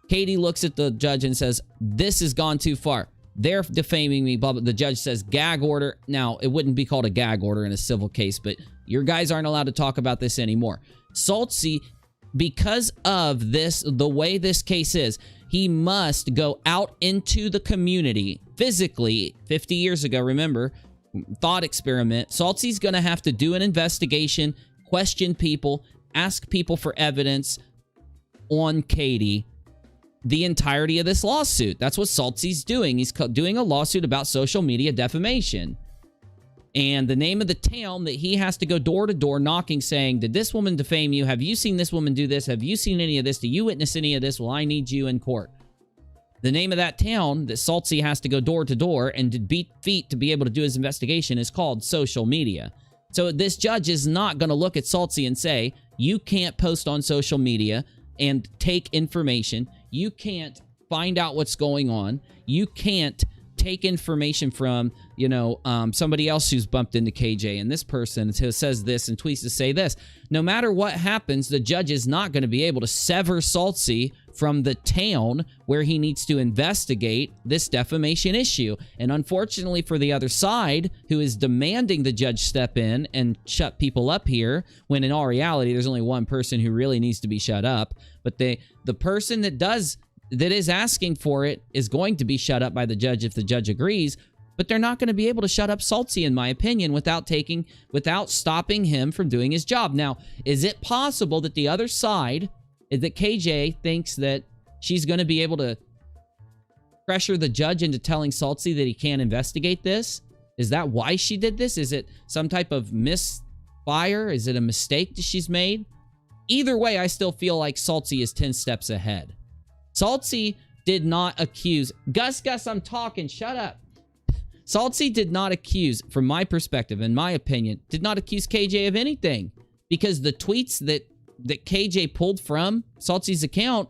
[SPEAKER 1] Katie looks at the judge and says, this has gone too far. They're defaming me. Blah, blah. The judge says gag order. Now, it wouldn't be called a gag order in a civil case, but your guys aren't allowed to talk about this anymore. Saltsy, because of this, the way this case is, he must go out into the community physically. 50 years ago, remember, thought experiment. Saltsy's going to have to do an investigation, question people, ask people for evidence on Katie the entirety of this lawsuit. That's what Saltsy's doing. He's doing a lawsuit about social media defamation. And the name of the town that he has to go door to door knocking saying, did this woman defame you? Have you seen this woman do this? Have you seen any of this? Do you witness any of this? Well, I need you in court. The name of that town that Saltsy has to go door to door and to beat feet to be able to do his investigation is called social media. So this judge is not going to look at Saltsy and say, you can't post on social media and take information. You can't find out what's going on. You can't take information from, somebody else who's bumped into KJ, and this person says this and tweets to say this. No matter what happens, the judge is not going to be able to sever Saltsy from the town where he needs to investigate this defamation issue. And unfortunately for the other side, who is demanding the judge step in and shut people up here, when in all reality, there's only one person who really needs to be shut up. But the person that is asking for it is going to be shut up by the judge if the judge agrees, but they're not going to be able to shut up Saltsy, in my opinion, without stopping him from doing his job. Now, is it possible that the other side, that KJ thinks that she's going to be able to pressure the judge into telling Saltsy that he can't investigate this? Is that why she did this? Is it some type of misfire? Is it a mistake that she's made? Either way, I still feel like Saltsy is 10 steps ahead. Saltsy did not accuse... Gus, I'm talking. Shut up. Saltsy did not accuse, from my perspective, in my opinion, did not accuse KJ of anything. Because the tweets that KJ pulled from Saltsy's account,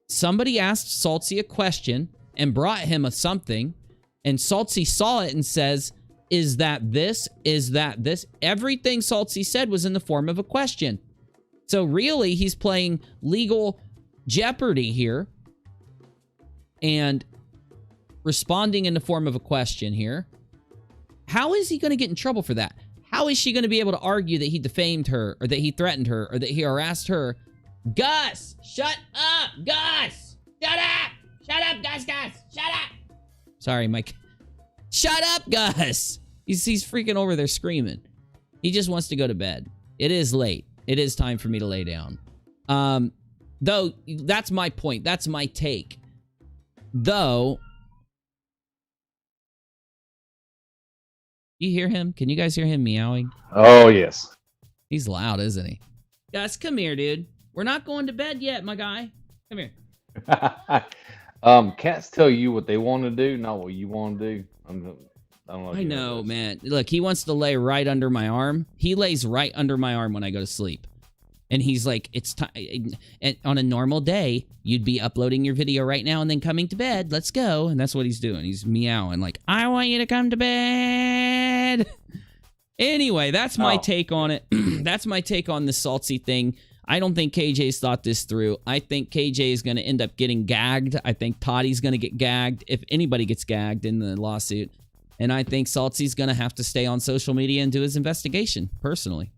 [SPEAKER 1] somebody asked Saltsy a question and brought him something, and Saltsy saw it and says, is that this? Is that this? Everything Saltsy said was in the form of a question. So really, he's playing legal Jeopardy here and responding in the form of a question here. How is he going to get in trouble for that? How is she going to be able to argue that he defamed her, or that he threatened her, or that he harassed her? Gus, shut up, Gus, shut up, Gus, shut up. Sorry, Mike. Shut up, Gus. He's freaking over there screaming. He just wants to go to bed. It is late. It is time for me to lay down. Though, that's my point. That's my take. Though, you hear him? Can you guys hear him meowing?
[SPEAKER 3] Oh, yes.
[SPEAKER 1] He's loud, isn't he? Gus, come here, dude. We're not going to bed yet, my guy. Come here.
[SPEAKER 3] Cats tell you what they want to do, not what you want to do. I don't know.
[SPEAKER 1] I know, man. Look, he wants to lay right under my arm. He lays right under my arm when I go to sleep. And he's like, it's time. On a normal day, you'd be uploading your video right now and then coming to bed. Let's go. And that's what he's doing. He's meowing like, I want you to come to bed. Anyway, that's my take on it. That's my take on the Saltsy thing. I don't think KJ's thought this through. I think KJ is going to end up getting gagged. I think Tati's going to get gagged if anybody gets gagged in the lawsuit. And I think Saltsy's going to have to stay on social media and do his investigation, personally.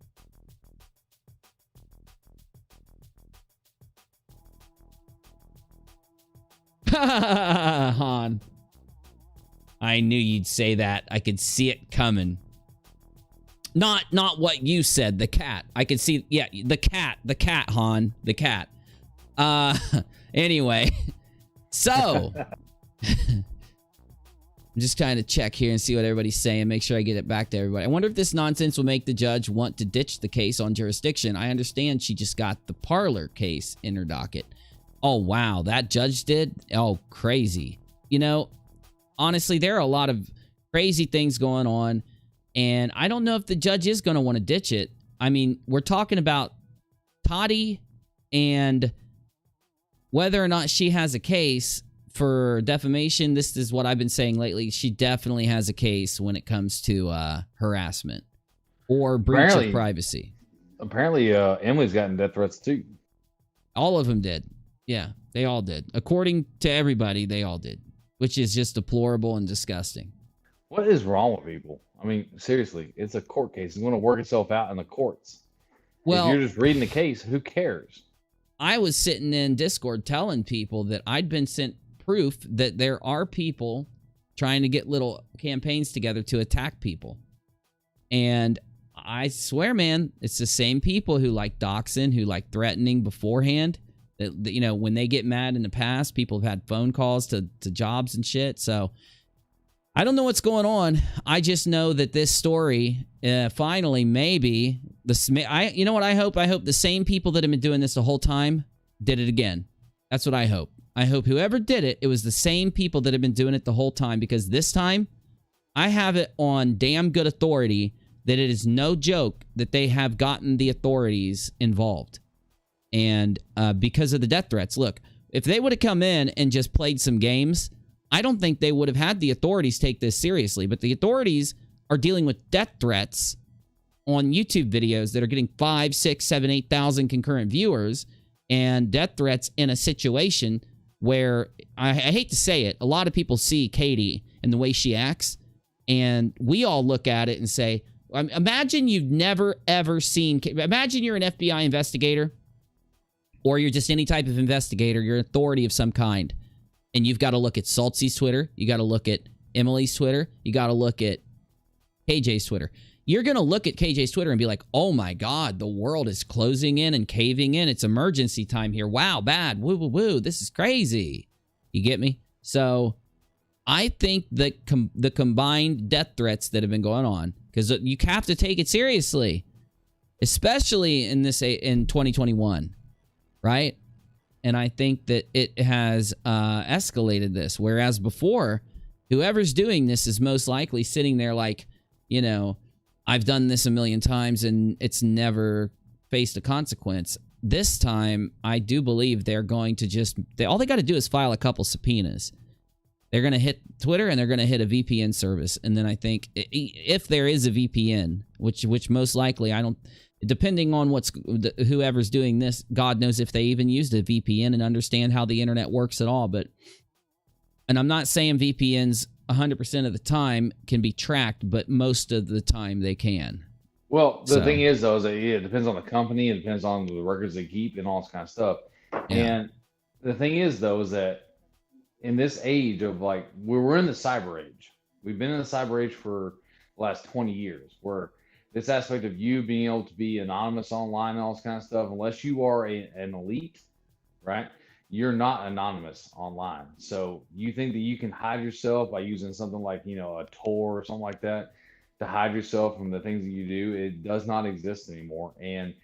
[SPEAKER 1] Han. I knew you'd say that. I could see it coming. Not what you said, the cat. I could see, yeah, the cat, Han, the cat. Anyway, so I'm just trying to check here and see what everybody's saying, make sure I get it back to everybody. I wonder if this nonsense will make the judge want to ditch the case on jurisdiction. I understand she just got the Parler case in her docket. Oh, wow, that judge did? Oh, crazy. You know, honestly, there are a lot of crazy things going on, and I don't know if the judge is going to want to ditch it. I mean, we're talking about Tati and whether or not she has a case for defamation. This is what I've been saying lately. She definitely has a case when it comes to harassment or breach of privacy. Apparently, Emily's gotten death threats too. All of them did. Yeah, they all did. According to everybody, they all did, which is just deplorable and disgusting. What is wrong with people? I mean, seriously, it's a court case. It's going to work itself out in the courts. Well, if you're just reading the case, who cares? I was sitting in Discord telling people that I'd been sent proof that there are people trying to get little campaigns together to attack people. And I swear, man, it's the same people who like doxing, who like threatening beforehand. That, you know, when they get mad in the past, people have had phone calls to jobs and shit. So I don't know what's going on. I just know that this story, finally, maybe you know what I hope? I hope the same people that have been doing this the whole time did it again. That's what I hope. I hope whoever did it, it was the same people that have been doing it the whole time, because this time I have it on damn good authority that it is no joke that they have gotten the authorities involved. And because of the death threats, look, if they would have come in and just played some games, I don't think they would have had the authorities take this seriously. But the authorities are dealing with death threats on YouTube videos that are getting 5, 6, 7, 8,000 concurrent viewers, and death threats in a situation where, I hate to say it, a lot of people see Katie and the way she acts, and we all look at it and say, imagine you've never, ever seen, imagine you're an FBI investigator, or you're just any type of investigator, you're an authority of some kind, and you've got to look at Saltsy's Twitter, you got to look at Emily's Twitter, you got to look at KJ's Twitter. You're going to look at KJ's Twitter and be like, oh my God, the world is closing in and caving in. It's emergency time here. Wow, bad. Woo, woo, woo. This is crazy. You get me? So I think that the combined death threats that have been going on, because you have to take it seriously, especially in 2021, right? And I think that it has escalated this, whereas before, whoever's doing this is most likely sitting there like, you know, I've done this a million times and it's never faced a consequence. This time, I do believe they're going to all they got to do is file a couple subpoenas. They're going to hit Twitter and they're going to hit a VPN service. And then I think if there is a VPN, which most likely depending on whoever's doing this, God knows if they even used a VPN and understand how the internet works at all. And I'm not saying VPNs 100% of the time can be tracked, but most of the time they can.
[SPEAKER 3] Well, the thing is, though, is that it depends on the company, it depends on the records they keep and all this kind of stuff. Yeah. And the thing is, though, is that in this age of like, we're in the cyber age. We've been in the cyber age for the last 20 years, where this aspect of you being able to be anonymous online and all this kind of stuff, unless you are an elite, right? You're not anonymous online. So you think that you can hide yourself by using something like, you know, a Tor or something like that to hide yourself from the things that you do. It does not exist anymore, and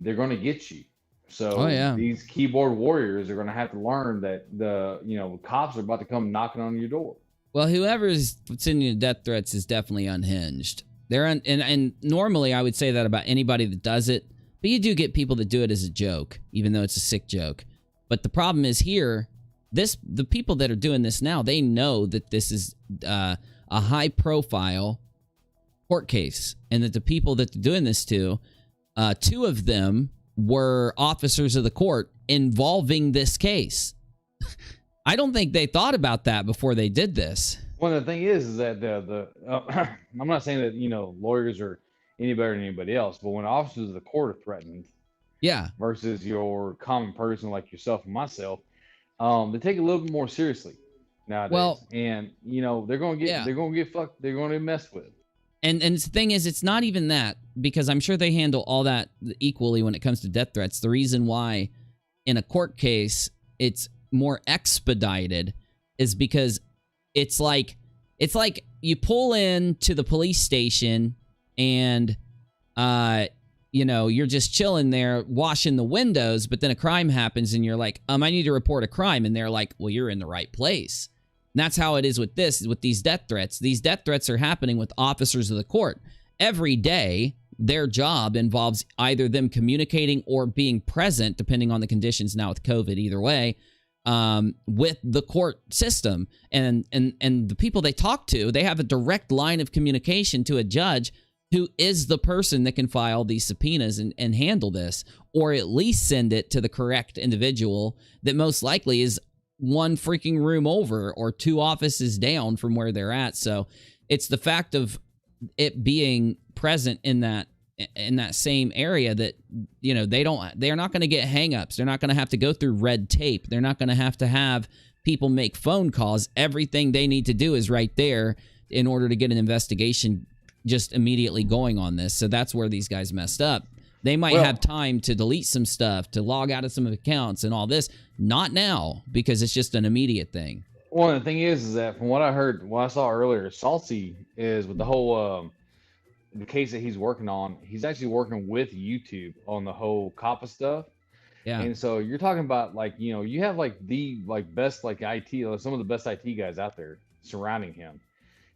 [SPEAKER 3] they're going to get you. So these keyboard warriors are going to have to learn that the cops are about to come knocking on your door. Well,
[SPEAKER 1] whoever's sending you death threats is definitely unhinged. And normally I would say that about anybody that does it, but you do get people that do it as a joke, even though it's a sick joke. But the problem is here, the people that are doing this now, they know that this is a high-profile court case, and that the people that they're doing this to, 2 of them were officers of the court involving this case. I don't think they thought about that before they did this.
[SPEAKER 3] Well, the thing is that I'm not saying that lawyers are any better than anybody else, but when officers of the court are threatened, versus your common person like yourself and myself, they take it a little bit more seriously nowadays. Well, and they're going to get fucked. They're going to be messed with.
[SPEAKER 1] And the thing is, it's not even that, because I'm sure they handle all that equally when it comes to death threats. The reason why in a court case it's more expedited is because it's like you pull in to the police station and you're just chilling there washing the windows, but then a crime happens and you're like, I need to report a crime. And they're like, well, you're in the right place. And that's how it is with these death threats. These death threats are happening with officers of the court. Every day, their job involves either them communicating or being present, depending on the conditions now with COVID, either way, with the court system. And the people they talk to, they have a direct line of communication to a judge who is the person that can file these subpoenas and handle this, or at least send it to the correct individual that most likely is one freaking room over or 2 offices down from where they're at. So it's the fact of it being present in that same area that, they're not going to get hangups. They're not going to have to go through red tape. They're not going to have people make phone calls. Everything they need to do is right there in order to get an investigation just immediately going on this. So that's where these guys messed up. They might have time to delete some stuff, to log out of some accounts and all this. Not now, because it's just an immediate thing.
[SPEAKER 3] Well, the thing is that from what I heard, what I saw earlier, Salty is with the whole the case that he's working on. He's actually working with YouTube on the whole COPPA stuff.
[SPEAKER 1] Yeah.
[SPEAKER 3] And so you're talking about like, you know, you have like the best like IT, some of the best IT guys out there surrounding him.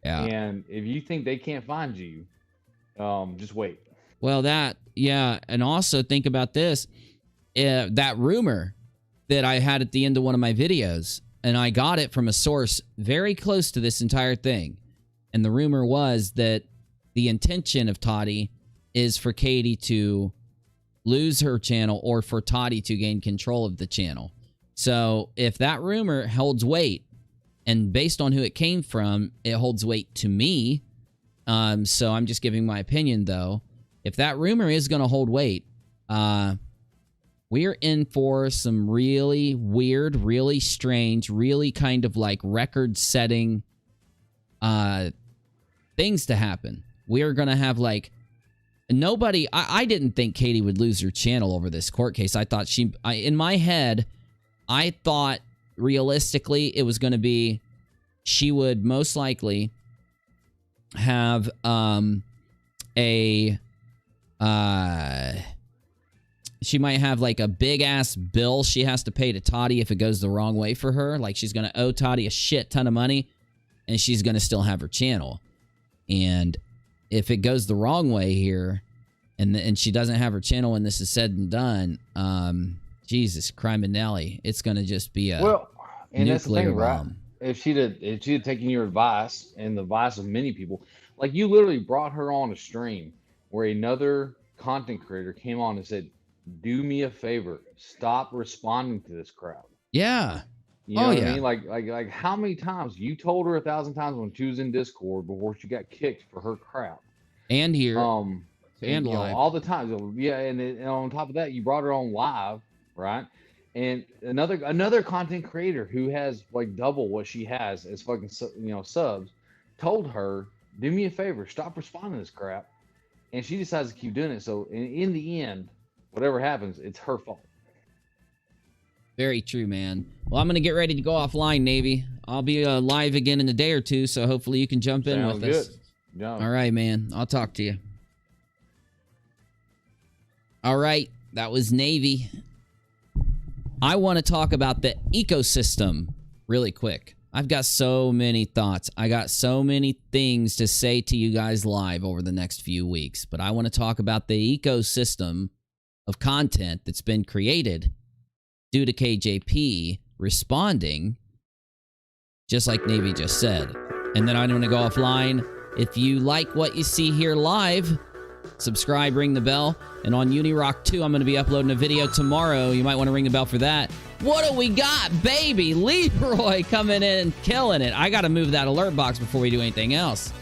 [SPEAKER 1] Yeah.
[SPEAKER 3] And if you think they can't find you, just wait.
[SPEAKER 1] Well, and also think about this. That rumor that I had at the end of one of my videos, and I got it from a source very close to this entire thing. And the rumor was that the intention of Tati is for Katie to lose her channel or for Tati to gain control of the channel. So if that rumor holds weight, and based on who it came from, it holds weight to me. So I'm just giving my opinion, though. If that rumor is going to hold weight, we're in for some really weird, really strange, really kind of like record-setting things to happen. We're going to have like nobody. I didn't think Katie would lose her channel over this court case. I thought in my head, I thought realistically it was going to be she would most likely have she might have like a big ass bill she has to pay to Tati if it goes the wrong way for her. Like she's going to owe Tati a shit ton of money and she's going to still have her channel. And if it goes the wrong way here and she doesn't have her channel when this is said and done, Jesus, criminelli, it's going to just be a
[SPEAKER 3] and that's the thing,
[SPEAKER 1] bomb.
[SPEAKER 3] right? If she'd have taken your advice and the advice of many people, like you literally brought her on a stream where another content creator came on and said, do me a favor, stop responding to this crowd.
[SPEAKER 1] Yeah.
[SPEAKER 3] You know what I mean? Like how many times you told her 1,000 times when she was in Discord before she got kicked for her crap.
[SPEAKER 1] And here.
[SPEAKER 3] And
[SPEAKER 1] live.
[SPEAKER 3] All the time. Yeah, and on top of that, you brought her on live, right? And another content creator who has like double what she has as fucking subs told her, do me a favor, stop responding to this crap. And she decides to keep doing it. So in the end, whatever happens, it's her fault.
[SPEAKER 1] Very true, man. Well, I'm going to get ready to go offline, Navy. I'll be live again in a day or two, so hopefully you can jump in with us.
[SPEAKER 3] Yeah.
[SPEAKER 1] All right, man. I'll talk to you. All right. That was Navy. I want to talk about the ecosystem really quick. I've got so many thoughts. I got so many things to say to you guys live over the next few weeks, but I want to talk about the ecosystem of content that's been created due to KJP responding, just like Navy just said. And then I'm going to go offline. If you like what you see here live, subscribe, ring the bell. And on UNIRock 2, I'm going to be uploading a video tomorrow. You might want to ring the bell for that. What do we got, baby? Leroy coming in and killing it. I got to move that alert box before we do anything else.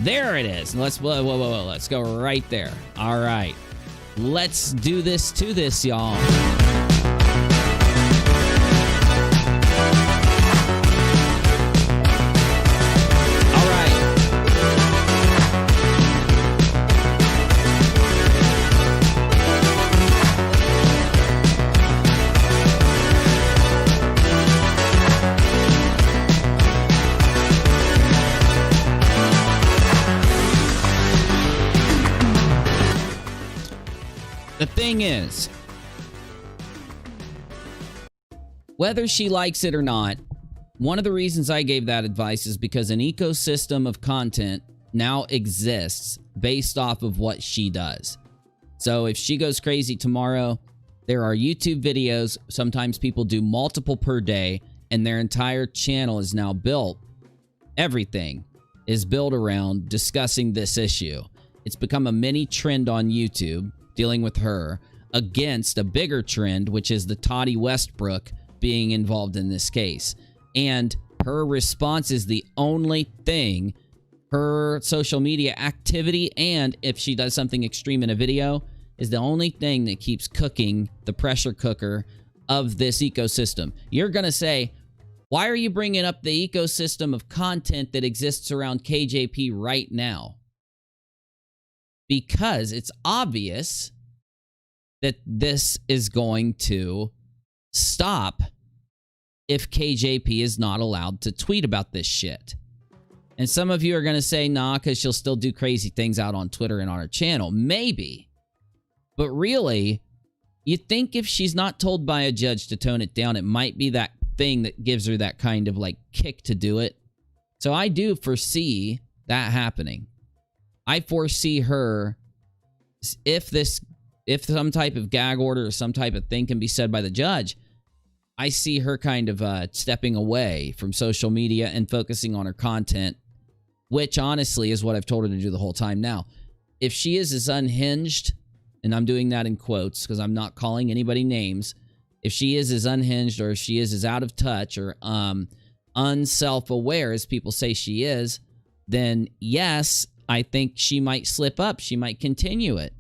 [SPEAKER 1] There it is. Let's whoa. Let's go right there. All right. Let's do this to this, y'all. The thing is, whether she likes it or not, one of the reasons I gave that advice is because an ecosystem of content now exists based off of what she does. So if she goes crazy tomorrow, there are YouTube videos. Sometimes people do multiple per day, and their entire channel is now built. Everything is built around discussing this issue. It's become a mini trend on YouTube, dealing with her, against a bigger trend, which is the Tati Westbrook being involved in this case. And her response is the only thing, her social media activity, and if she does something extreme in a video, is the only thing that keeps cooking the pressure cooker of this ecosystem. You're going to say, why are you bringing up the ecosystem of content that exists around KJP right now? because it's obvious that this is going to stop if KJP is not allowed to tweet about this shit. And some of you are going to say, nah, because she'll still do crazy things out on Twitter and on her channel. Maybe. But really, you think if she's not told by a judge to tone it down, it might be that thing that gives her that kind of like kick to do it. So I do foresee that happening. I foresee her, if some type of gag order or some type of thing can be said by the judge, I see her kind of stepping away from social media and focusing on her content, which honestly is what I've told her to do the whole time. Now, if she is as unhinged, and I'm doing that in quotes because I'm not calling anybody names, if she is as unhinged or if she is as out of touch or unself-aware as people say she is, then yes, I think she might slip up. She might continue it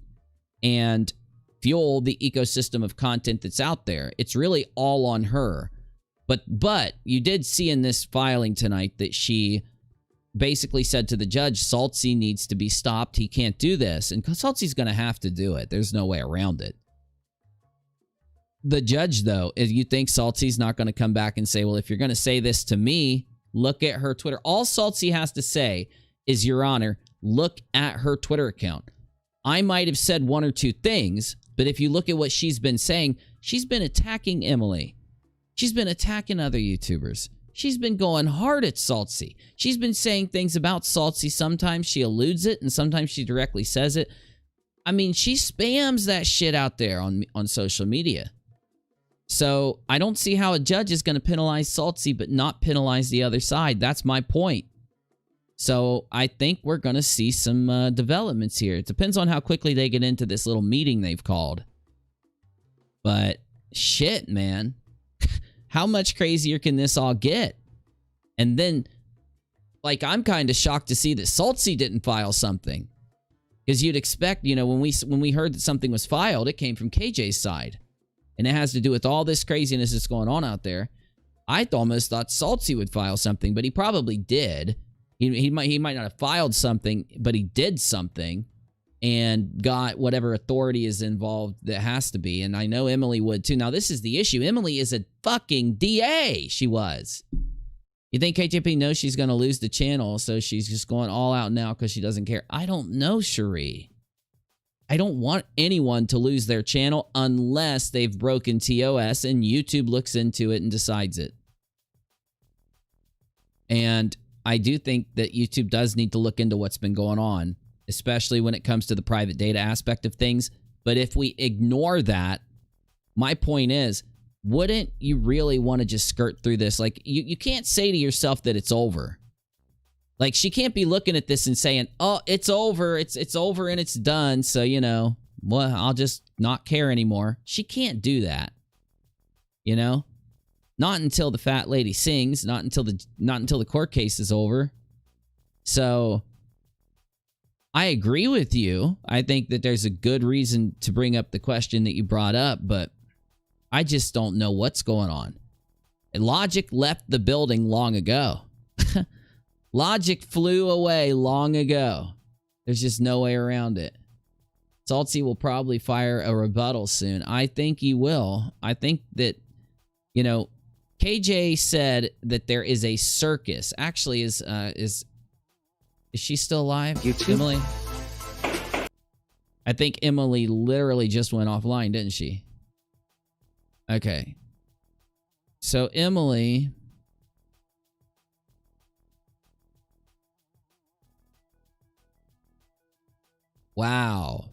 [SPEAKER 1] and fuel the ecosystem of content that's out there. It's really all on her. But you did see in this filing tonight that she basically said to the judge, Saltsy needs to be stopped. He can't do this. And Saltsy's going to have to do it. There's no way around it. The judge, though, if you think Saltsy's not going to come back and say, well, if you're going to say this to me, look at her Twitter. All Saltsy has to say is, Your Honor, look at her Twitter account. I might have said one or two things, but if you look at what she's been saying, she's been attacking Emily. She's been attacking other YouTubers. She's been going hard at Saltsy. She's been saying things about Saltsy. Sometimes she alludes it, and sometimes she directly says it. I mean, she spams that shit out there on social media. So I don't see how a judge is going to penalize Saltsy but not penalize the other side. That's my point. So I think we're going to see some developments here. It depends on how quickly they get into this little meeting they've called. But shit, man. How much crazier can this all get? And then, like, I'm kind of shocked to see that Saltsy didn't file something. Because you'd expect, you know, when we heard that something was filed, it came from KJ's side. And it has to do with all this craziness that's going on out there. I almost thought Saltsy would file something, but he probably did. He might not have filed something, but he did something and got whatever authority is involved that has to be. And I know Emily would too. Now, this is the issue. Emily is a fucking DA. She was. You think KJP knows she's going to lose the channel, so she's just going all out now because she doesn't care? I don't know, Cherie. I don't want anyone to lose their channel unless they've broken TOS and YouTube looks into it and decides it. And I do think that YouTube does need to look into what's been going on, especially when it comes to the private data aspect of things. But if we ignore that, my point is, wouldn't you really want to just skirt through this? Like, you can't say to yourself that it's over. Like, she can't be looking at this and saying, oh, it's over. It's over and it's done. So, you know, well, I'll just not care anymore. She can't do that. You know? Not until the fat lady sings, not until the court case is over. So I agree with you. I think that there's a good reason to bring up the question that you brought up, but I just don't know what's going on. And Logic left the building long ago. Logic flew away long ago. There's just no way around it. Saltsy will probably fire a rebuttal soon. I think he will. I think that, you know, KJ said that there is a circus. Actually, is she still alive?
[SPEAKER 2] YouTube?
[SPEAKER 1] Emily? I think Emily literally just went offline, didn't she? Okay. So Emily... Wow.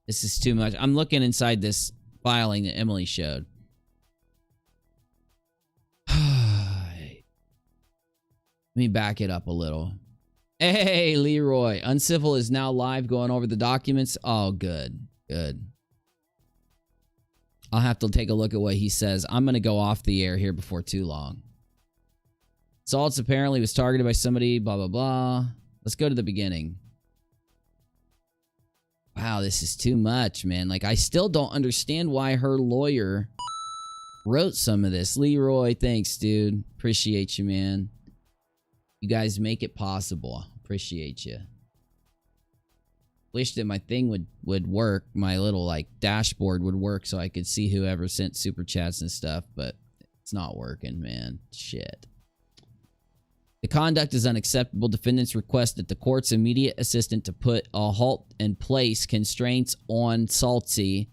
[SPEAKER 1] This is too much. I'm looking inside this filing that Emily showed. Let me back it up a little. Hey, Leroy. Uncivil is now live going over the documents. Oh, good. Good. I'll have to take a look at what he says. I'm going to go off the air here before too long. Salts apparently was targeted by somebody, blah, blah, blah. Let's go to the beginning. Wow, this is too much, man. Like, I still don't understand why her lawyer wrote some of this. Leroy, thanks, dude. Appreciate you, man. You guys make it possible. Appreciate you. Wish that my thing would work. My little, like, dashboard would work so I could see whoever sent super chats and stuff, but it's not working, man. Shit. The conduct is unacceptable. Defendants request that the court's immediate assistant to put a halt and place constraints on Saltzy.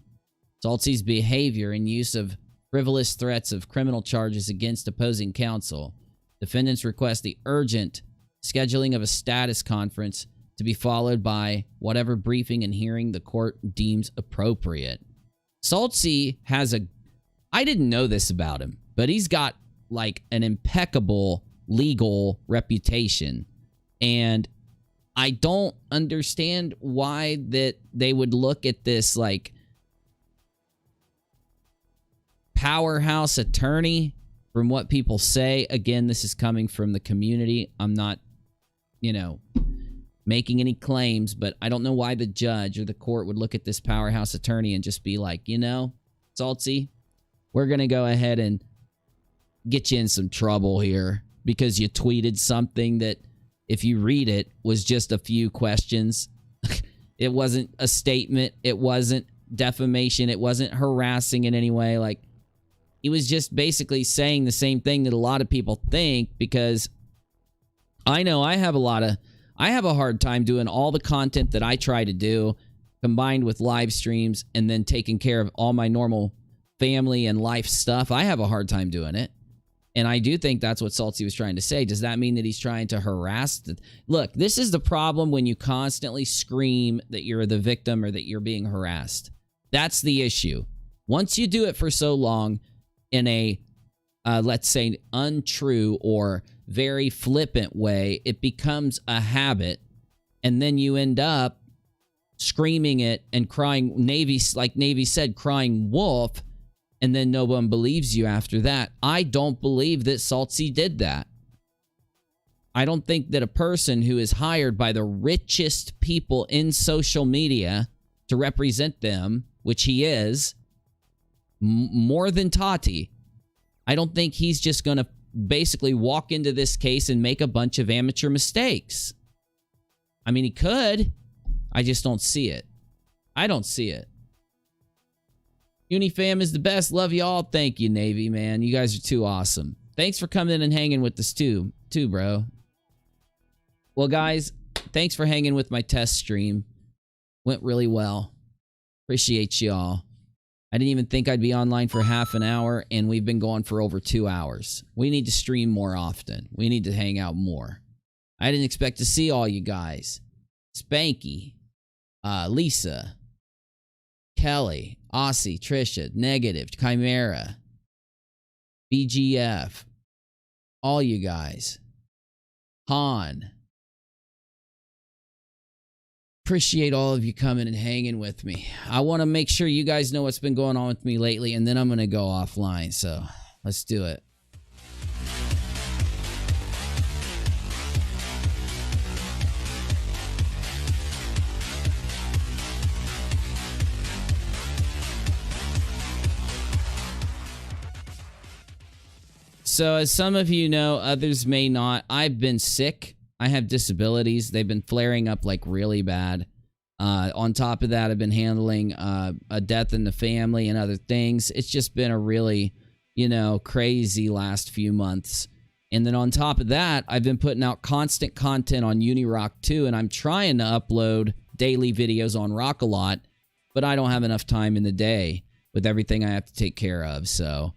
[SPEAKER 1] Saltzy's behavior and use of frivolous threats of criminal charges against opposing counsel. Defendants request the urgent scheduling of a status conference to be followed by whatever briefing and hearing the court deems appropriate. Saltzy has a... I didn't know this about him, but he's got, like, an impeccable legal reputation, and I don't understand why that they would look at this like powerhouse attorney. From what people say, again, this is coming from the community. I'm not, you know, making any claims, but I don't know why the judge or the court would look at this powerhouse attorney and just be like, you know, Saltzy, we're gonna go ahead and get you in some trouble here because you tweeted something that, if you read it, was just a few questions. It wasn't a statement. It wasn't defamation. It wasn't harassing in any way. Like, he was just basically saying the same thing that a lot of people think, because I know I have a hard time doing all the content that I try to do, combined with live streams and then taking care of all my normal family and life stuff. I have a hard time doing it. And I do think that's what Saltzy was trying to say. Does that mean that he's trying to harass? Look, this is the problem when you constantly scream that you're the victim or that you're being harassed. That's the issue. Once you do it for so long in a, let's say, untrue or very flippant way, it becomes a habit. And then you end up screaming it and crying, like Navy said, crying wolf. And then no one believes you after that. I don't believe that Saltzy did that. I don't think that a person who is hired by the richest people in social media to represent them, which he is, more than Tati, I don't think he's just going to basically walk into this case and make a bunch of amateur mistakes. I mean, he could. I just don't see it. I don't see it. Unifam is the best. Love y'all. Thank you, Navy, man. You guys are too awesome. Thanks for coming in and hanging with us too, bro. Well, guys, thanks for hanging with my test stream. Went really well. Appreciate y'all. I didn't even think I'd be online for half an hour, and we've been going for over 2 hours. We need to stream more often. We need to hang out more. I didn't expect to see all you guys. Spanky, Lisa, Kelly, Aussie, Trisha, Negative, Chimera, BGF, all you guys. Han. Appreciate all of you coming and hanging with me. I want to make sure you guys know what's been going on with me lately, and then I'm going to go offline, so let's do it. So as some of you know, others may not, I've been sick. I have disabilities. They've been flaring up like really bad. On top of that, I've been handling a death in the family and other things. It's just been a really, you know, crazy last few months. And then on top of that, I've been putting out constant content on UNIRock too, and I'm trying to upload daily videos on rockAlot, but I don't have enough time in the day with everything I have to take care of. So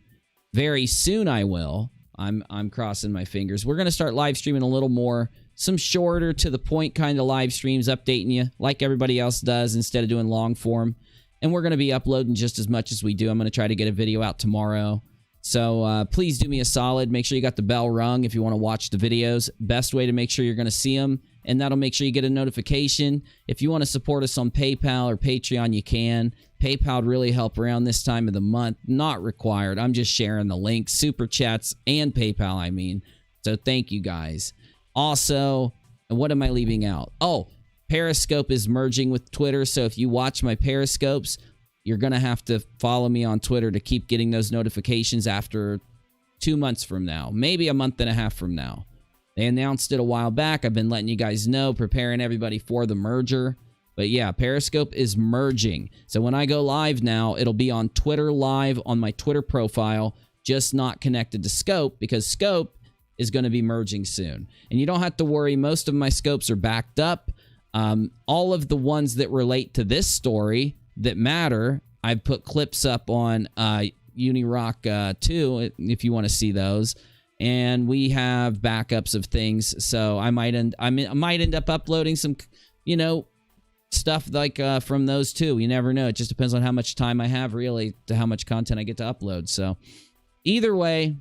[SPEAKER 1] very soon I will. I'm crossing my fingers. We're going to start live streaming a little more. Some shorter to the point kind of live streams, updating you like everybody else does instead of doing long form. And we're going to be uploading just as much as we do. I'm going to try to get a video out tomorrow. So please do me a solid. Make sure you got the bell rung if you want to watch the videos. Best way to make sure you're going to see them. And that'll make sure you get a notification. If you want to support us on PayPal or Patreon, you can. PayPal would really help around this time of the month. Not required. I'm just sharing the links. Super Chats and PayPal, I mean. So thank you guys. Also, and what am I leaving out? Oh, Periscope is merging with Twitter, so if you watch my Periscopes, you're going to have to follow me on Twitter to keep getting those notifications after 2 months from now, maybe a month and a half from now. They announced it a while back. I've been letting you guys know, preparing everybody for the merger. But yeah, Periscope is merging. So when I go live now, it'll be on Twitter Live on my Twitter profile, just not connected to Scope, because Scope is going to be merging soon. And you don't have to worry. Most of my scopes are backed up. All of the ones that relate to this story that matter, I've put clips up on UNIRock 2 if you want to see those. And we have backups of things, so I might end up uploading some, you know, stuff like from those too. You never know. It just depends on how much time I have, really, to how much content I get to upload. So either way,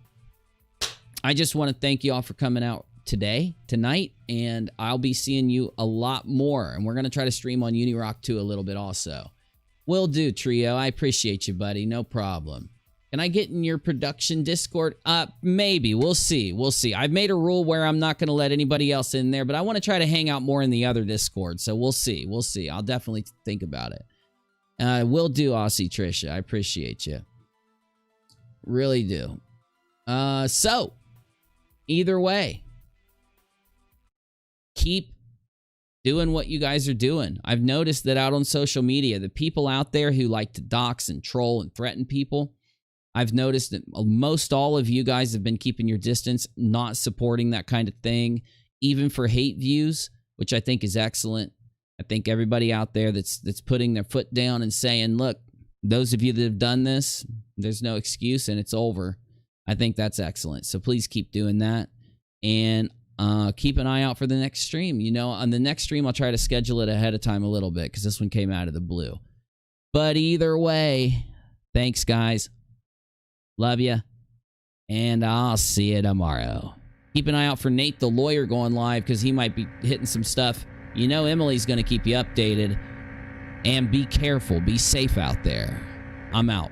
[SPEAKER 1] I just want to thank you all for coming out tonight, and I'll be seeing you a lot more. And we're going to try to stream on UNIRock 2 a little bit also. Will do, Trio. I appreciate you, buddy. No problem. Can I get in your production Discord? Maybe. We'll see. We'll see. I've made a rule where I'm not going to let anybody else in there, but I want to try to hang out more in the other Discord. So we'll see. We'll see. I'll definitely think about it. Will do, Aussie Trisha. I appreciate you. Really do. So, either way, keep doing what you guys are doing. I've noticed that out on social media, the people out there who like to dox and troll and threaten people, I've noticed that most all of you guys have been keeping your distance, not supporting that kind of thing, even for hate views, which I think is excellent. I think everybody out there that's putting their foot down and saying, look, those of you that have done this, there's no excuse and it's over. I think that's excellent. So please keep doing that. And keep an eye out for the next stream. You know, on the next stream, I'll try to schedule it ahead of time a little bit because this one came out of the blue. But either way, thanks, guys. Love you. And I'll see you tomorrow. Keep an eye out for Nate the lawyer going live because he might be hitting some stuff. You know Emily's going to keep you updated. And be careful. Be safe out there. I'm out.